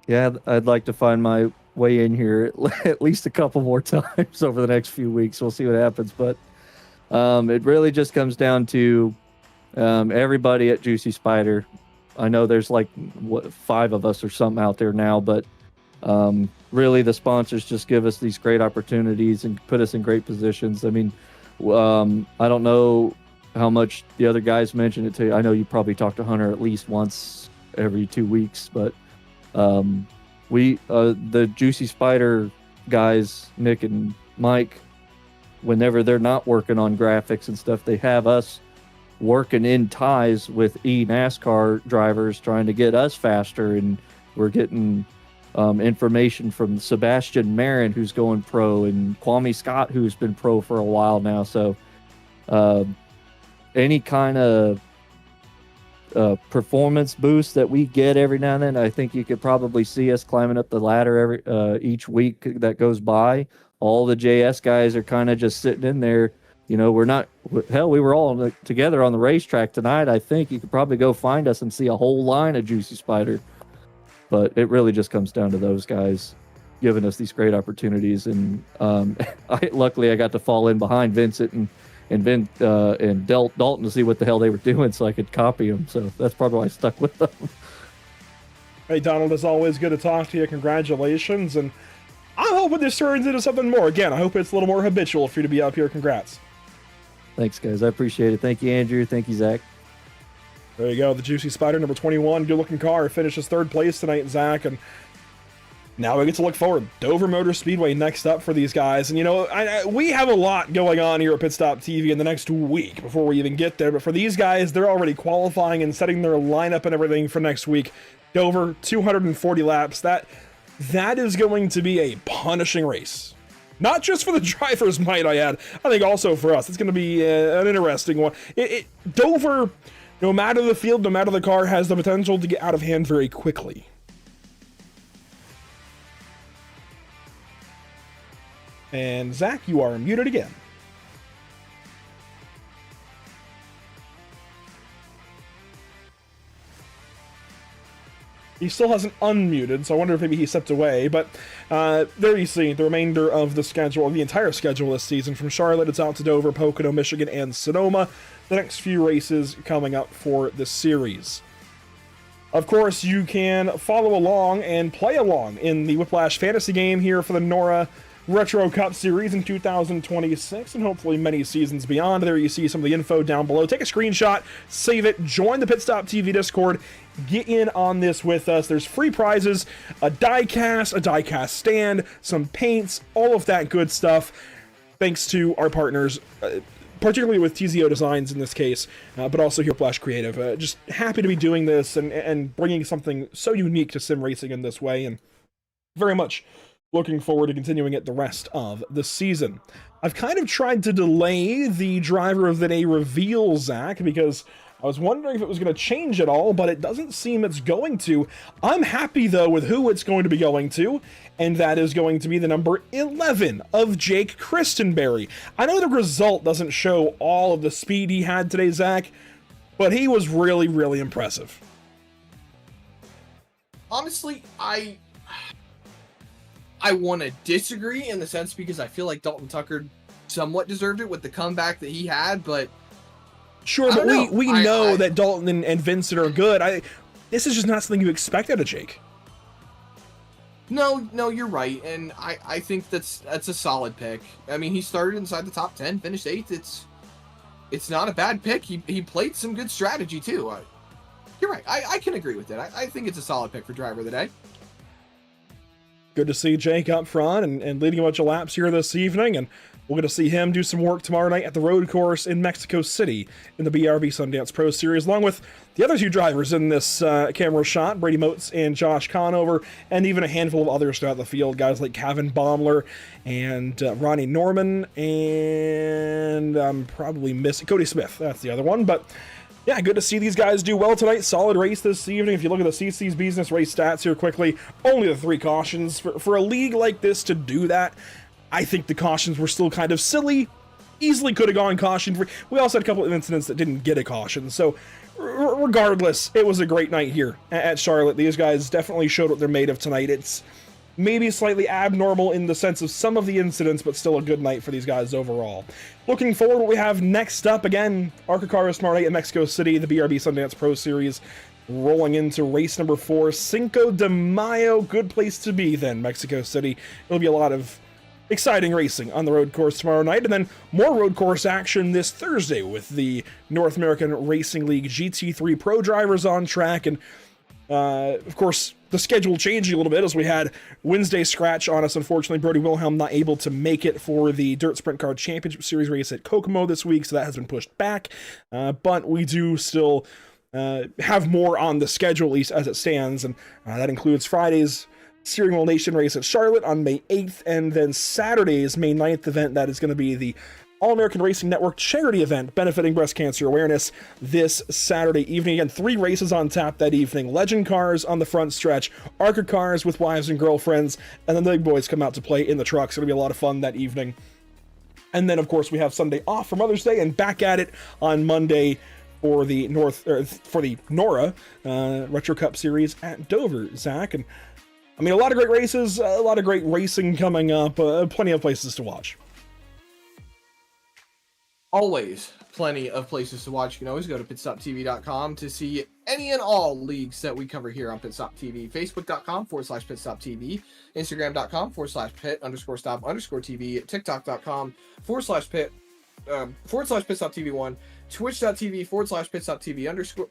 Yeah, I'd like to find my way in here at least a couple more times over the next few weeks. We'll see what happens. But it really just comes down to everybody at Juicy Spider. I know there's like 5 of us or something out there now, but really the sponsors just give us these great opportunities and put us in great positions. I mean, I don't know how much the other guys mentioned it to you. I know you probably talk to Hunter at least once every 2 weeks, but the Juicy Spider guys, Nick and Mike, whenever they're not working on graphics and stuff, they have us working in ties with NASCAR drivers trying to get us faster, and we're getting information from Sebastian Marin, who's going pro, and Kwame Scott, who's been pro for a while now. So any kind of performance boost that we get every now and then, I think you could probably see us climbing up the ladder each week that goes by. All the JS guys are kind of just sitting in there. You know, we're not, hell, we were all together on the racetrack tonight. I think you could probably go find us and see a whole line of Juicy Spider. But it really just comes down to those guys giving us these great opportunities. And luckily I got to fall in behind Vincent and Dalton to see what the hell they were doing so I could copy them. So that's probably why I stuck with them. Hey, Donald, it's always good to talk to you. Congratulations. And I'm hoping this turns into something more. Again, I hope it's a little more habitual for you to be up here. Congrats. Thanks, guys. I appreciate it. Thank you, Andrew. Thank you, Zach. There you go. The Juicy Spider, number 21, good-looking car, finishes third place tonight, Zach. And now we get to look forward. Dover Motor Speedway next up for these guys. And, you know, we have a lot going on here at Pit Stop TV in the next week before we even get there. But for these guys, they're already qualifying and setting their lineup and everything for next week. Dover, 240 laps. That is going to be a punishing race. Not just for the drivers, might I add. I think also for us. It's going to be an interesting one. Dover, no matter the field, no matter the car, has the potential to get out of hand very quickly. And Zach, you are muted again. He still hasn't unmuted, so I wonder if maybe he stepped away. But there you see the remainder of the schedule, the entire schedule this season. From Charlotte, it's out to Dover, Pocono, Michigan, and Sonoma. The next few races coming up for the series. Of course, you can follow along and play along in the Whiplash fantasy game here for the NORA Retro Cup Series in 2026 and hopefully many seasons beyond. There you see some of the info down below. Take a screenshot, save it, join the Pit Stop TV Discord, get in on this with us. There's free prizes, a diecast stand, some paints, all of that good stuff. Thanks to our partners, particularly with TZO Designs in this case, but also here Whiplash Creative. Just happy to be doing this and bringing something so unique to sim racing in this way, and very much looking forward to continuing it the rest of the season. I've kind of tried to delay the driver of the day reveal, Zach, because I was wondering if it was going to change at all, but it doesn't seem it's going to. I'm happy, though, with who it's going to be going to, and that is going to be the number 11 of Jake Christenberry. I know the result doesn't show all of the speed he had today, Zach, but he was really, really impressive. Honestly, I want to disagree in the sense because I feel like Dalton Tucker somewhat deserved it with the comeback that he had, but sure, but we know that Dalton and Vincent are good. This is just not something you expect out of Jake. No, you're right, and I think that's a solid pick. I mean, he started inside the top 10, finished 8th. It's not a bad pick. He played some good strategy too. You're right. I can agree with it. I think it's a solid pick for driver of the day. Good to see Jake up front and leading a bunch of laps here this evening, and we're going to see him do some work tomorrow night at the road course in Mexico City in the BRB Sundance Pro Series, along with the other two drivers in this camera shot, Brady Motes and Josh Conover, and even a handful of others throughout the field, guys like Kevin Baumler and Ronnie Norman, and I'm probably missing Cody Smith. That's the other one, but yeah, good to see these guys do well tonight. Solid race this evening. If you look at the CC's business race stats here quickly, only the 3 cautions. For a league like this to do that, I think the cautions were still kind of silly. Easily could have gone caution free. We also had a couple of incidents that didn't get a caution. So regardless, it was a great night here at Charlotte. These guys definitely showed what they're made of tonight. It's maybe slightly abnormal in the sense of some of the incidents, but still a good night for these guys overall. Looking forward, what we have next up, again, ARCA Cars tomorrow night at Mexico City, the BRB Sundance Pro Series, rolling into race number 4, Cinco de Mayo. Good place to be then, Mexico City. It'll be a lot of exciting racing on the road course tomorrow night, and then more road course action this Thursday with the North American Racing League GT3 Pro drivers on track, and of course the schedule changing a little bit as we had Wednesday scratch on us. Unfortunately, Brody Wilhelm not able to make it for the Dirt Sprint Car Championship Series race at Kokomo this week, so that has been pushed back, but we do still have more on the schedule, at least as it stands, and that includes Friday's Steering Wheel Nation race at Charlotte on May 8th, and then Saturday's May 9th event, that is going to be the All-American Racing Network charity event benefiting breast cancer awareness this Saturday evening. Again, 3 races on tap that evening. Legend cars on the front stretch, ARCA cars with wives and girlfriends, and then the big boys come out to play in the trucks. It'll be a lot of fun that evening. And then, of course, we have Sunday off for Mother's Day and back at it on Monday for the NORA Retro Cup Series at Dover, Zach. And I mean, a lot of great races, a lot of great racing coming up, plenty of places to watch. Always plenty of places to watch. You can always go to pitstoptv.com to see any and all leagues that we cover here on Pitstop TV. Facebook.com/PitstopTV, Instagram.com/pit_stop_TV, TikTok.com/pit/PitstopTV1, Twitch.tv/PitstopTV_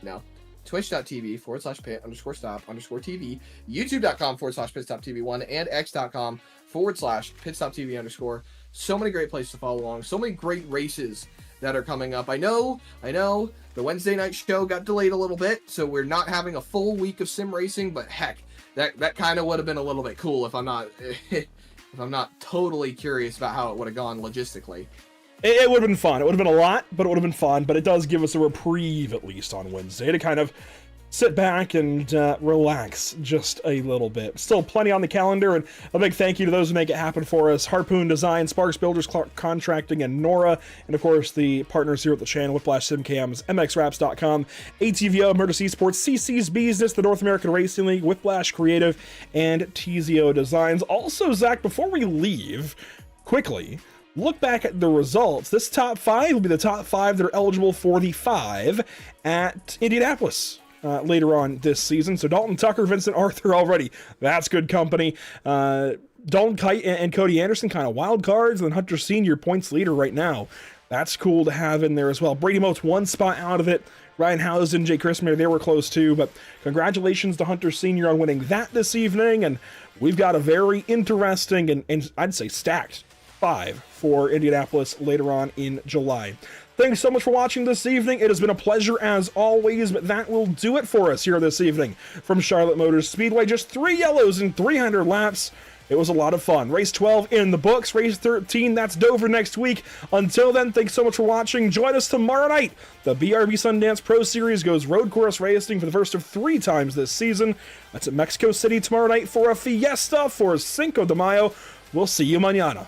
no. Twitch.tv/pit_stop_TV, YouTube.com/PitstopTV1, and X.com/PitstopTV_. So many great places to follow along. So many great races that are coming up. I know. The Wednesday night show got delayed a little bit, so we're not having a full week of sim racing. But heck, that kind of would have been a little bit cool if I'm not totally curious about how it would have gone logistically. It would have been fun. It would have been a lot, but it would have been fun. But it does give us a reprieve, at least on Wednesday, to kind of sit back and relax just a little bit. Still plenty on the calendar, and a big thank you to those who make it happen for us. Harpoon Design, Sparks Builders, Clark Contracting, and NORA. And of course, the partners here at the channel, Whiplash Simcams, MXWraps.com, ATVO, Murder Sports, CC's Business, the North American Racing League, Whiplash Creative, and TZO Designs. Also, Zach, before we leave, quickly, look back at the results. This top 5 will be the top 5 that are eligible for the 5 at Indianapolis later on this season. So Dalton Tucker, Vincent Arthur already. That's good company. Dalton Kite and Cody Anderson kind of wild cards, and then Hunter Sr. points leader right now. That's cool to have in there as well. Brady Moats 1 spot out of it. Ryan Housen, Jake Christmer, they were close too, but congratulations to Hunter Sr. on winning that this evening, and we've got a very interesting and I'd say stacked 5 for Indianapolis later on in July. Thanks so much for watching this evening. It has been a pleasure as always, but that will do it for us here this evening from Charlotte Motor Speedway. Just 3 yellows in 300 laps. It was a lot of fun. Race 12 in the books. Race 13, that's Dover next week. Until then, thanks so much for watching. Join us tomorrow night. The BRB Sundance Pro Series goes road course racing for the first of 3 times this season. That's at Mexico City tomorrow night for a fiesta for Cinco de Mayo. We'll see you mañana.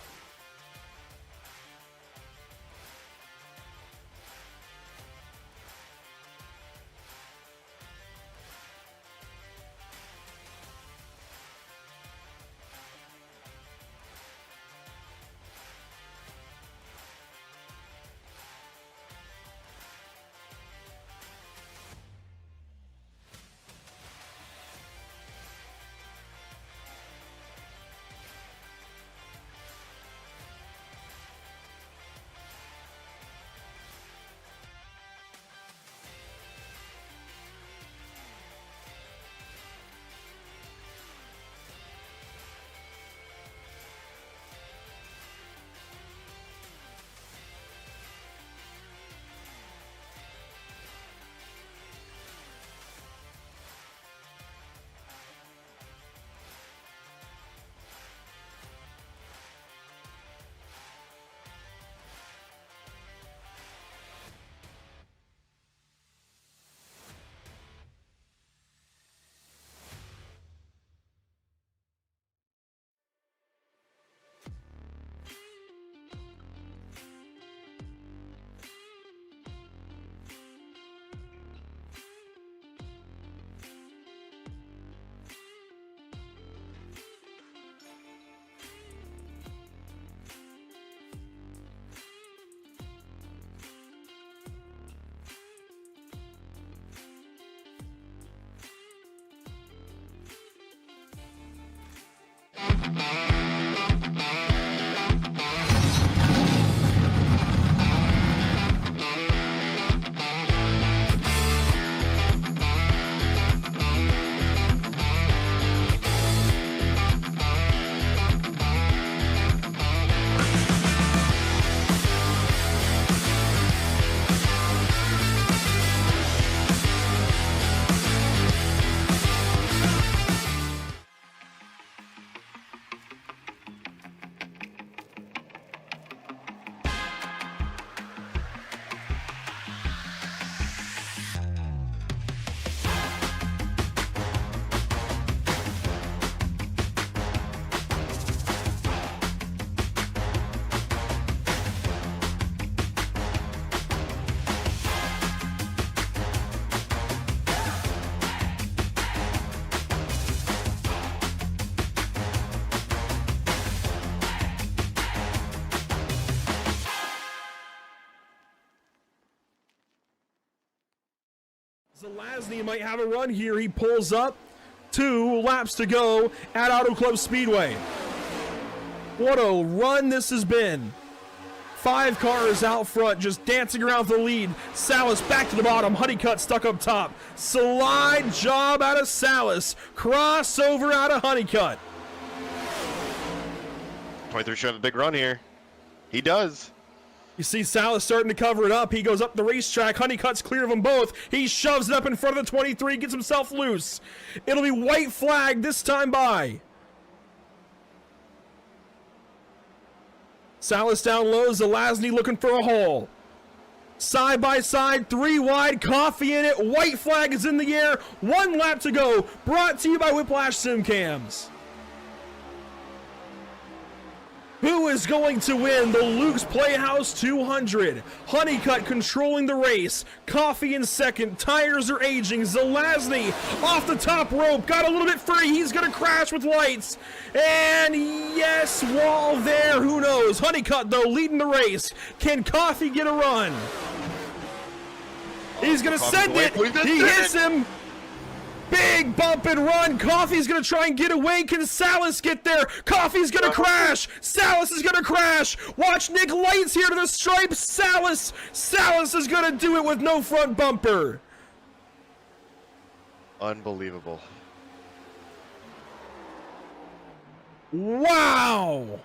Zelazny might have a run here. He pulls up. 2 laps to go at Auto Club Speedway. What a run this has been. 5 cars out front just dancing around for the lead. Salas back to the bottom. Honeycutt stuck up top. Slide job out of Salas. Crossover out of Honeycutt. 23 should have a big run here. He does. You see Salas starting to cover it up. He goes up the racetrack. Honeycutt's clear of them both. He shoves it up in front of the 23, gets himself loose. It'll be white flag this time by. Salas down low. Zelazny looking for a hole. Side by side, 3 wide, coffee in it. White flag is in the air. 1 lap to go. Brought to you by Whiplash Simcams. Who is going to win the Luke's Playhouse 200? Honeycutt controlling the race. Coffee in second. Tires are aging. Zelazny off the top rope. Got a little bit free. He's going to crash with lights. And yes, wall there. Who knows? Honeycutt, though, leading the race. Can Coffee get a run? He's going to send it. He hits him. Big bump and run. Coffee's going to try and get away. Can Salas get there? Coffee's going to crash. Salas is going to crash. Watch Nick Lights here to the stripe. Salas is going to do it with no front bumper. Unbelievable. Wow.